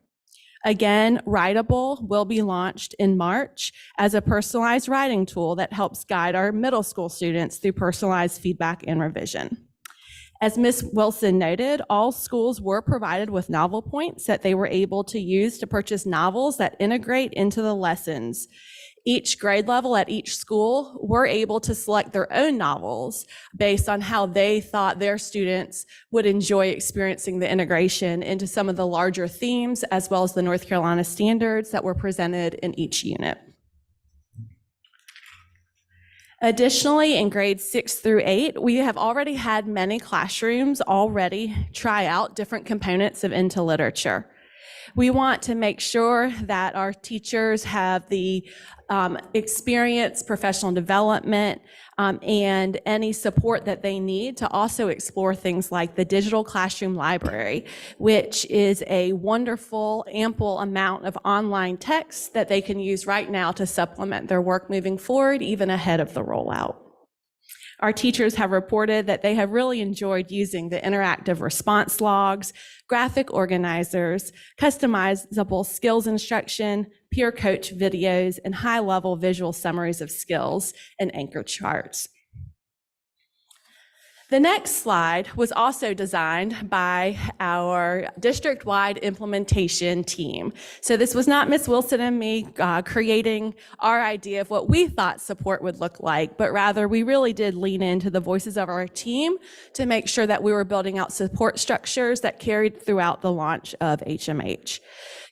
Again, Writable will be launched in March as a personalized writing tool that helps guide our middle school students through personalized feedback and revision. As Ms. Wilson noted, all schools were provided with novel points that they were able to use to purchase novels that integrate into the lessons. Each grade level at each school were able to select their own novels based on how they thought their students would enjoy experiencing the integration into some of the larger themes, as well as the North Carolina standards that were presented in each unit. Additionally, in grades 6 through 8, we have already had many classrooms already try out different components of Into Literature. We want to make sure that our teachers have the experience, professional development, and any support that they need to also explore things like the digital classroom library, which is a wonderful, ample amount of online text that they can use right now to supplement their work moving forward, even ahead of the rollout. Our teachers have reported that they have really enjoyed using the interactive response logs, graphic organizers, customizable skills instruction, peer coach videos, and high-level visual summaries of skills and anchor charts. The next slide was also designed by our district-wide implementation team. So this was not Ms. Wilson and me creating our idea of what we thought support would look like, but rather we really did lean into the voices of our team to make sure that we were building out support structures that carried throughout the launch of HMH.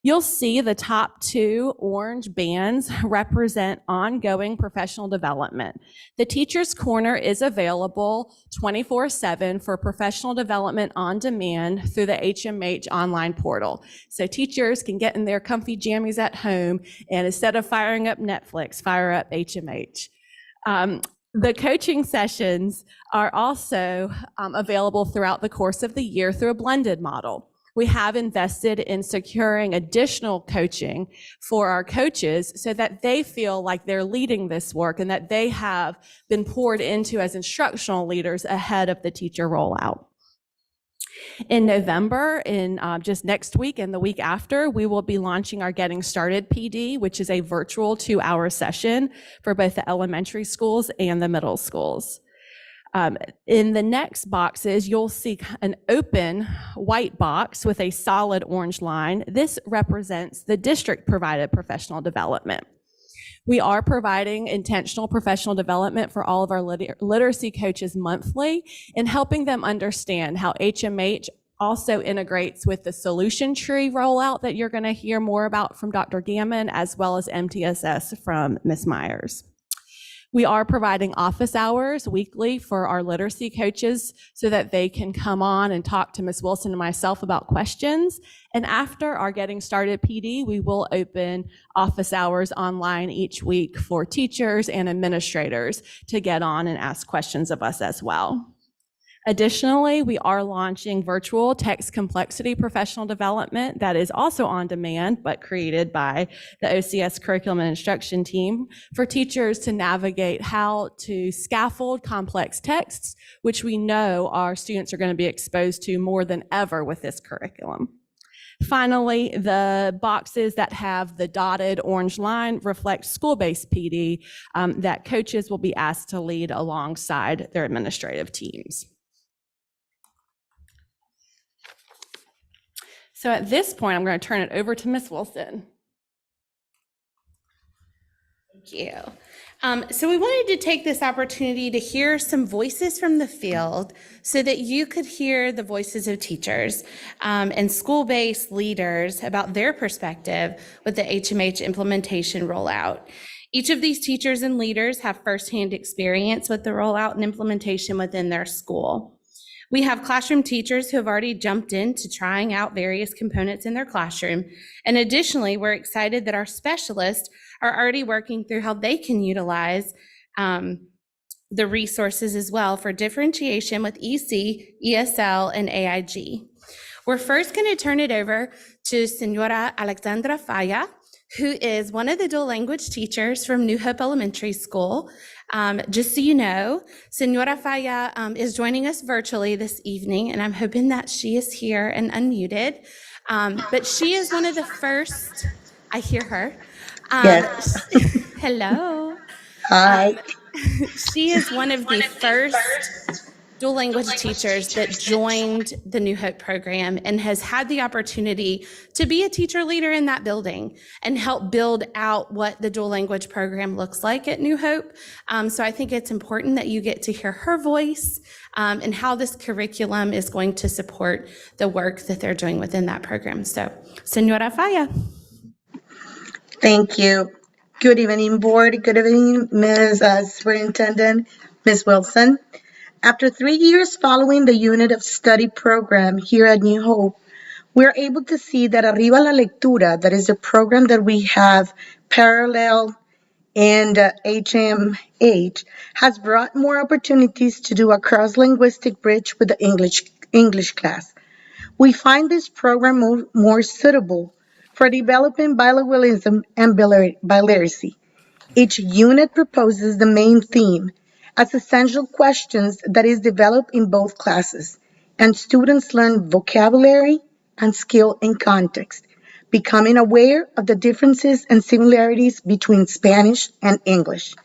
You'll see the top two orange bands represent ongoing professional development. The Teacher's Corner is available 24/7 for professional development on demand through the HMH online portal. So teachers can get in their comfy jammies at home and instead of firing up Netflix, fire up HMH. The coaching sessions are also available throughout the course of the year through a blended model. We have invested in securing additional coaching for our coaches so that they feel like they're leading this work and that they have been poured into as instructional leaders ahead of the teacher rollout. In November, just next week and the week after, we will be launching our Getting Started PD, which is a virtual 2-hour session for both the elementary schools and the middle schools. In the next boxes, you'll see an open white box with a solid orange line. This represents the district-provided professional development. We are providing intentional professional development for all of our literacy coaches monthly and helping them understand how HMH also integrates with the solution tree rollout that you're going to hear more about from Dr. Gammon, as well as MTSS from Ms. Myers. We are providing office hours weekly for our literacy coaches so that they can come on and talk to Ms. Wilson and myself about questions. And after our Getting Started PD, we will open office hours online each week for teachers and administrators to get on and ask questions of us as well. Additionally, we are launching virtual text complexity professional development that is also on demand, but created by the OCS curriculum and instruction team for teachers to navigate how to scaffold complex texts, which we know our students are going to be exposed to more than ever with this curriculum. Finally, the boxes that have the dotted orange line reflect school-based PD that coaches will be asked to lead alongside their administrative teams. So at this point, I'm going to turn it over to Ms. Wilson. Thank you. So we wanted to take this opportunity to hear some voices from the field so that you could hear the voices of teachers and school-based leaders about their perspective with the HMH implementation rollout. Each of these teachers and leaders have firsthand experience with the rollout and implementation within their school. We have classroom teachers who have already jumped into trying out various components in their classroom. And additionally, we're excited that our specialists are already working through how they can utilize the resources as well for differentiation with EC, ESL, and AIG. We're first going to turn it over to Senora Alexandra Falla, who is one of the dual language teachers from New Hope Elementary School. Just so you know, Senora Falla is joining us virtually this evening, and I'm hoping that she is here and unmuted. But she is one of the first, I hear her. Yes. Hello. Hi. She is one of the first dual language teachers that joined the New Hope program and has had the opportunity to be a teacher leader in that building and help build out what the dual language program looks like at New Hope. So I think it's important that you get to hear her voice and how this curriculum is going to support the work that they're doing within that program. So, Senora Falla. Thank you. Good evening, board. Good evening, Ms. Superintendent, Ms. Wilson. After 3 years following the Unit of Study program here at New Hope, we're able to see that Arriba la Lectura, that is the program that we have parallel and HMH, has brought more opportunities to do a cross-linguistic bridge with the English class. We find this program more suitable for developing bilingualism and biliteracy. Each unit proposes the main theme, as essential questions that is developed in both classes, and students learn vocabulary and skill in context, becoming aware of the differences and similarities between Spanish and English.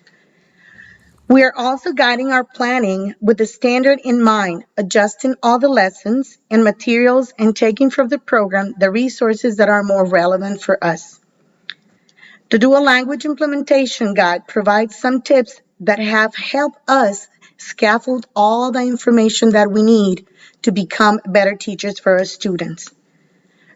We are also guiding our planning with the standard in mind, adjusting all the lessons and materials and taking from the program the resources that are more relevant for us. The Dual Language Implementation Guide provides some tips that have helped us scaffold all the information that we need to become better teachers for our students.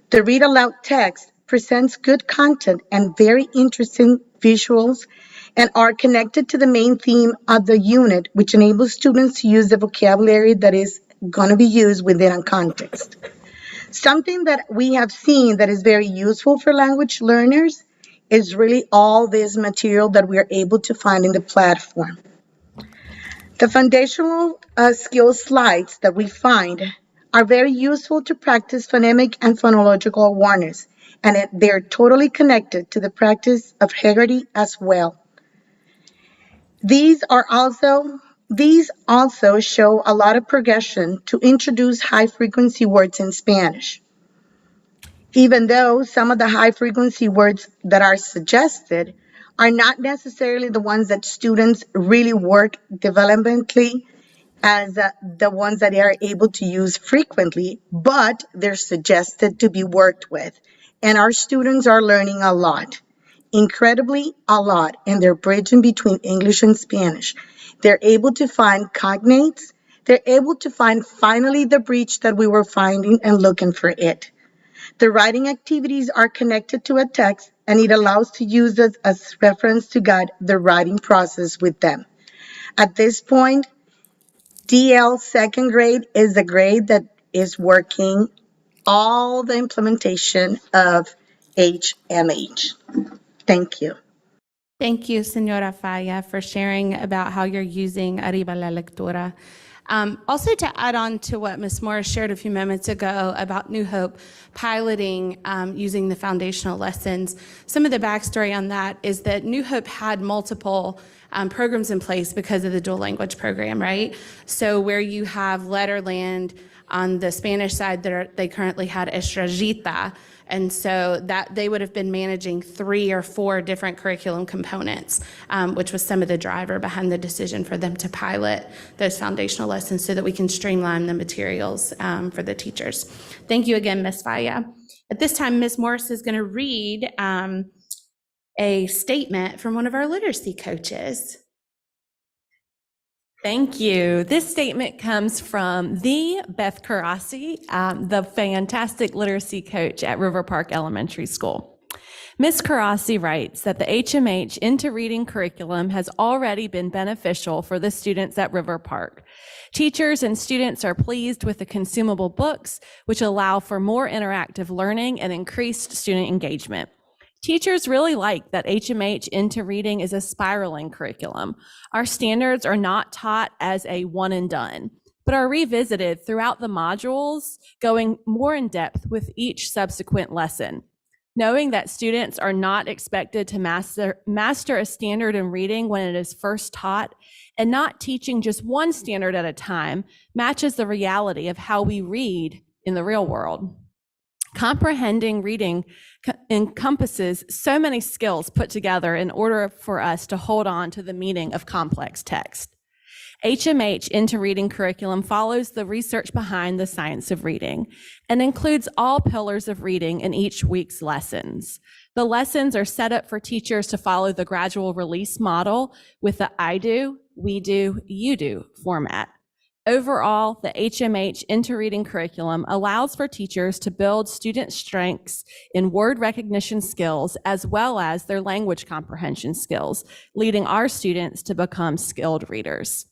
The Read Aloud text presents good content and very interesting visuals and are connected to the main theme of the unit, which enables students to use the vocabulary that is going to be used within a context. Something that we have seen that is very useful for language learners is really all this material that we are able to find in the platform. The foundational skills slides that we find are very useful to practice phonemic and phonological awareness, and they're totally connected to the practice of Haggerty as well. These also show a lot of progression to introduce high-frequency words in Spanish. Even though some of the high-frequency words that are suggested are not necessarily the ones that students really work developmentally as the ones that they are able to use frequently, but they're suggested to be worked with. And our students are learning a lot. Incredibly a lot, and they're bridging between English and Spanish. They're able to find cognates. They're able to find finally the breach that we were finding and looking for it. The writing activities are connected to a text, and it allows to use it as reference to guide the writing process with them. At this point, DL second grade is the grade that is working all the implementation of HMH. Thank you. Thank you, Senora Falla, for sharing about how you're using Arriba la Lectura. Also, to add on to what Ms. Morris shared a few moments ago about New Hope piloting using the foundational lessons, some of the backstory on that is that New Hope had multiple programs in place because of the dual language program, right? So where you have Letterland on the Spanish side, they currently had Estrellita, and so that they would have been managing 3 or 4 different curriculum components, which was some of the driver behind the decision for them to pilot those foundational lessons so that we can streamline the materials for the teachers. Thank you again, Ms. Falla. At this time, Ms. Morris is going to read a statement from one of our literacy coaches. Thank you. This statement comes from the Beth Karasi, the fantastic literacy coach at River Park Elementary School. Ms. Karasi writes that the HMH into reading curriculum has already been beneficial for the students at River Park. Teachers and students are pleased with the consumable books, which allow for more interactive learning and increased student engagement. Teachers really like that HMH into reading is a spiraling curriculum. Our standards are not taught as a one and done, but are revisited throughout the modules, going more in depth with each subsequent lesson. Knowing that students are not expected to master a standard in reading when it is first taught, and not teaching just one standard at a time, matches the reality of how we read in the real world. Comprehending reading encompasses so many skills put together in order for us to hold on to the meaning of complex text. HMH into reading curriculum follows the research behind the science of reading and includes all pillars of reading in each week's lessons. The lessons are set up for teachers to follow the gradual release model with the I do, we do, you do format. Overall, the HMH into reading curriculum allows for teachers to build student strengths in word recognition skills as well as their language comprehension skills, leading our students to become skilled readers.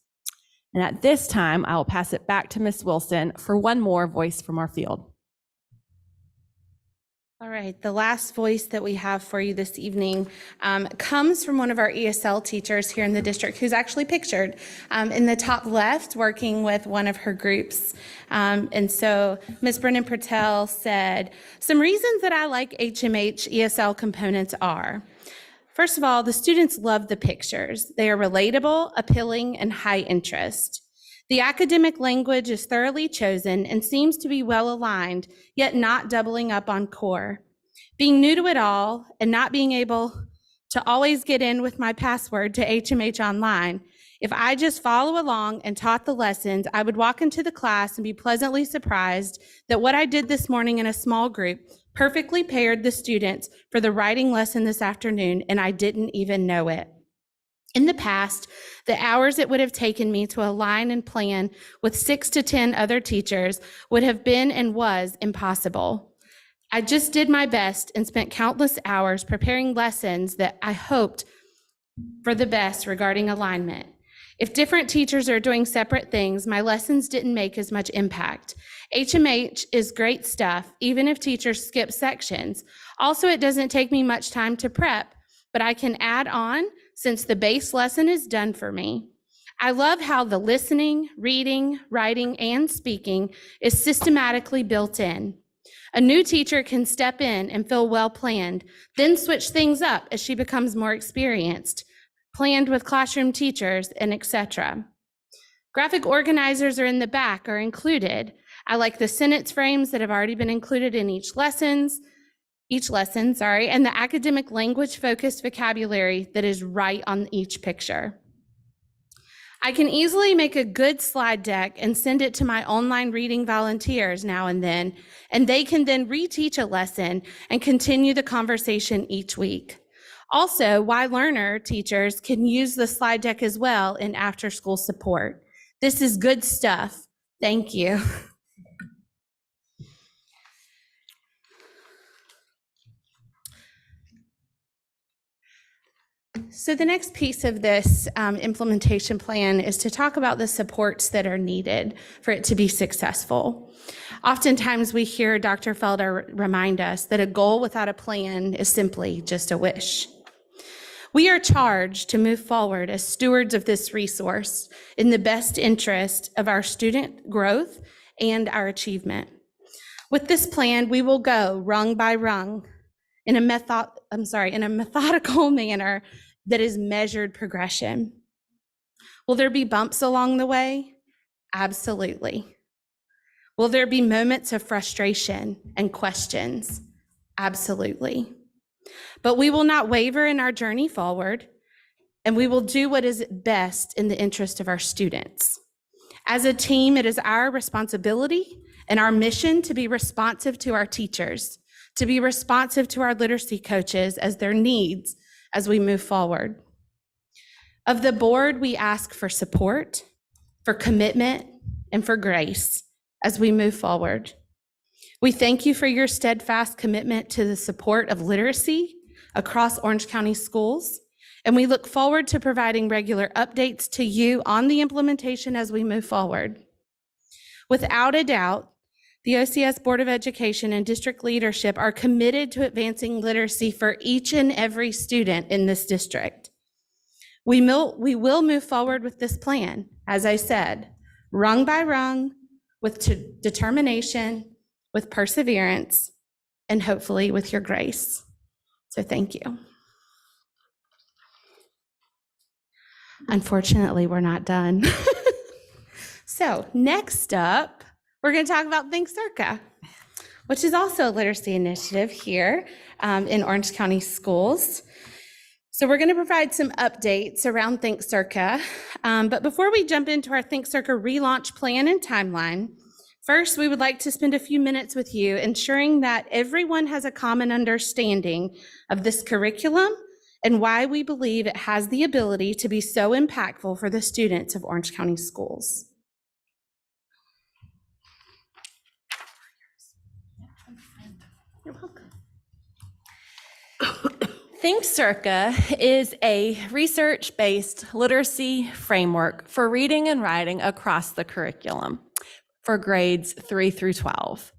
And at this time, I will pass it back to Ms. Wilson for one more voice from our field. All right, the last voice that we have for you this evening comes from one of our ESL teachers here in the district who's actually pictured in the top left working with one of her groups. And so Ms. Brennan Patel said, some reasons that I like HMH ESL components are, First of all, the students love the pictures. They are relatable, appealing, and high interest. The academic language is thoroughly chosen and seems to be well aligned, yet not doubling up on core. Being new to it all and not being able to always get in with my password to HMH Online, if I just follow along and taught the lessons, I would walk into the class and be pleasantly surprised that what I did this morning in a small group perfectly paired the students for the writing lesson this afternoon, and I didn't even know it. In the past, the hours it would have taken me to align and plan with 6 to 10 other teachers would have been and was impossible. I just did my best and spent countless hours preparing lessons that I hoped for the best regarding alignment. If different teachers are doing separate things, my lessons didn't make as much impact. HMH is great stuff, even if teachers skip sections. Also, it doesn't take me much time to prep, but I can add on since the base lesson is done for me. I love how the listening, reading, writing, and speaking is systematically built in. A new teacher can step in and feel well planned, then switch things up as she becomes more experienced, planned with classroom teachers, and etc. Graphic organizers are in the back or included. I like the sentence frames that have already been included in each lesson, and the academic language-focused vocabulary that is right on each picture. I can easily make a good slide deck and send it to my online reading volunteers now and then, and they can then reteach a lesson and continue the conversation each week. Also, Y-Learner teachers can use the slide deck as well in after-school support. This is good stuff. Thank you. So the next piece of this implementation plan is to talk about the supports that are needed for it to be successful. Oftentimes we hear Dr. Felder remind us that a goal without a plan is simply just a wish. We are charged to move forward as stewards of this resource in the best interest of our student growth and our achievement. With this plan, we will go rung by rung in a methodical manner that is measured progression. Will there be bumps along the way? Absolutely. Will there be moments of frustration and questions? Absolutely. But we will not waver in our journey forward, and we will do what is best in the interest of our students. As a team, it is our responsibility and our mission to be responsive to our teachers, to be responsive to our literacy coaches as their needs as we move forward. Of the board, we ask for support, for commitment, and for grace as we move forward. We thank you for your steadfast commitment to the support of literacy across Orange County schools, and we look forward to providing regular updates to you on the implementation as we move forward. Without a doubt, the OCS Board of Education and district leadership are committed to advancing literacy for each and every student in this district. We will move forward with this plan, as I said, rung by rung, with determination, with perseverance, and hopefully with your grace. So thank you. Unfortunately, we're not done. So next up, we're going to talk about Think Circa, which is also a literacy initiative here in Orange County schools. So we're going to provide some updates around Think Circa. But before we jump into our Think Circa relaunch plan and timeline, first, we would like to spend a few minutes with you ensuring that everyone has a common understanding of this curriculum and why we believe it has the ability to be so impactful for the students of Orange County schools. You're welcome. Think Circa is a research-based literacy framework for reading and writing across the curriculum for grades 3 through 12.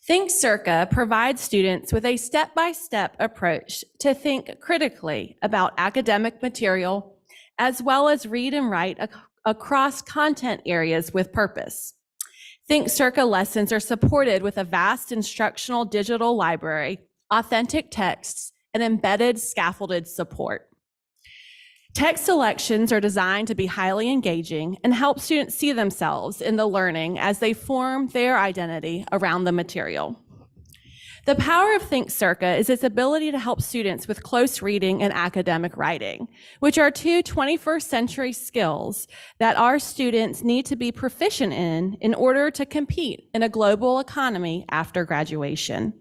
Think Circa provides students with a step-by-step approach to think critically about academic material, as well as read and write across content areas with purpose. Think Circa lessons are supported with a vast instructional digital library, authentic texts, and embedded scaffolded support. Text selections are designed to be highly engaging and help students see themselves in the learning as they form their identity around the material. The power of Think Circa is its ability to help students with close reading and academic writing, which are two 21st century skills that our students need to be proficient in order to compete in a global economy after graduation.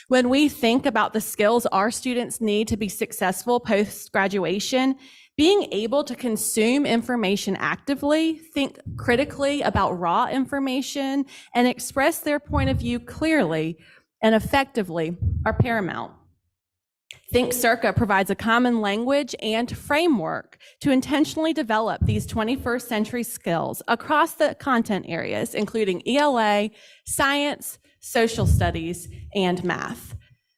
When we think about the skills our students need to be successful post-graduation, being able to consume information actively, think critically about raw information, and express their point of view clearly and effectively are paramount. Think Circa provides a common language and framework to intentionally develop these 21st century skills across the content areas, including ELA, science, social studies, and math.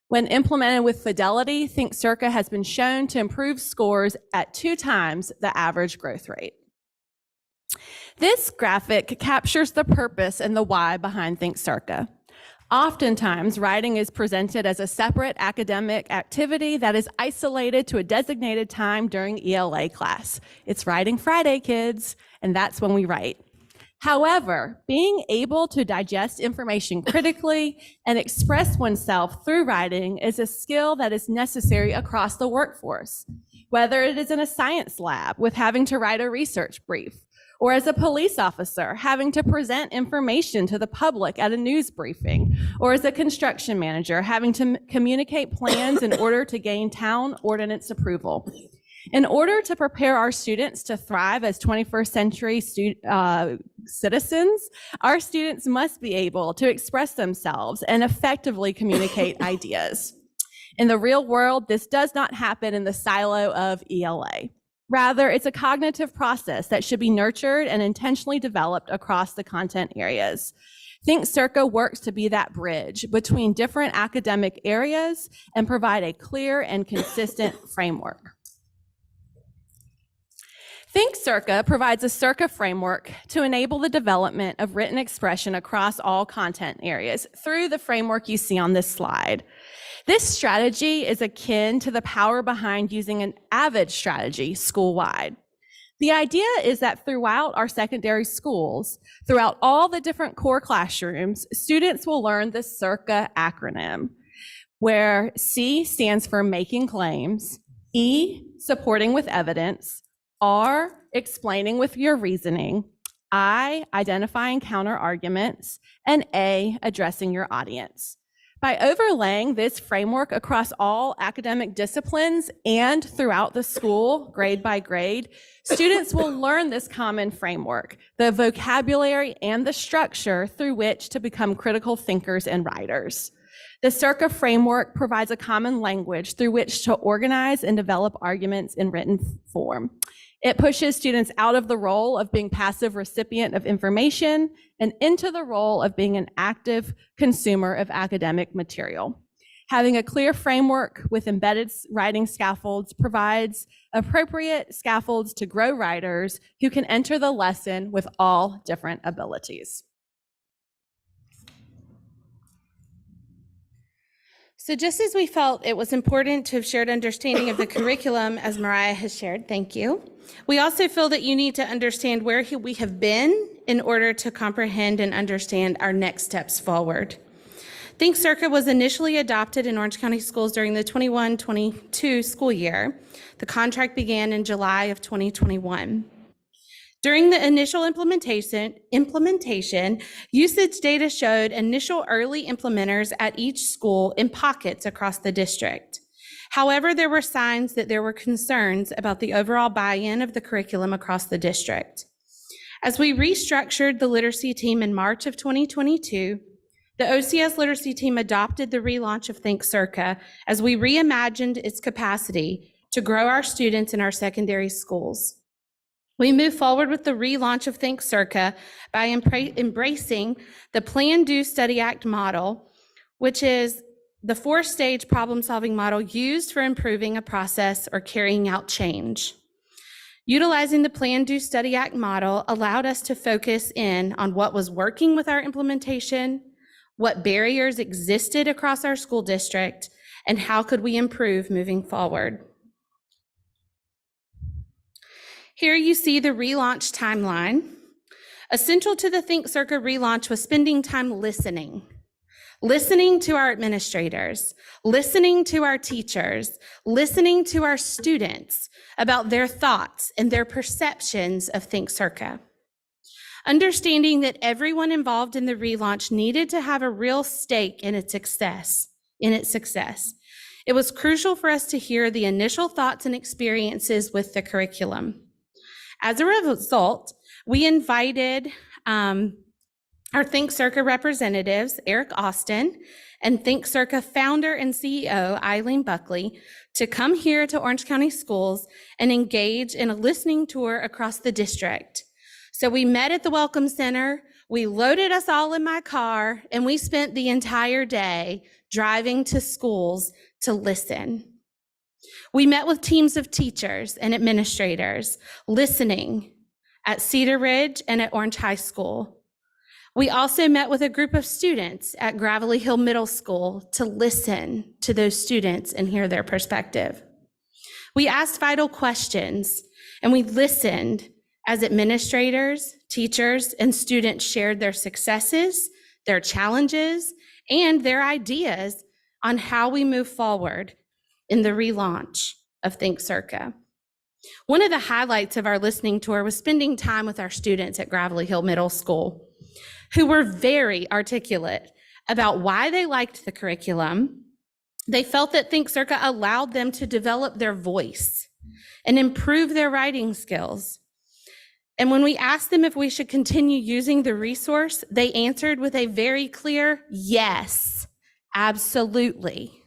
When implemented with fidelity, Think Circa has been shown to improve scores at 2 times the average growth rate. This graphic captures the purpose and the why behind Think Circa. Oftentimes, writing is presented as a separate academic activity that is isolated to a designated time during ELA class. It's Writing Friday, kids, and that's when we write. However, being able to digest information critically and express oneself through writing is a skill that is necessary across the workforce, whether it is in a science lab with having to write a research brief, or as a police officer having to present information to the public at a news briefing, or as a construction manager having to communicate plans in order to gain town ordinance approval. In order to prepare our students to thrive as 21st century citizens, our students must be able to express themselves and effectively communicate ideas. In the real world, this does not happen in the silo of ELA. Rather, it's a cognitive process that should be nurtured and intentionally developed across the content areas. Think Circa works to be that bridge between different academic areas and provide a clear and consistent framework. Think Circa provides a Circa framework to enable the development of written expression across all content areas through the framework you see on this slide. This strategy is akin to the power behind using an AVID strategy school-wide. The idea is that throughout our secondary schools, throughout all the different core classrooms, students will learn the CIRCA acronym, where C stands for making claims, E, supporting with evidence, R, explaining with your reasoning, I, identifying counter arguments, and A, addressing your audience. By overlaying this framework across all academic disciplines and throughout the school, grade by grade, students will learn this common framework, the vocabulary and the structure through which to become critical thinkers and writers. The CIRCA framework provides a common language through which to organize and develop arguments in written form. It pushes students out of the role of being passive recipient of information and into the role of being an active consumer of academic material. Having a clear framework with embedded writing scaffolds provides appropriate scaffolds to grow writers who can enter the lesson with all different abilities. So just as we felt it was important to have shared understanding of the curriculum, as Mariah has shared, thank you, we also feel that you need to understand where we have been in order to comprehend and understand our next steps forward. Think Circa was initially adopted in Orange County Schools during the 21-22 school year. The contract began in July of 2021. During the initial implementation, usage data showed initial early implementers at each school in pockets across the district. However, there were signs that there were concerns about the overall buy-in of the curriculum across the district. As we restructured the literacy team in March of 2022, the OCS literacy team adopted the relaunch of Think Circa as we reimagined its capacity to grow our students in our secondary schools. We move forward with the relaunch of Think Circa by embracing the Plan, Do, Study, Act model, which is the 4-stage problem-solving model used for improving a process or carrying out change. Utilizing the Plan, Do, Study, Act model allowed us to focus in on what was working with our implementation, what barriers existed across our school district, And how could we improve moving forward? Here you see the relaunch timeline. Essential to the Think Circa relaunch was spending time listening to our administrators, listening to our teachers, listening to our students about their thoughts and their perceptions of Think Circa. Understanding that everyone involved in the relaunch needed to have a real stake in its success. It was crucial for us to hear the initial thoughts and experiences with the curriculum. As a result, we invited our Think Circa representatives, Eric Austin, and Think Circa founder and CEO, Eileen Buckley, to come here to Orange County Schools and engage in a listening tour across the district. So we met at the Welcome Center, we loaded us all in my car, and we spent the entire day driving to schools to listen. We met with teams of teachers and administrators, listening at Cedar Ridge and at Orange High School. We also met with a group of students at Gravelly Hill Middle School to listen to those students and hear their perspective. We asked vital questions and we listened as administrators, teachers, and students shared their successes, their challenges, and their ideas on how we move forward in the relaunch of Think Circa. One of the highlights of our listening tour was spending time with our students at Gravelly Hill Middle School, who were very articulate about why they liked the curriculum. They felt that Think Circa allowed them to develop their voice and improve their writing skills. And when we asked them if we should continue using the resource, they answered with a very clear yes, absolutely.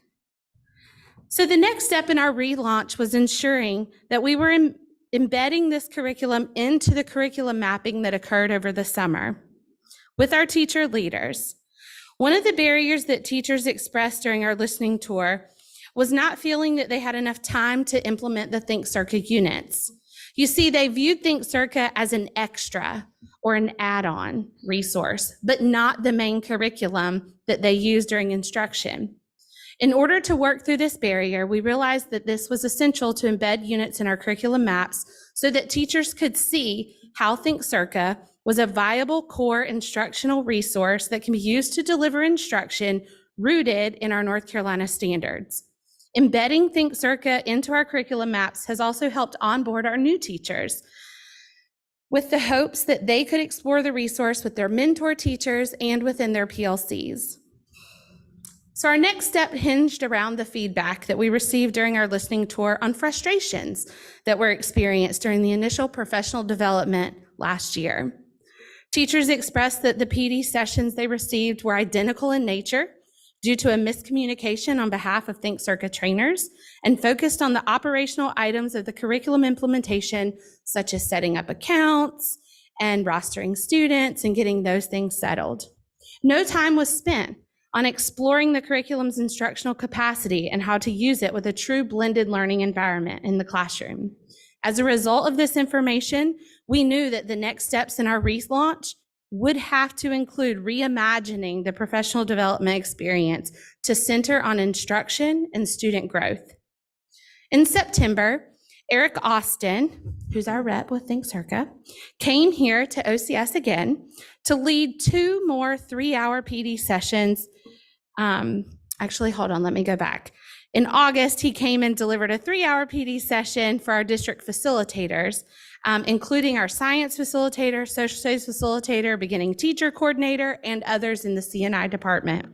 So the next step in our relaunch was ensuring that we were embedding this curriculum into the curriculum mapping that occurred over the summer with our teacher leaders. One of the barriers that teachers expressed during our listening tour was not feeling that they had enough time to implement the Think Circa units. You see, they viewed Think Circa as an extra or an add-on resource, but not the main curriculum that they use during instruction. In order to work through this barrier, we realized that this was essential to embed units in our curriculum maps so that teachers could see how Think Circa was a viable core instructional resource that can be used to deliver instruction rooted in our North Carolina standards. Embedding Think Circa into our curriculum maps has also helped onboard our new teachers with the hopes that they could explore the resource with their mentor teachers and within their PLCs. So our next step hinged around the feedback that we received during our listening tour on frustrations that were experienced during the initial professional development last year. Teachers expressed that the PD sessions they received were identical in nature due to a miscommunication on behalf of Think Circa trainers and focused on the operational items of the curriculum implementation, such as setting up accounts and rostering students and getting those things settled. No time was spent on exploring the curriculum's instructional capacity and how to use it with a true blended learning environment in the classroom. As a result of this information, we knew that the next steps in our relaunch would have to include reimagining the professional development experience to center on instruction and student growth. In September, Eric Austin, who's our rep with Think Circa, came here to OCS again to lead 2 more 3-hour PD sessions. Actually, hold on, let me go back. In August, he came and delivered a 3-hour PD session for our district facilitators, including our science facilitator, social studies facilitator, beginning teacher coordinator, and others in the C&I department.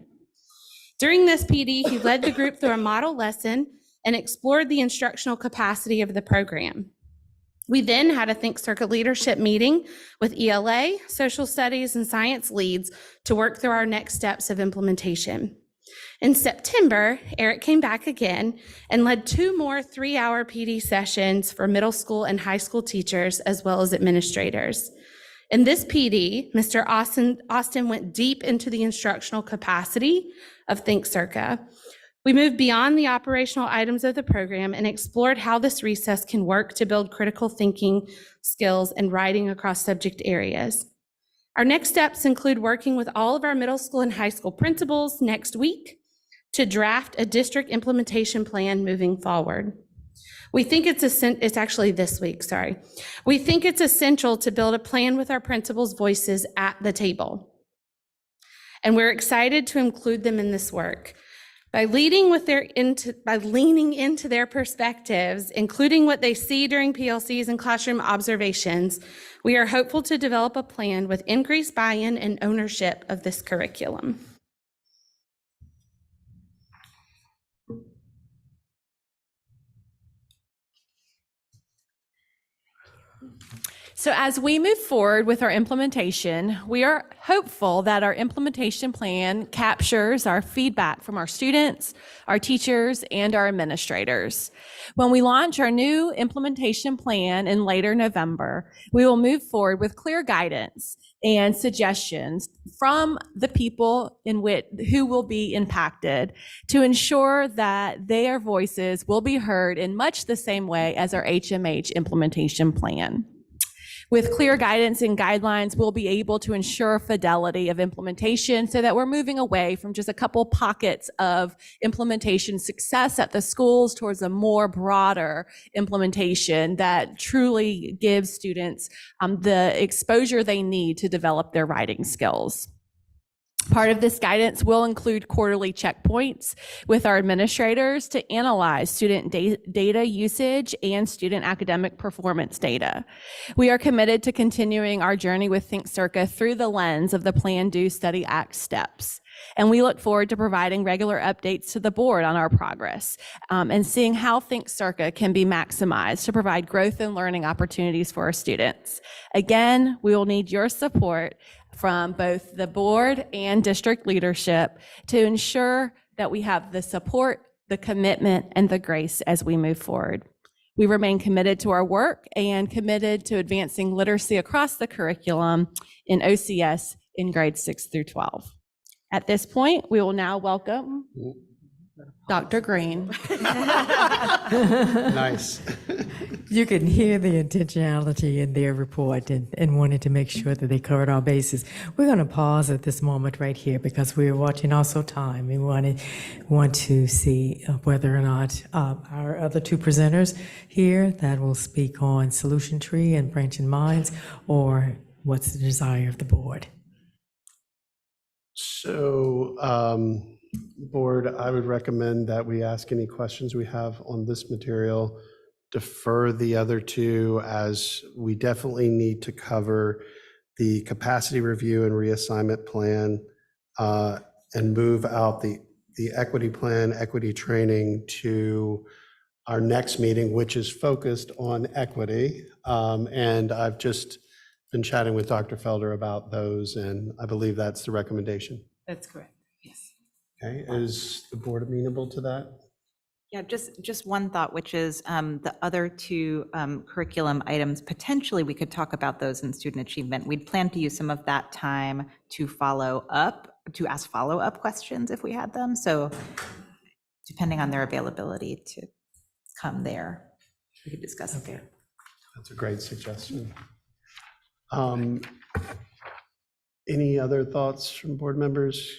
During this PD, he led the group through a model lesson and explored the instructional capacity of the program. We then had a Think Circa leadership meeting with ELA, social studies, and science leads to work through our next steps of implementation. In September, Eric came back again and led 2 more 3-hour PD sessions for middle school and high school teachers, as well as administrators. In this PD, Mr. Austin went deep into the instructional capacity of Think Circa. We moved beyond the operational items of the program and explored how this resource can work to build critical thinking skills and writing across subject areas. Our next steps include working with all of our middle school and high school principals next week to draft a district implementation plan moving forward. We think it's actually this week, sorry. We think it's essential to build a plan with our principals' voices at the table. And we're excited to include them in this work. By leaning into their perspectives, including what they see during PLCs and classroom observations, we are hopeful to develop a plan with increased buy-in and ownership of this curriculum. So as we move forward with our implementation, we are hopeful that our implementation plan captures our feedback from our students, our teachers, and our administrators. When we launch our new implementation plan in later November, we will move forward with clear guidance and suggestions from the people who will be impacted to ensure that their voices will be heard in much the same way as our HMH implementation plan. With clear guidance and guidelines, we'll be able to ensure fidelity of implementation so that we're moving away from just a couple pockets of implementation success at the schools towards a more broader implementation that truly gives students the exposure they need to develop their writing skills. Part of this guidance will include quarterly checkpoints with our administrators to analyze student data usage and student academic performance data. We are committed to continuing our journey with Think Circa through the lens of the Plan, Do, Study, Act steps. And we look forward to providing regular updates to the board on our progress and seeing how Think Circa can be maximized to provide growth and learning opportunities for our students. Again, we will need your support from both the board and district leadership to ensure that we have the support, the commitment, and the grace as we move forward. We remain committed to our work and committed to advancing literacy across the curriculum in OCS in grades 6 through 12. At this point, we will now welcome Dr. Green. Nice. You can hear the intentionality in their report and wanted to make sure that they covered our bases. We're going to pause at this moment right here because we're watching also time. We want to see whether or not our other two presenters here that will speak on Solution Tree and Branching Minds, or what's the desire of the board. So, board, I would recommend that we ask any questions we have on this material, defer the other two, as we definitely need to cover the capacity review and reassignment plan and move out the equity plan, equity training to our next meeting, which is focused on equity. And I've just been chatting with Dr. Felder about those, and I believe that's the recommendation. That's correct. Yes. Okay, is the board amenable to that? Yeah, just one thought, which is the other two curriculum items, potentially we could talk about those in student achievement. We'd plan to use some of that time to follow up, to ask follow-up questions if we had them. So depending on their availability to come there, we could discuss it there. That's a great suggestion. Any other thoughts from board members?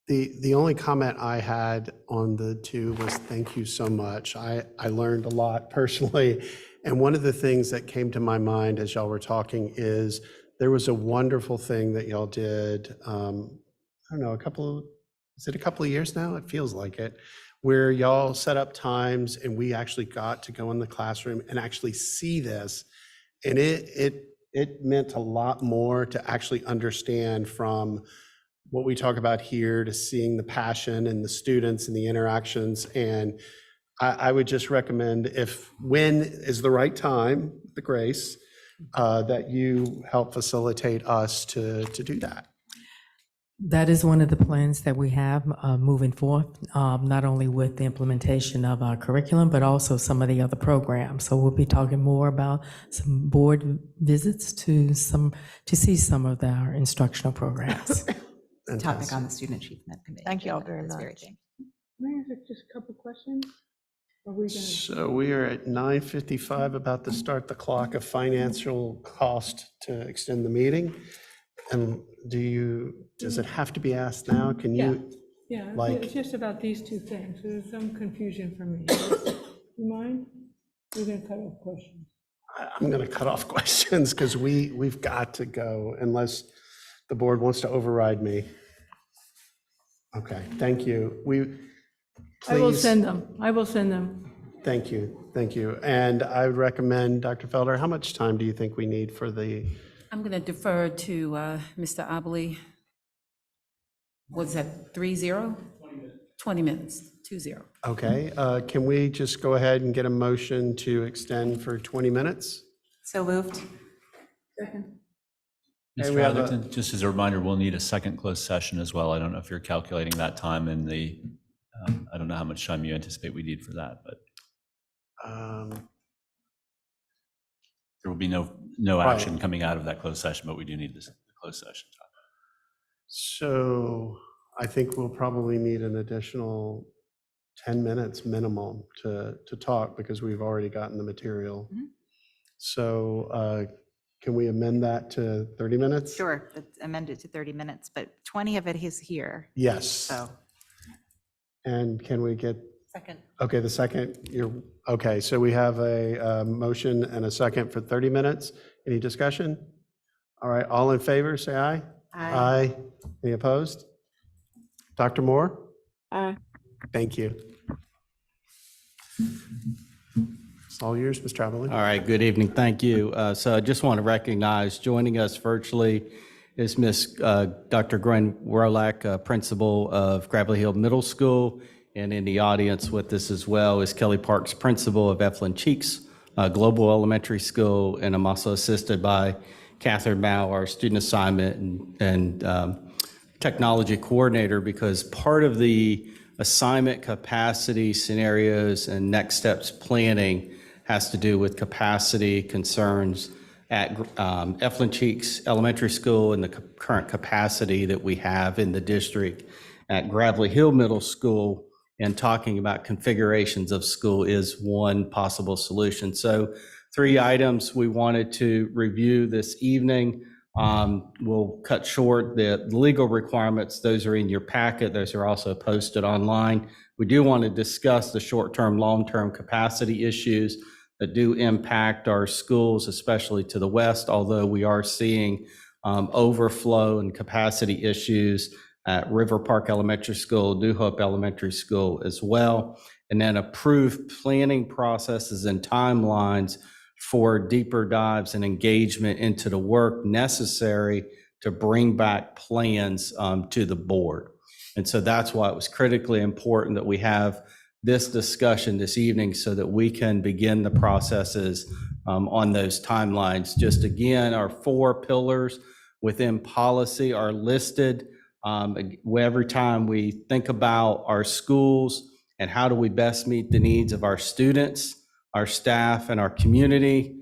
The only comment I had on the two was thank you so much. I learned a lot personally. And one of the things that came to my mind as y'all were talking is there was a wonderful thing that y'all did, I don't know, is it a couple of years now? It feels like it, where y'all set up times and we actually got to go in the classroom and actually see this. And it meant a lot more to actually understand from what we talk about here to seeing the passion and the students and the interactions. And I would just recommend, when is the right time, the grace, that you help facilitate us to do that. That is one of the plans that we have moving forth, not only with the implementation of our curriculum, but also some of the other programs. So we'll be talking more about some board visits to see some of our instructional programs. Topic on the Student Achievement Committee. Thank you all very much. May I ask just a couple questions? So we are at 9:55, about to start the clock of financial cost to extend the meeting. And does it have to be asked now? Can you? Yeah, Like- it's just about these two things. There's some confusion for me. You mind? We're going to cut off questions. I'm going to cut off questions because we've got to go unless the board wants to override me. Okay, thank you. I will Please- send them. I will send them. Thank you. And I would recommend, Dr. Felder, how much time do you think we need for the, I'm going to defer to Mr. Abley. What's that, 3-0? 20 minutes, 2-0. okay, can we just go ahead and get a motion to extend for 20 minutes? So moved. Second. Okay, we Mr. have a- Atherton, just as a reminder, we'll need a second closed session as well. I don't know if you're calculating that time in the, I don't know how much time you anticipate we need for that, but there will be no action coming out of that closed session, but we do need this closed session time. So I think we'll probably need an additional 10 minutes minimum to talk because we've already gotten the material. So can we amend that to 30 minutes? Sure, let's amend it to 30 minutes, but 20 of it is here. Yes. So. And can we get, Second. okay, the second, okay, so we have a motion and a second for 30 minutes. Any discussion? All right, all in favor, say aye. Aye. Any opposed? Dr. Moore? Aye. Thank you. It's all yours, Mr. Abilene. All right, good evening. Thank you. So I just want to recognize, joining us virtually is Miss Dr. Gwen Werlach, principal of Gravelly Hill Middle School. And in the audience with us as well is Kelly Parks, principal of Eflin Cheeks Global Elementary School. And I'm also assisted by Catherine Mao, our student assignment and technology coordinator, because part of the assignment capacity scenarios and next steps planning has to do with capacity concerns at Eflin Cheeks Elementary School and the current capacity that we have in the district at Gravelly Hill Middle School. And talking about configurations of school is one possible solution. So 3 items we wanted to review this evening. We'll cut short the legal requirements. Those are in your packet. Those are also posted online. We do want to discuss the short-term, long-term capacity issues that do impact our schools, especially to the west, although we are seeing overflow and capacity issues at River Park Elementary School, New Hope Elementary School as well, and then approve planning processes and timelines for deeper dives and engagement into the work necessary to bring back plans to the board. And so that's why it was critically important that we have this discussion this evening so that we can begin the processes on those timelines. Just again, our 4 pillars within policy are listed. Every time we think about our schools and how do we best meet the needs of our students, our staff, and our community,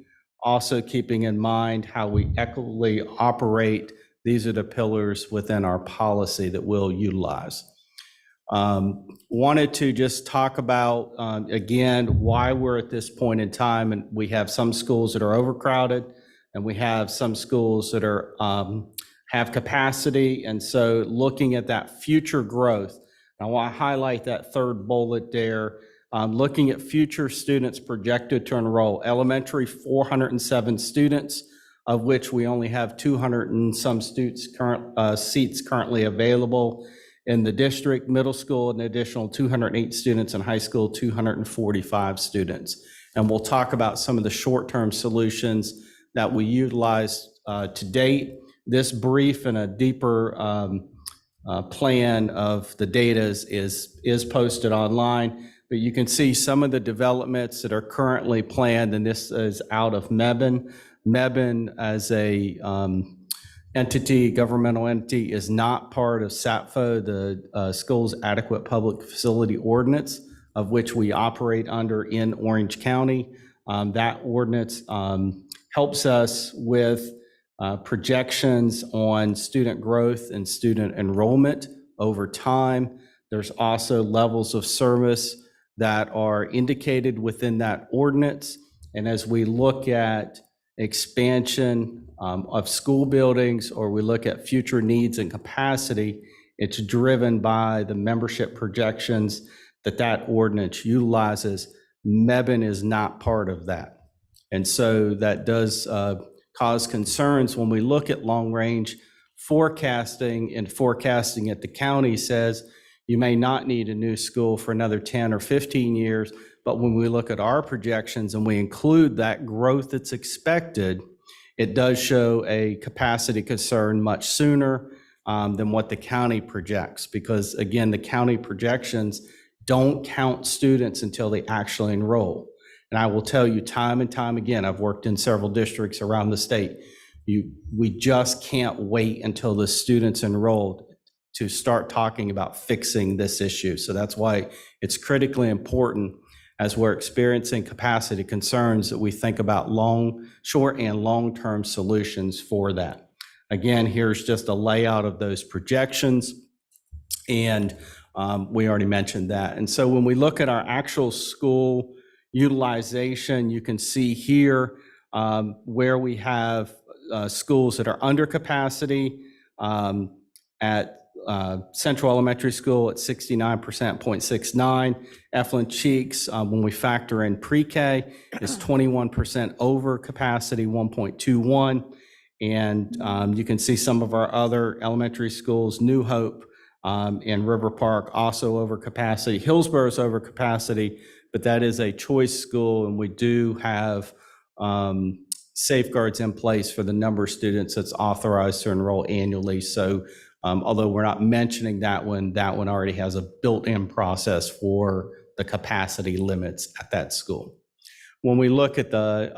also keeping in mind how we equitably operate. These are the pillars within our policy that we'll utilize. Wanted to just talk about, again, why we're at this point in time. And we have some schools that are overcrowded, and we have some schools that are have capacity. And so looking at that future growth, I want to highlight that 3rd bullet there. Looking at future students projected to enroll. Elementary, 407 students, of which we only have 200 and some seats currently available in the district. Middle school, an additional 208 students, and high school, 245 students. And we'll talk about some of the short-term solutions that we utilized to date. This brief and a deeper plan of the data is posted online, but you can see some of the developments that are currently planned, and this is out of Mebane. Mebane as a governmental entity, is not part of SAPFO, the Schools Adequate Public Facility Ordinance, of which we operate under in Orange County. That ordinance helps us with projections on student growth and student enrollment over time. There's also levels of service that are indicated within that ordinance. And as we look at expansion of school buildings, or we look at future needs and capacity, It's driven by the membership projections that ordinance utilizes. Mebane is not part of that. And so that does cause concerns when we look at long-range forecasting, and forecasting at the county says you may not need a new school for another 10 or 15 years. But when we look at our projections and we include that growth that's expected, it does show a capacity concern much sooner than what the county projects. Because again, the county projections don't count students until they actually enroll. And I will tell you time and time again, I've worked in several districts around the state, we just can't wait until the students enrolled to start talking about fixing this issue. So that's why it's critically important as we're experiencing capacity concerns that we think about short and long-term solutions for that. Again, here's just a layout of those projections, and we already mentioned that. And so when we look at our actual school utilization, you can see here where we have schools that are under capacity at Central Elementary School at 69%, 0.69. Eflin Cheeks, when we factor in pre-K, is 21% over capacity, 1.21. And you can see some of our other elementary schools, New Hope and River Park, also over capacity. Hillsboro's over capacity, but that is a choice school, and we do have safeguards in place for the number of students that's authorized to enroll annually. So although we're not mentioning that one already has a built-in process for the capacity limits at that school. When we look at the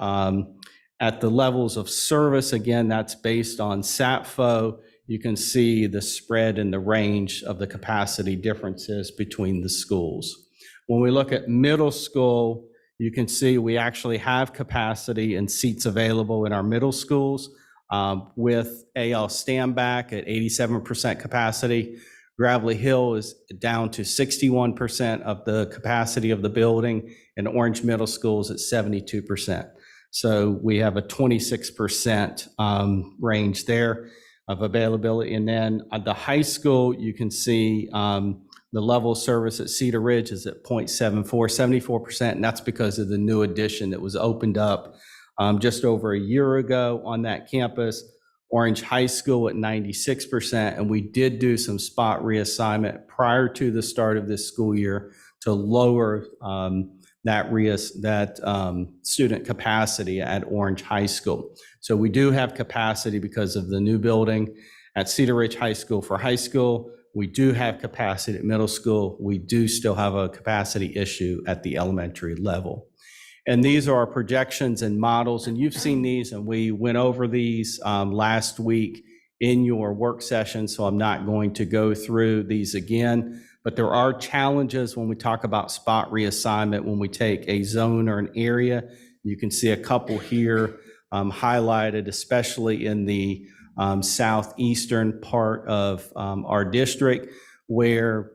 levels of service, again, that's based on SAPFO. You can see the spread and the range of the capacity differences between the schools. When we look at middle school, you can see we actually have capacity and seats available in our middle schools. With AL Standback at 87% capacity. Gravelly Hill is down to 61% of the capacity of the building, and Orange Middle School is at 72%. So we have a 26% range there of availability. And then at the high school, you can see the level of service at Cedar Ridge is at 0.74, 74%, and that's because of the new addition that was opened up just over a year ago on that campus. Orange High School at 96%, and we did do some spot reassignment prior to the start of this school year to lower that student capacity at Orange High School. So we do have capacity because of the new building at Cedar Ridge High School for high school. We do have capacity at middle school. We do still have a capacity issue at the elementary level. And these are our projections and models, and you've seen these, and we went over these last week in your work session, so I'm not going to go through these again. But there are challenges when we talk about spot reassignment when we take a zone or an area. You can see a couple here highlighted, especially in the southeastern part of our district, where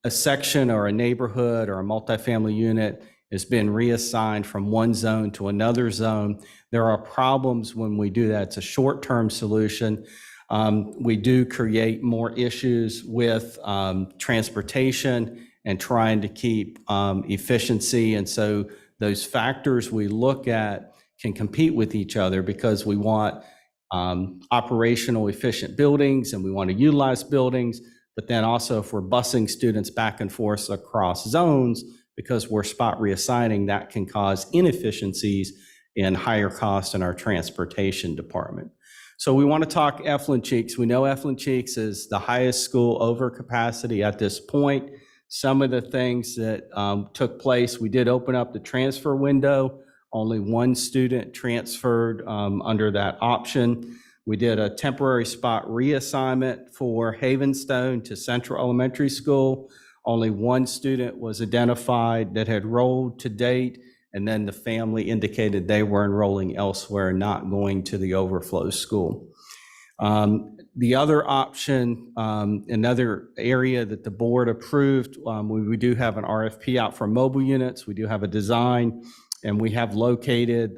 a section or a neighborhood or a multifamily unit has been reassigned from one zone to another zone. There are problems when we do that. It's a short-term solution. We do create more issues with transportation and trying to keep efficiency. And so those factors we look at can compete with each other because we want operational efficient buildings and we want to utilize buildings. But then also if we're busing students back and forth across zones, because we're spot reassigning, that can cause inefficiencies and higher costs in our transportation department. So we want to talk Eflin Cheeks. We know Eflin Cheeks is the highest school over capacity at this point. Some of the things that took place, we did open up the transfer window. Only one student transferred under that option. We did a temporary spot reassignment for Havenstone to Central Elementary School. Only one student was identified that had enrolled to date, and then the family indicated they were enrolling elsewhere, not going to the overflow school. The other option, another area that the board approved, we do have an RFP out for mobile units. We do have a design, and we have located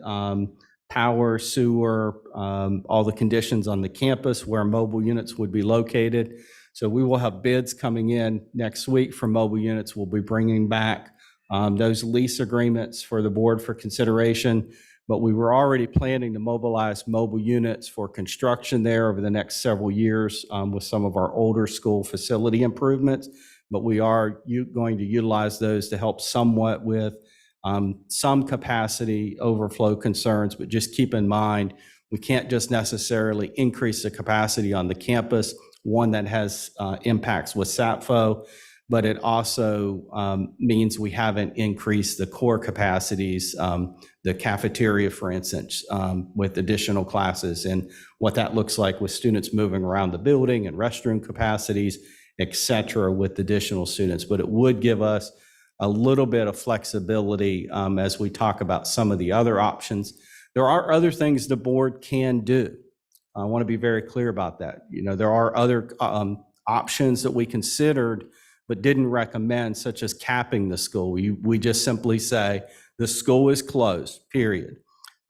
power, sewer, all the conditions on the campus where mobile units would be located. So we will have bids coming in next week for mobile units. We'll be bringing back those lease agreements for the board for consideration. But we were already planning to mobilize mobile units for construction there over the next several years with some of our older school facility improvements. But we are going to utilize those to help somewhat with some capacity overflow concerns. But just keep in mind, we can't just necessarily increase the capacity on the campus, one that has impacts with SAPFO, but it also means we haven't increased the core capacities, the cafeteria, for instance, with additional classes, and what that looks like with students moving around the building and restroom capacities, et cetera, with additional students. But it would give us a little bit of flexibility as we talk about some of the other options. There are other things the board can do. I want to be very clear about that. You know, there are other options that we considered but didn't recommend, such as capping the school. We just simply say the school is closed, period.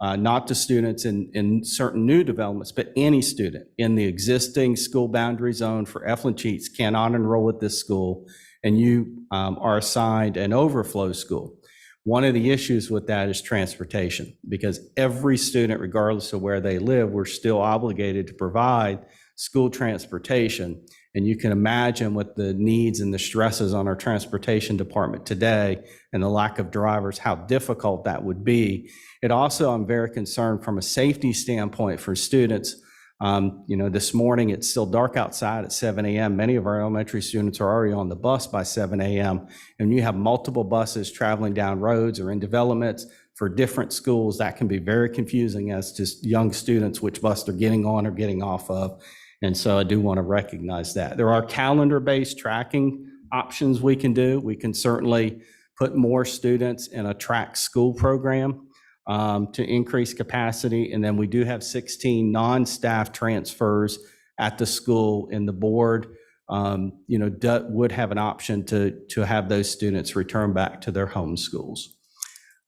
Not to students in certain new developments, but any student in the existing school boundary zone for Eflin-Cheats cannot enroll at this school, and you are assigned an overflow school. One of the issues with that is transportation, because every student, regardless of where they live, we're still obligated to provide school transportation. And you can imagine with the needs and the stresses on our transportation department today and the lack of drivers, how difficult that would be. It also, I'm very concerned from a safety standpoint for students. You know, this morning it's still dark outside at 7 a.m. Many of our elementary students are already on the bus by 7 a.m. And you have multiple buses traveling down roads or in developments for different schools. That can be very confusing as to young students which bus they're getting on or getting off of. And so I do want to recognize that. There are calendar-based tracking options we can do. We can certainly put more students in a track school program to increase capacity. And then we do have 16 non-staff transfers at the school, and the board would have an option to have those students return back to their home schools.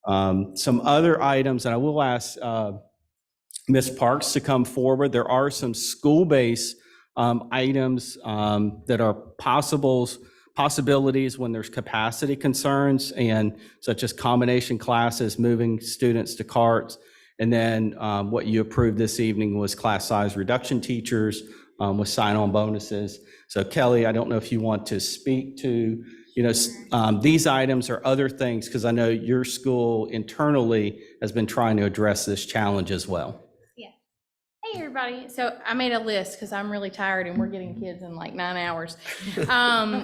Some other items, and I will ask Ms. Parks to come forward. There are some school-based items that are possibilities when there's capacity concerns, and such as combination classes, moving students to carts. And then what you approved this evening was class size reduction teachers with sign-on bonuses. So Kelly, I don't know if you want to speak to these items or other things, because I know your school internally has been trying to address this challenge as well. Hey, everybody. So I made a list because I'm really tired and we're getting kids in like 9 hours.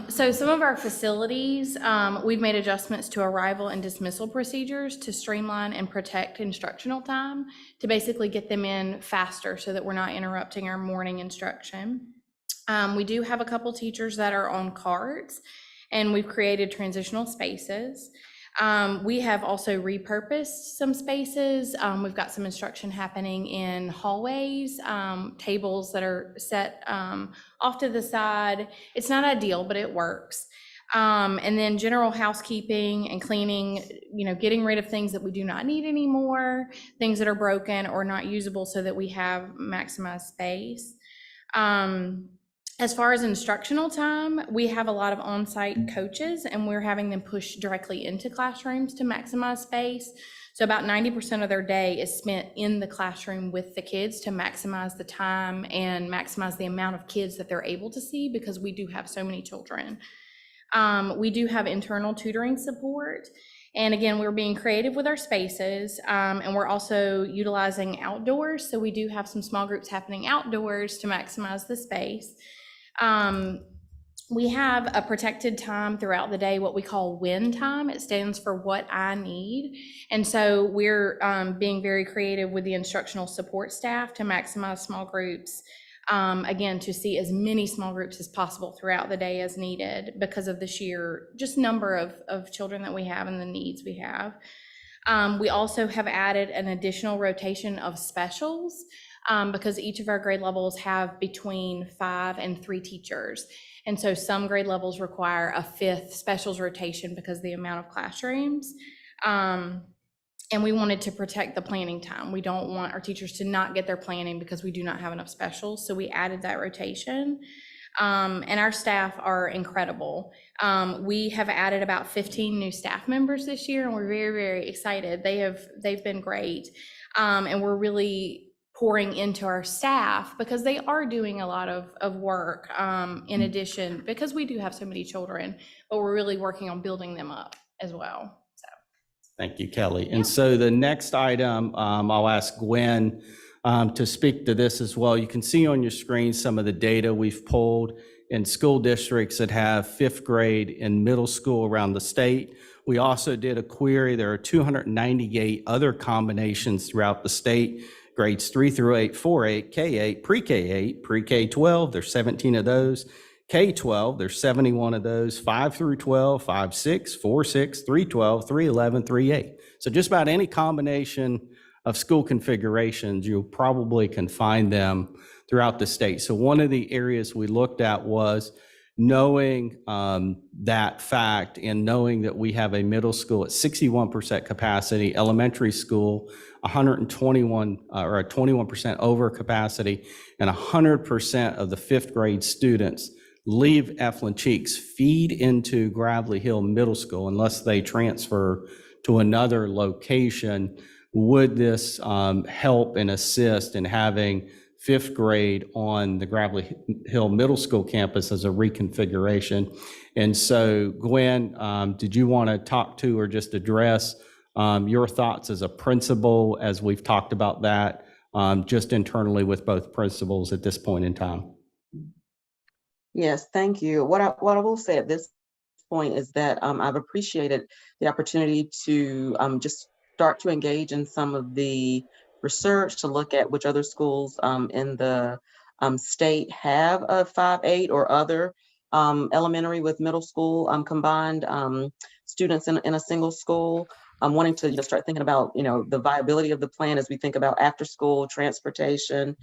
So some of our facilities, we've made adjustments to arrival and dismissal procedures to streamline and protect instructional time, to basically get them in faster so that we're not interrupting our morning instruction. We do have a couple teachers that are on carts, and we've created transitional spaces. We have also repurposed some spaces. We've got some instruction happening in hallways, tables that are set off to the side. It's not ideal, but it works. And then general housekeeping and cleaning, getting rid of things that we do not need anymore, things that are broken or not usable, so that we have maximized space. As far as instructional time, we have a lot of on-site coaches, and we're having them push directly into classrooms to maximize space. So about 90% of their day is spent in the classroom with the kids to maximize the time and maximize the amount of kids that they're able to see, because we do have so many children. We do have internal tutoring support. And again, we're being creative with our spaces, and we're also utilizing outdoors. So we do have some small groups happening outdoors to maximize the space. We have a protected time throughout the day, what we call WIN time. It stands for what I need. And so we're being very creative with the instructional support staff to maximize small groups, again, to see as many small groups as possible throughout the day as needed, because of the sheer just number of children that we have and the needs we have. We also have added an additional rotation of specials, because each of our grade levels have between 5 and 3 teachers. And so some grade levels require a 5th specials rotation because of the amount of classrooms. And we wanted to protect the planning time. We don't want our teachers to not get their planning because we do not have enough specials. So we added that rotation. and our staff are incredible. We have added about 15 new staff members this year, and we're very, very excited. They've been great, and we're really pouring into our staff because they are doing a lot of work in addition, because we do have so many children, but we're really working on building them up as well. Thank you, Kelly. And so the next item, I'll ask Gwen to speak to this as well. You can see on your screen some of the data we've pulled in school districts that have fifth grade and middle school around the state. We also did a query. There are 298 other combinations throughout the state, grades 3 through 8, 4-8, K-8, pre-K-8, pre-K-12. There's 17 of those. K-12, there's 71 of those, 5 through 12, 5-6, 4-6, 3-12, 3-11, 3-8. So just about any combination of school configurations, you probably can find them throughout the state. So one of the areas we looked at was knowing that fact and knowing that we have a middle school at 61% capacity, elementary school 121 or a 21% over capacity, and 100% of the fifth grade students leave Eflin Cheeks, feed into Gravelly Hill Middle School unless they transfer to another location. Would this help and assist in having fifth grade on the Gravelly Hill Middle School campus as a reconfiguration? And so, Gwen, did you want to talk to or just address your thoughts as a principal as we've talked about that just internally with both principals at this point in time? Yes, thank you. What I will say at this point is that I've appreciated the opportunity to just start to engage in some of the research to look at which other schools in the state have a 5-8 or other elementary with middle school combined students in a single school. I'm wanting to start thinking about, the viability of the plan as we think about after school transportation,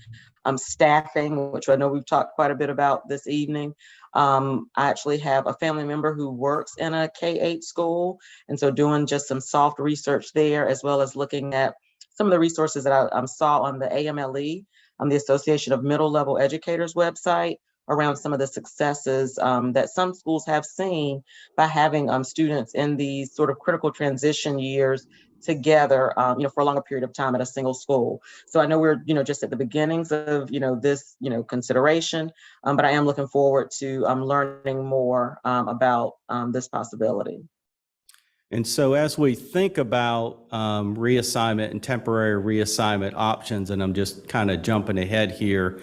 staffing, which I know we've talked quite a bit about this evening. I actually have a family member who works in a K-8 school. And so doing just some soft research there, as well as looking at some of the resources that I saw on the AMLE, the Association of Middle Level Educators website, around some of the successes that some schools have seen by having students in these sort of critical transition years together, for a longer period of time at a single school. So I know we're, just at the beginnings of, this, consideration, but I am looking forward to learning more about this possibility. And so as we think about reassignment and temporary reassignment options, and I'm just kind of jumping ahead here,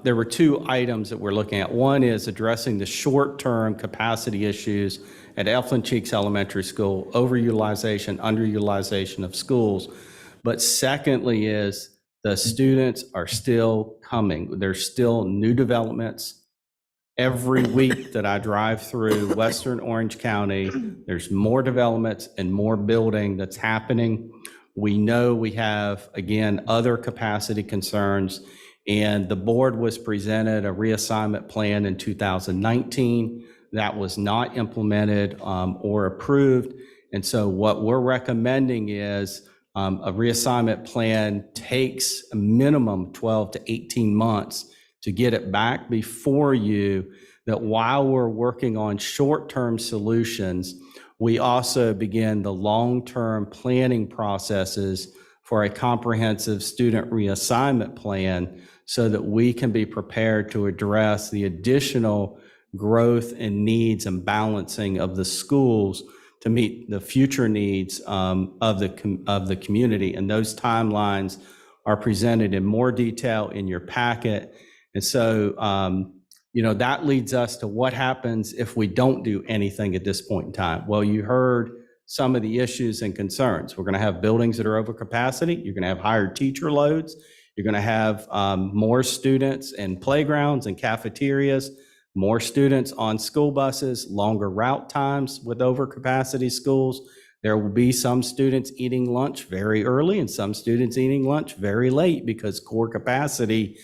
there were two items that we're looking at. One is addressing the short-term capacity issues at Eflin Cheeks Elementary School, overutilization, underutilization of schools. But secondly is the students are still coming. There's still new developments. Every week that I drive through Western Orange County, there's more developments and more building that's happening. We know we have, again, other capacity concerns, and the board was presented a reassignment plan in 2019 that was not implemented or approved. And so what we're recommending is a reassignment plan takes a minimum 12 to 18 months to get it back before you, that while we're working on short-term solutions, we also begin the long-term planning processes for a comprehensive student reassignment plan so that we can be prepared to address the additional growth and needs and balancing of the schools to meet the future needs of the community. And those timelines are presented in more detail in your packet. And so, that leads us to what happens if we don't do anything at this point in time. Well, you heard some of the issues and concerns. We're going to have buildings that are over capacity. You're going to have higher teacher loads. You're going to have more students in playgrounds and cafeterias, more students on school buses, longer route times with overcapacity schools. There will be some students eating lunch very early and some students eating lunch very late because core capacity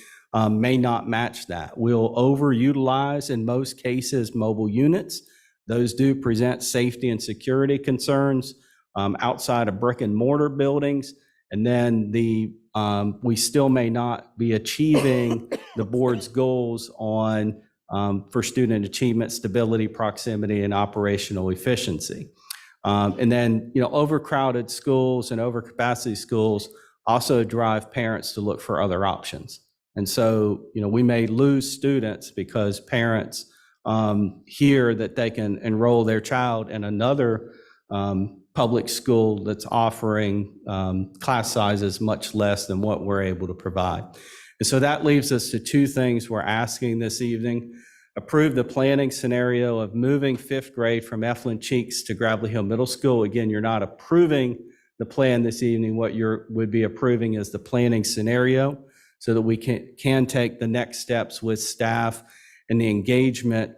may not match that. We'll overutilize, in most cases, mobile units. Those do present safety and security concerns outside of brick and mortar buildings. And then we still may not be achieving the board's goals on for student achievement, stability, proximity, and operational efficiency. And then, overcrowded schools and overcapacity schools also drive parents to look for other options. And so, we may lose students because parents hear that they can enroll their child in another public school that's offering class sizes much less than what we're able to provide. And so that leaves us to two things we're asking this evening. Approve the planning scenario of moving 5th grade from Eflin Cheeks to Gravelly Hill Middle School. Again, you're not approving the plan this evening. What you would be approving is the planning scenario so that we can take the next steps with staff and the engagement.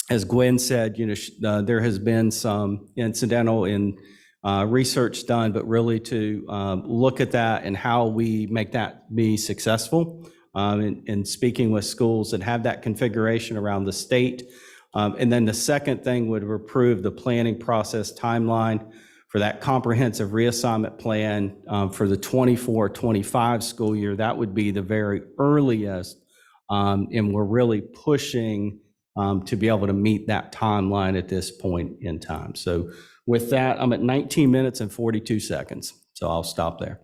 As Gwen said, there has been some incidental in research done, but really to look at that and how we make that be successful. And speaking with schools that have that configuration around the state. And then the second thing would approve the planning process timeline for that comprehensive reassignment plan for the 24-25 school year. That would be the very earliest. And we're really pushing to be able to meet that timeline at this point in time. So with that, I'm at 19 minutes and 42 seconds. So I'll stop there.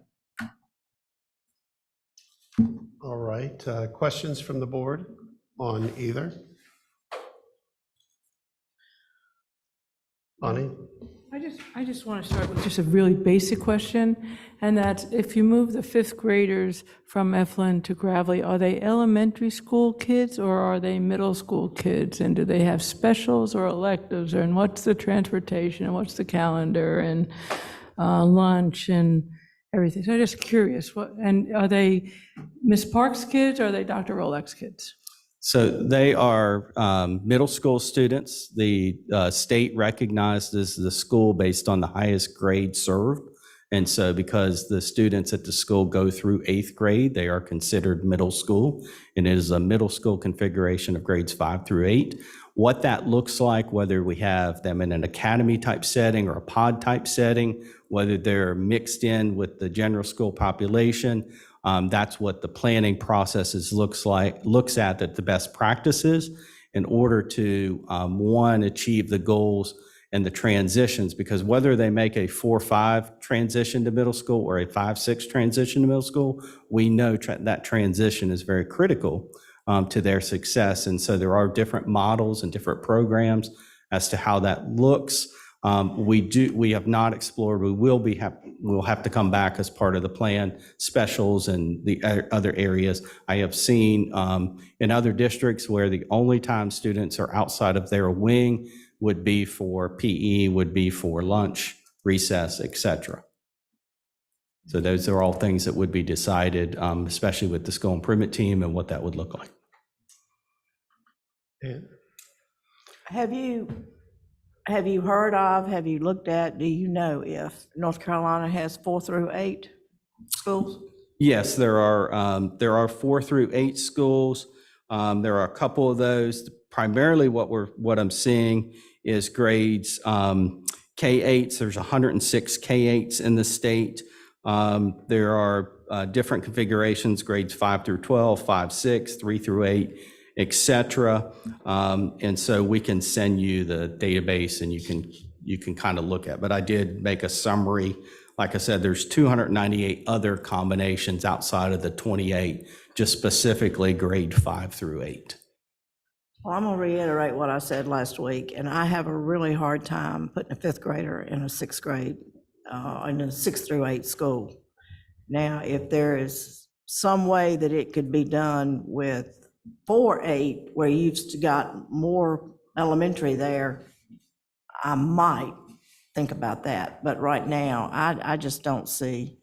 All right, questions from the board on either? Bonnie? I just want to start with just a really basic question, and that's if you move the 5th graders from Eflin to Gravelly, are they elementary school kids or are they middle school kids? And do they have specials or electives? And what's the transportation and what's the calendar and lunch and everything? So I'm just curious, and are they Miss Park's kids or are they Dr. Rolak's kids? So they are middle school students. The state recognizes the school based on the highest grade served. And so because the students at the school go through 8th grade, they are considered middle school. And it is a middle school configuration of grades 5 through 8. What that looks like, whether we have them in an academy type setting or a pod type setting, whether they're mixed in with the general school population, that's what the planning processes looks at that the best practices in order to, one, achieve the goals and the transitions, because whether they make a 4-5 transition to middle school or a 5-6 transition to middle school, we know that transition is very critical to their success. And so there are different models and different programs as to how that looks. We have not explored. We'll have to come back as part of the plan, specials and the other areas. I have seen in other districts where the only time students are outside of their wing would be for PE, would be for lunch, recess, etc. So those are all things that would be decided, especially with the school improvement team and what that would look like. Have you heard of, have you looked at, do you know if North Carolina has 4 through 8 schools? Yes, there are 4 through 8 schools. There are a couple of those. Primarily what I'm seeing is grades K-8s. There's 106 K-8s in the state. There are different configurations, grades 5 through 12, 5, 6, 3 through 8, etc. And so we can send you the database and you can kind of look at. But I did make a summary. Like I said, there's 298 other combinations outside of the 28, just specifically grade 5 through 8. Well, I'm going to reiterate what I said last week, and I have a really hard time putting a 5th grader in a 6th grade, in a 6 through 8 school. Now, if there is some way that it could be done with 4-8, where you've got more elementary there, I might think about that. But right now, I just don't see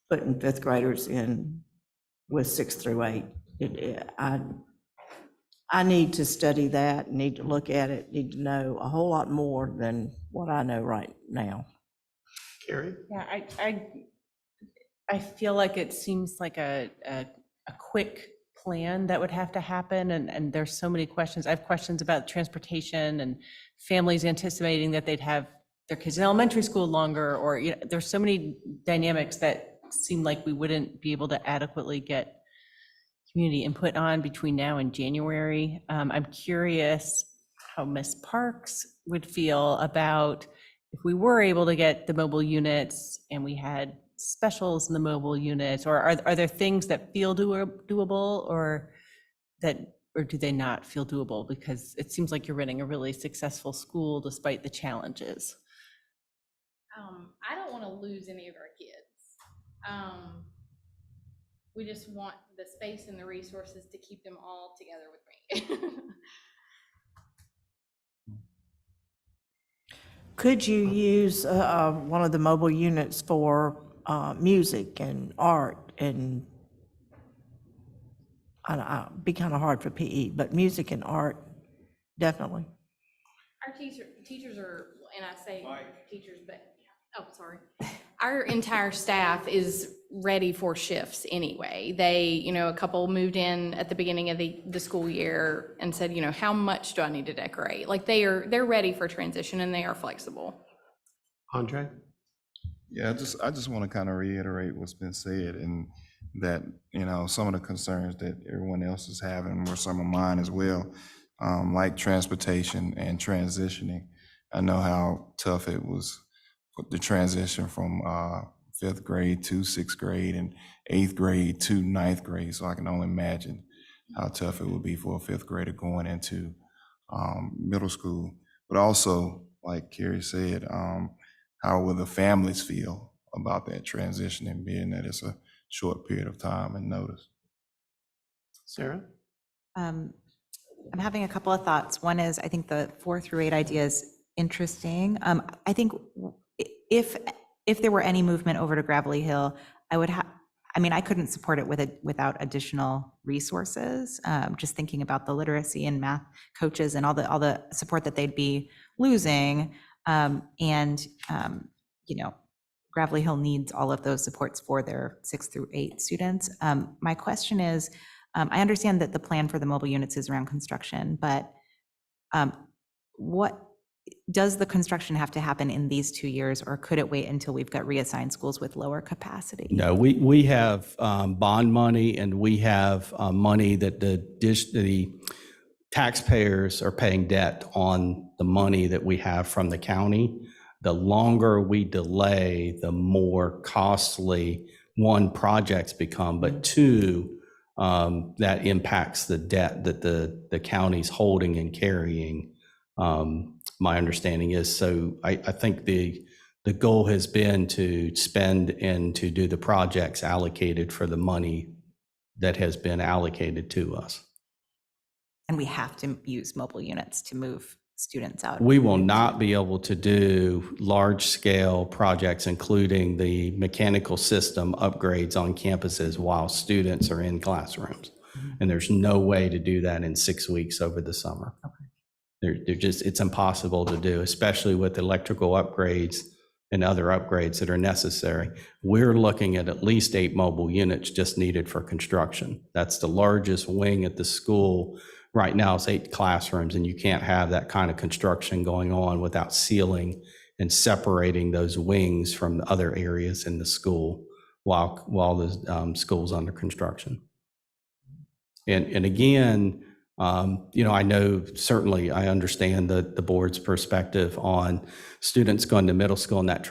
putting 5th graders in with 6 through 8. I need to study that, need to look at it, need to know a whole lot more than what I know right now. Carrie? Yeah, I feel like it seems like a quick plan that would have to happen, and there's so many questions. I have questions about transportation and families anticipating that they'd have their kids in elementary school longer, or there's so many dynamics that seem like we wouldn't be able to adequately get community input on between now and January. I'm curious how Ms. Parks would feel about if we were able to get the mobile units and we had specials in the mobile units, or are there things that feel doable, or do they not feel doable? Because it seems like you're running a really successful school despite the challenges. I don't want to lose any of our kids. We just want the space and the resources to keep them all together with me. Could you use one of the mobile units for music and art and, I don't know, it'd be kind of hard for PE, but music and art, definitely. Our teachers are, and I say teachers, but, oh, sorry. Our entire staff is ready for shifts anyway. They, a couple moved in at the beginning of the school year and said, how much do I need to decorate? Like they're ready for transition and they are flexible. Andre? Yeah, I just want to kind of reiterate what's been said, and that, some of the concerns that everyone else is having were some of mine as well, like transportation and transitioning. I know how tough it was the transition from 5th grade to 6th grade and 8th grade to 9th grade. So I can only imagine how tough it would be for a 5th grader going into middle school. But also, like Carrie said, how will the families feel about that transition, and being that it's a short period of time and notice? Sarah? I'm having a couple of thoughts. One is, I think the 4 through 8 idea is interesting. I think if there were any movement over to Gravelly Hill, I couldn't support it without additional resources. Just thinking about the literacy and math coaches and all the support that they'd be losing. Gravelly Hill needs all of those supports for their 6 through 8 students. My question is, I understand that the plan for the mobile units is around construction, but what does the construction have to happen in these 2 years, or could it wait until we've got reassigned schools with lower capacity? No, we have bond money, and we have money that the taxpayers are paying debt on the money that we have from the county. The longer we delay, the more costly, one, projects become, but two, that impacts the debt that the county's holding and carrying. My understanding is, so I think the goal has been to spend and to do the projects allocated for the money that has been allocated to us. And we have to use mobile units to move students out. We will not be able to do large-scale projects, including the mechanical system upgrades on campuses while students are in classrooms. And there's no way to do that in 6 weeks over the summer. Okay. It's impossible to do, especially with electrical upgrades and other upgrades that are necessary. We're looking at least 8 mobile units just needed for construction. That's the largest wing at the school. Right now it's 8 classrooms, and you can't have that kind of construction going on without sealing and separating those wings from the other areas in the school while the school's under construction. And again, I know, certainly I understand the board's perspective on students going to middle school in that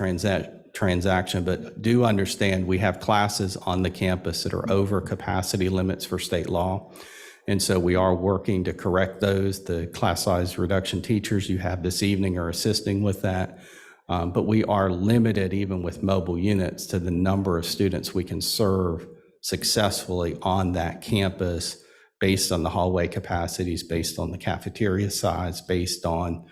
transaction, but do understand we have classes on the campus that are over capacity limits for state law. And so we are working to correct those. The class size reduction teachers you have this evening are assisting with that. But we are limited, even with mobile units, to the number of students we can serve successfully on that campus, based on the hallway capacities, based on the cafeteria size, based on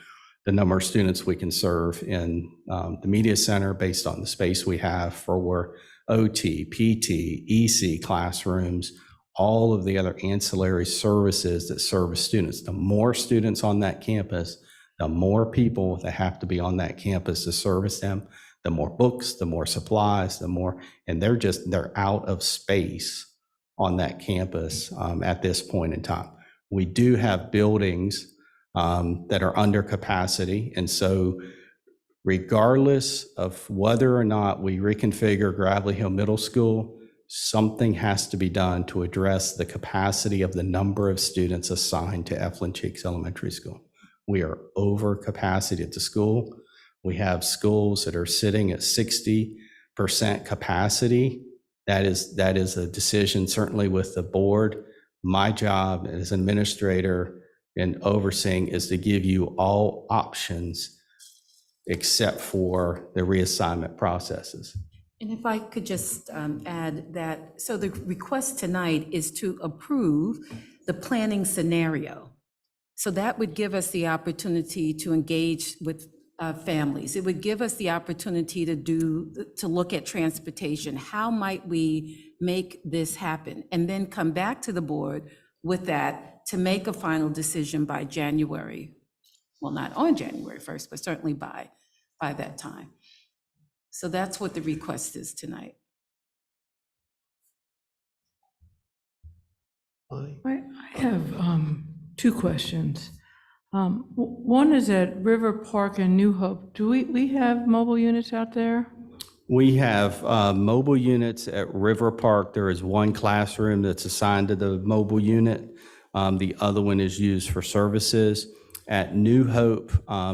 the number of students we can serve in the media center, based on the space we have for OT, PT, EC classrooms, all of the other ancillary services that service students. The more students on that campus, the more people that have to be on that campus to service them, the more books, the more supplies, and they're out of space on that campus at this point in time. We do have buildings that are under capacity, and so regardless of whether or not we reconfigure Gravelly Hill Middle School something has to be done to address the capacity of the number of students assigned to Eflin Cheeks Elementary School. We are over capacity at the school. We have schools that are sitting at 60% capacity. That is a decision certainly with the board. My job as administrator and overseeing is to give you all options except for the reassignment processes. And if I could just add that, so the request tonight is to approve the planning scenario. So that would give us the opportunity to engage with families. It would give us the opportunity to look at transportation. How might we make this happen? And then come back to the board with that to make a final decision by January. Well, not on January 1st, but certainly by that time. So that's what the request is tonight. I have two questions. One is at River Park and New Hope. Do we have mobile units out there? We have mobile units at River Park. There is one classroom that's assigned to the mobile unit. The other one is used for services. At New Hope,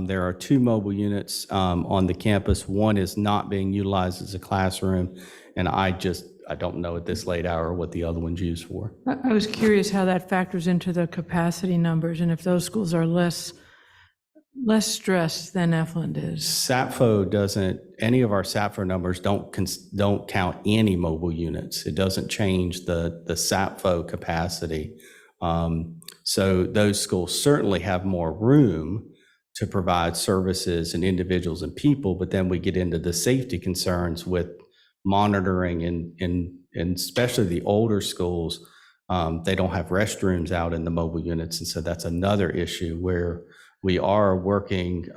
there are two mobile units on the campus. One is not being utilized as a classroom, and I don't know at this late hour what the other one's used for. I was curious how that factors into the capacity numbers and if those schools are less stressed than Eflin is. SAPFO doesn't, any of our SAPFO numbers don't count any mobile units. It doesn't change the SAPFO capacity. So those schools certainly have more room to provide services and individuals and people, but then we get into the safety concerns with monitoring and especially the older schools. They don't have restrooms out in the mobile units. And so that's another issue where we are working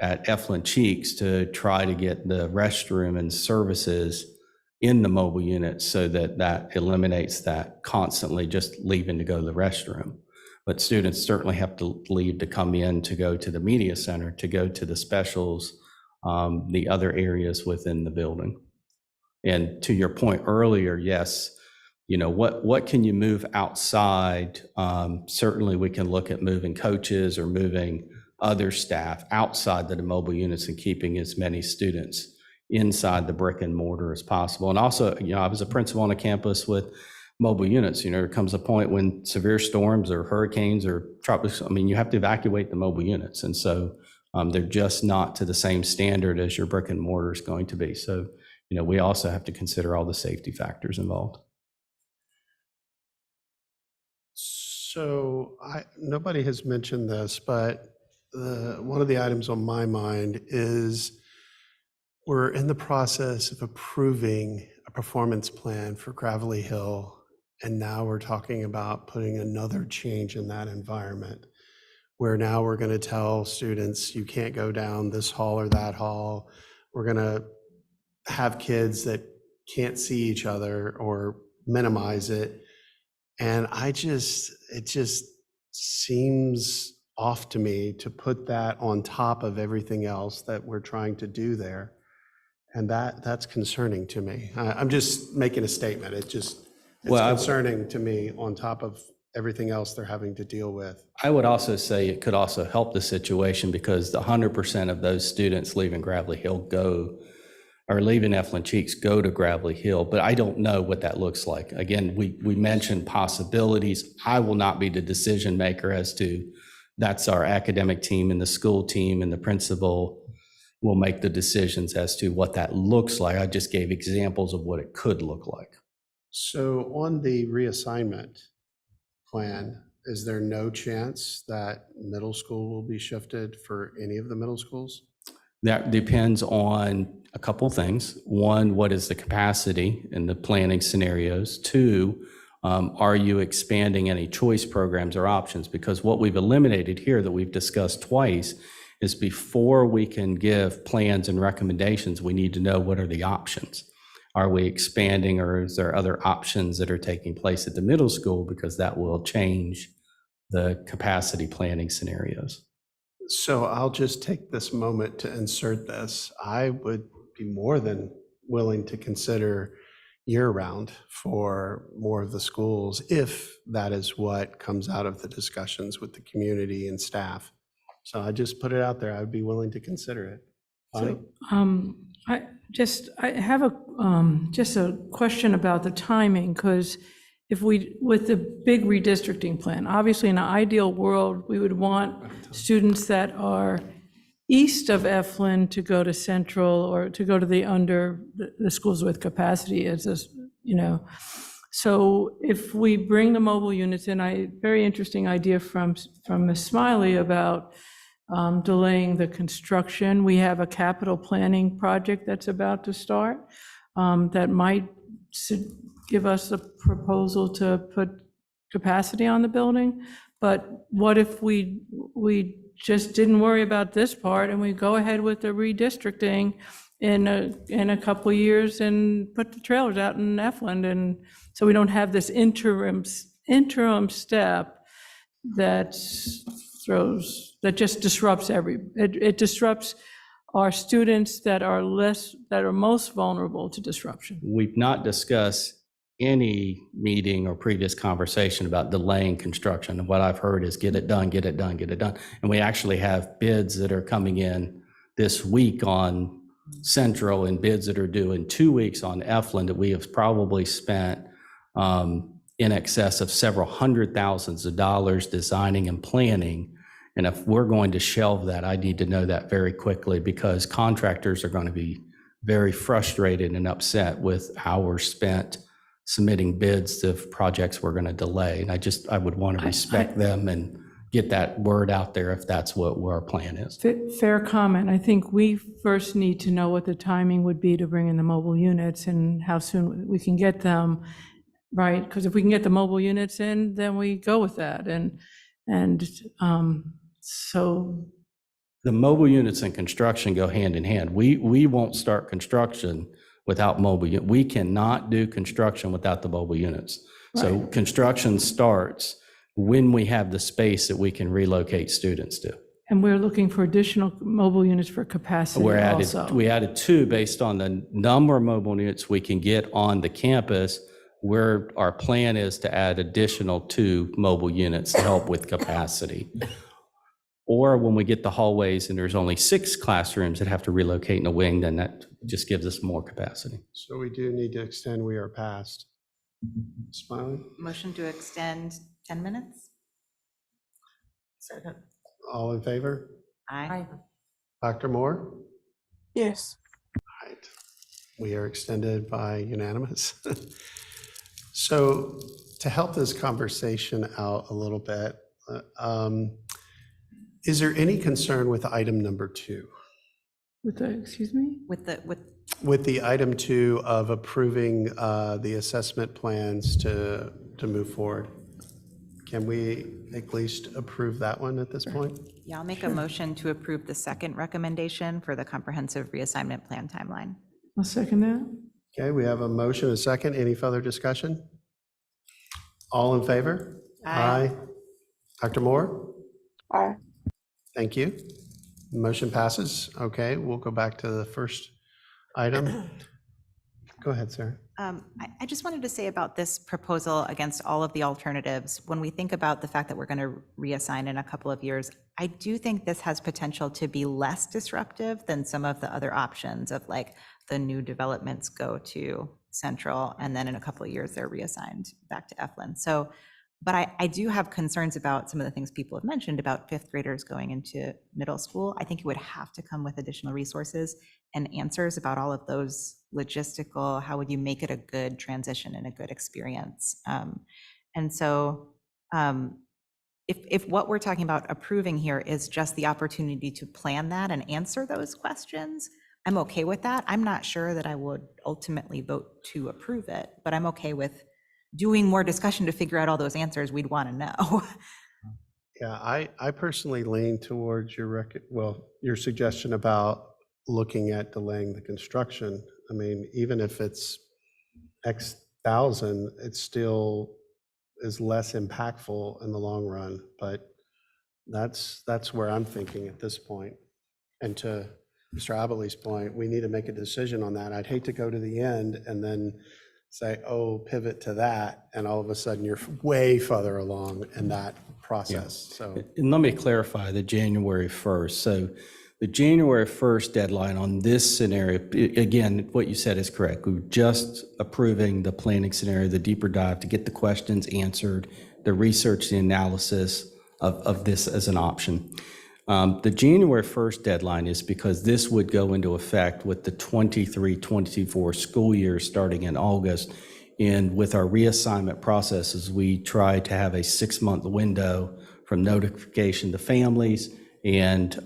at Eflin Cheeks to try to get the restroom and services in the mobile units so that eliminates that constantly just leaving to go to the restroom. But students certainly have to leave to come in, to go to the media center, to go to the specials, the other areas within the building. And to your point earlier, yes, what can you move outside? Certainly we can look at moving coaches or moving other staff outside the mobile units and keeping as many students inside the brick and mortar as possible. And also, I was a principal on a campus with mobile units. There comes a point when severe storms or hurricanes or tropics, you have to evacuate the mobile units. And so they're just not to the same standard as your brick and mortar is going to be. So, we also have to consider all the safety factors involved. So nobody has mentioned this, but one of the items on my mind is we're in the process of approving a performance plan for Gravelly Hill, and now we're talking about putting another change in that environment, where now we're going to tell students, you can't go down this hall or that hall. We're going to have kids that can't see each other or minimize it. And it just seems off to me to put that on top of everything else that we're trying to do there. And that's concerning to me. I'm just making a statement. It's concerning to me on top of everything else they're having to deal with. I would also say it could also help the situation because the 100% of those students leaving Gravelly Hill leaving Eflin Cheeks go to Gravelly Hill, but I don't know what that looks like. Again, we mentioned possibilities. I will not be the decision maker as to, that's our academic team and the school team and the principal will make the decisions as to what that looks like. I just gave examples of what it could look like. So on the reassignment plan, is there no chance that middle school will be shifted for any of the middle schools? That depends on a couple of things. One, what is the capacity in the planning scenarios? Two, are you expanding any choice programs or options? Because what we've eliminated here that we've discussed twice is before we can give plans and recommendations, we need to know what are the options. Are we expanding, or is there other options that are taking place at the middle school? Because that will change the capacity planning scenarios. So I'll just take this moment to insert this. I would be more than willing to consider year-round for more of the schools, if that is what comes out of the discussions with the community and staff. So I just put it out there. I'd be willing to consider it. Bonnie? I have just a question about the timing, because with the big redistricting plan, obviously in an ideal world, we would want students that are east of Eflin to go to Central or to go to the schools with capacity, So if we bring the mobile units in, very interesting idea from Ms. Smiley about delaying the construction. We have a capital planning project that's about to start that might give us a proposal to put capacity on the building. But what if we just didn't worry about this part and we go ahead with the redistricting in a couple of years and put the trailers out in Eflin, and so we don't have this interim step that just disrupts it disrupts our students that are most vulnerable to disruption. We've not discussed any meeting or previous conversation about delaying construction. And what I've heard is get it done, get it done, get it done. And we actually have bids that are coming in this week on Central and bids that are due in 2 weeks on Eflin that we have probably spent in excess of several hundred thousands of dollars designing and planning. And if we're going to shelve that, I need to know that very quickly, because contractors are going to be very frustrated and upset with hours spent submitting bids to projects we're going to delay. And I would want to respect them and get that word out there if that's what our plan is. Fair comment. I think we first need to know what the timing would be to bring in the mobile units and how soon we can get them, right? Because if we can get the mobile units in, then we go with that. So the mobile units and construction go hand in hand. We won't start construction without mobile units. We cannot do construction without the mobile units. So construction starts when we have the space that we can relocate students to. And we're looking for additional mobile units for capacity also. We added 2 based on the number of mobile units we can get on the campus, where our plan is to add additional 2 mobile units to help with capacity. Or when we get the hallways and there's only 6 classrooms that have to relocate in a wing, then that just gives us more capacity. So we do need to extend, we are past. Smiley? Motion to extend 10 minutes? Second. All in favor? Aye. Dr. Moore? Yes. All right. We are extended by unanimous. So to help this conversation out a little bit, is there any concern with item number 2? Excuse me? With the item 2 of approving the assessment plans to move forward? Can we at least approve that one at this point? Yeah, I'll make a motion to approve the second recommendation for the comprehensive reassignment plan timeline. I'll second that. Okay, we have a motion, a second. Any further discussion? All in favor? Aye. Dr. Moore? Aye. Thank you. Motion passes. Okay, we'll go back to the first item. Go ahead, Sarah. I just wanted to say about this proposal against all of the alternatives, when we think about the fact that we're going to reassign in a couple of years, I do think this has potential to be less disruptive than some of the other options of like the new developments go to Central and then in a couple of years they're reassigned back to Eflin. So, but I do have concerns about some of the things people have mentioned about 5th graders going into middle school. I think it would have to come with additional resources and answers about all of those logistical, how would you make it a good transition and a good experience? And so if what we're talking about approving here is just the opportunity to plan that and answer those questions, I'm okay with that. I'm not sure that I would ultimately vote to approve it, but I'm okay with doing more discussion to figure out all those answers we'd want to know. Yeah, I personally lean towards your suggestion about looking at delaying the construction. I mean, even if it's X thousand, it still is less impactful in the long run, but that's where I'm thinking at this point. And to Mr. Abiley's point, we need to make a decision on that. I'd hate to go to the end and then say, oh, pivot to that, and all of a sudden you're way further along in that process. So And let me clarify the January 1st. So the January 1st deadline on this scenario, again, what you said is correct. We were just approving the planning scenario, the deeper dive to get the questions answered, the research, the analysis of this as an option. The January 1st deadline is because this would go into effect with the 23-24 school year starting in August. And with our reassignment processes, we try to have a 6-month window from notification to families and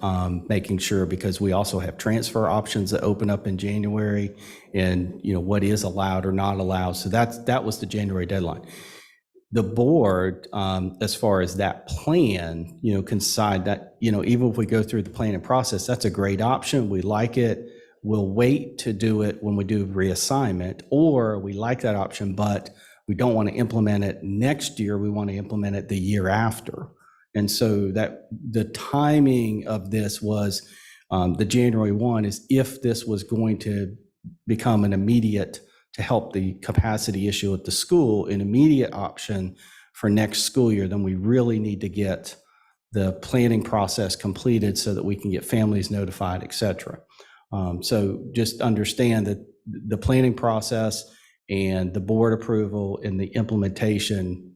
making sure, because we also have transfer options that open up in January and, you know, what is allowed or not allowed. So that was the January deadline. The board, as far as that plan, you know, can decide that, you know, even if we go through the planning process, that's a great option. We like it. We'll wait to do it when we do reassignment, or we like that option, but we don't want to implement it next year. We want to implement it the year after. And so that the timing of this was the January 1 is if this was going to become an immediate, to help the capacity issue at the school, an immediate option for next school year, then we really need to get the planning process completed so that we can get families notified, et cetera. So just understand that the planning process and the board approval and the implementation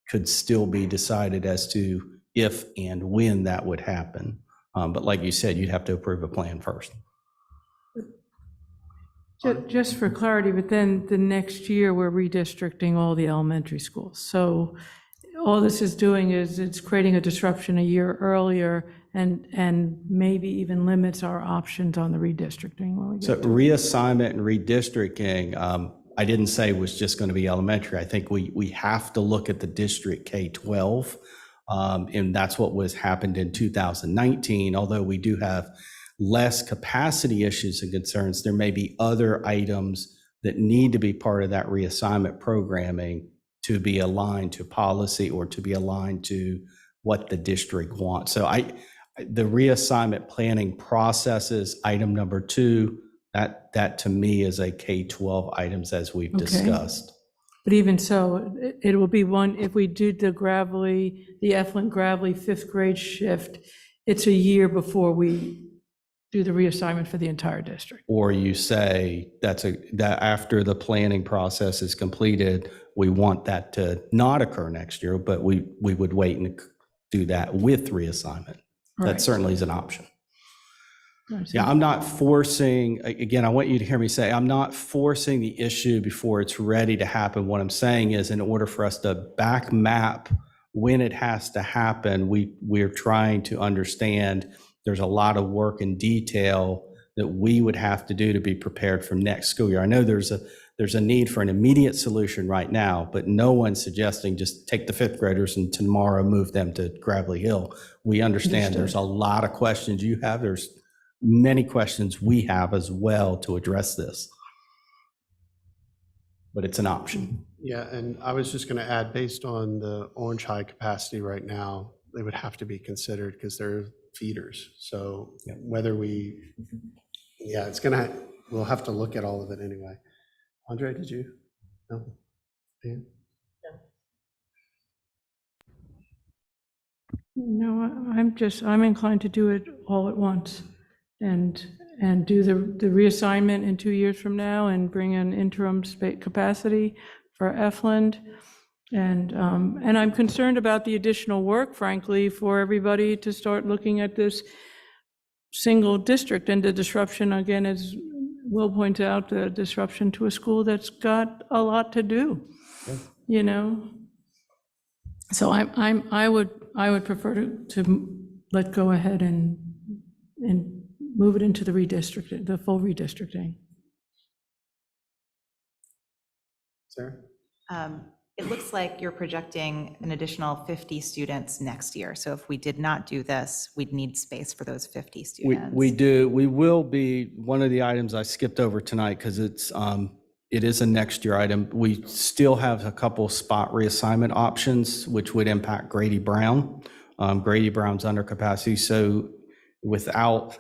could still be decided as to if and when that would happen. But like you said, you'd have to approve a plan first. Just for clarity, but then the next year, we're redistricting all the elementary schools. So all this is doing is it's creating a disruption a year earlier and maybe even limits our options on the redistricting. when we get So to- reassignment and redistricting, I didn't say was just going to be elementary. I think we have to look at the district K-12, and that's what was happened in 2019. Although we do have less capacity issues and concerns, there may be other items that need to be part of that reassignment programming to be aligned to policy or to be aligned to what the district wants. So the reassignment planning processes, item number 2, that to me is a K-12 items as we've Okay. discussed. But even so, it will be one, if we do the Eflin Gravely 5th grade shift, it's a year before we do the reassignment for the entire district. Or you say that after the planning process is completed, we want that to not occur next year, but we would wait and do that with reassignment. Right. That certainly is an option. Right, so- Yeah, I'm not forcing, again, I want you to hear me say, I'm not forcing the issue before it's ready to happen. What I'm saying is, in order for us to back map when it has to happen, we're trying to understand there's a lot of work and detail that we would have to do to be prepared for next school year. I know there's a need for an immediate solution right now, but no one's suggesting just take the 5th graders and tomorrow move them to Gravely Hill. We understand there's a lot of questions you have. There's many questions we have as well to address this. But it's an option. yeah, and I was just going to add, based on the Orange High capacity right now, they would have to be considered because they're feeders. So whether we'll have to look at all of it anyway. Andre, did you? No? Dan? No, I'm inclined to do it all at once and do the reassignment in 2 years from now and bring in interim capacity for Efland. And I'm concerned about the additional work, frankly, for everybody to start looking at this single district and the disruption, again, as Will points out, the disruption to a school that's got a lot to do, you know? So I would prefer to let go ahead and move it into the redistricting, the full redistricting. Sarah? It looks like you're projecting an additional 50 students next year. So if we did not do this, we'd need space for those 50 students. We do. We will be, one of the items I skipped over tonight because it is a next year item. We still have a couple spot reassignment options, which would impact Grady Brown. Grady Brown's under capacity. So without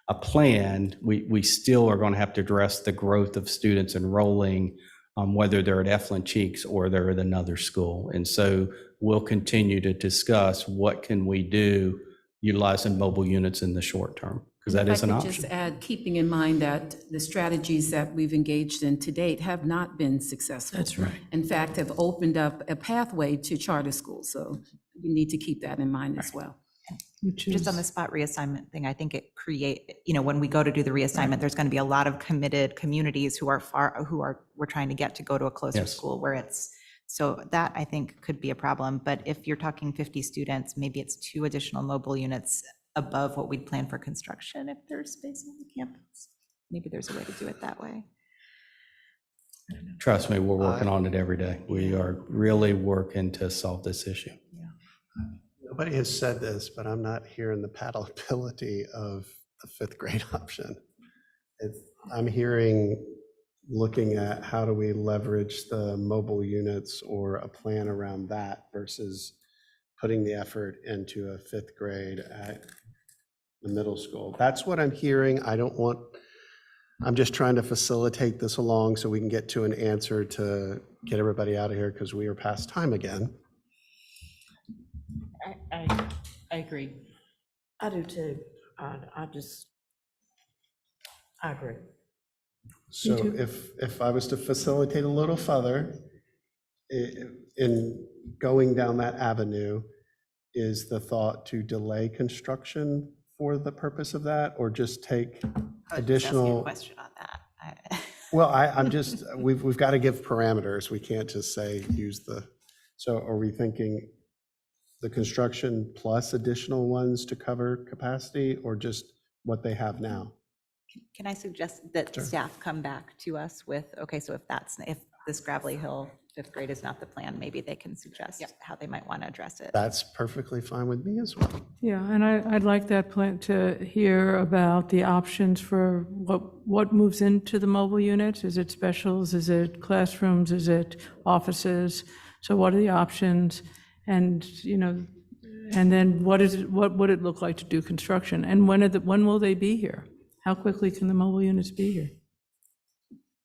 a plan, we still are going to have to address the growth of students enrolling whether they're at Eflin Cheeks or they're at another school. And so we'll continue to discuss what can we do utilizing mobile units in the short term, because that is an If I could option. just add, keeping in mind that the strategies that we've engaged in to date have not been successful. That's right. In fact, have opened up a pathway to charter schools. So we need to keep that in mind as well. Just on the spot reassignment thing, I think it when we go to do the reassignment, there's going to be a lot of committed communities we're trying to get to go to a closer Yes. school where so that I think could be a problem. But if you're talking 50 students, maybe it's 2 additional mobile units above what we'd plan for construction if there's space on the campus. Maybe there's a way to do it that way. Trust me, we're working on it every day. We are really working to solve this issue. Nobody has said this, but I'm not hearing the palatability of the 5th grade option. I'm hearing looking at how do we leverage the mobile units or a plan around that versus putting the effort into a 5th grade at the middle school. That's what I'm hearing. I'm just trying to facilitate this along so we can get to an answer to get everybody out of here because we are past time again. I agree. I do too. I agree. So if I was to facilitate a little further in going down that avenue, is the thought to delay construction for the purpose of that, or just take additional? Question on that. Well, I'm just, we've got to give parameters. We can't just say so are we thinking the construction plus additional ones to cover capacity, or just what they have now? Can I suggest that staff come back to us with, okay, so if this Gravelly Hill 5th grade is not the plan, maybe they can suggest how they might want to address it. That's perfectly fine with me as well. Yeah, and I'd like that plan to hear about the options for what moves into the mobile units. Is it specials? Is it classrooms? Is it offices? So what are the options? And, and then what would it look like to do construction? And when will they be here? How quickly can the mobile units be here?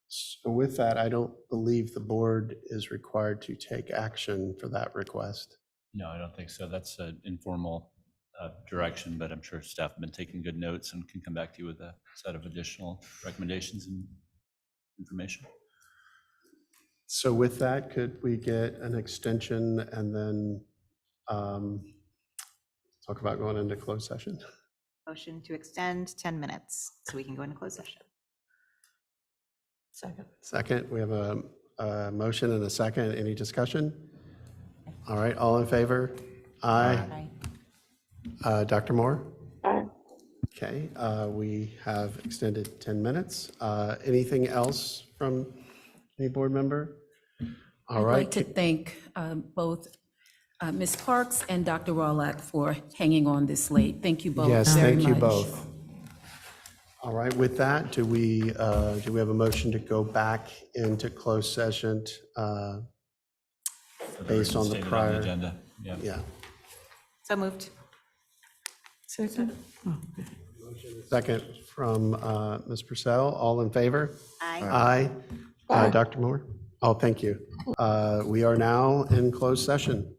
So with that, I don't believe the board is required to take action for that request. No, I don't think so. That's an informal direction, but I'm sure staff have been taking good notes and can come back to you with a set of additional recommendations and information. So with that, could we get an extension and then talk about going into closed session? Motion to extend 10 minutes so we can go into closed session. Second, we have a motion and a second. Any discussion? All right, all in favor? Aye. Dr. Moore? Aye. Okay, we have extended 10 minutes. Anything else from any board member? All I'd right. like to thank both Ms. Parks and Dr. Rawlack for hanging on this late. Thank you both very much. Yes, thank you both. All right, with that, do we have a motion to go back into closed session based on the Stated prior? agenda. Yeah. So moved. Second? Second from Ms. Purcell. All in favor? Aye. Aye. Dr. Moore? Oh, thank you. We are now in closed session.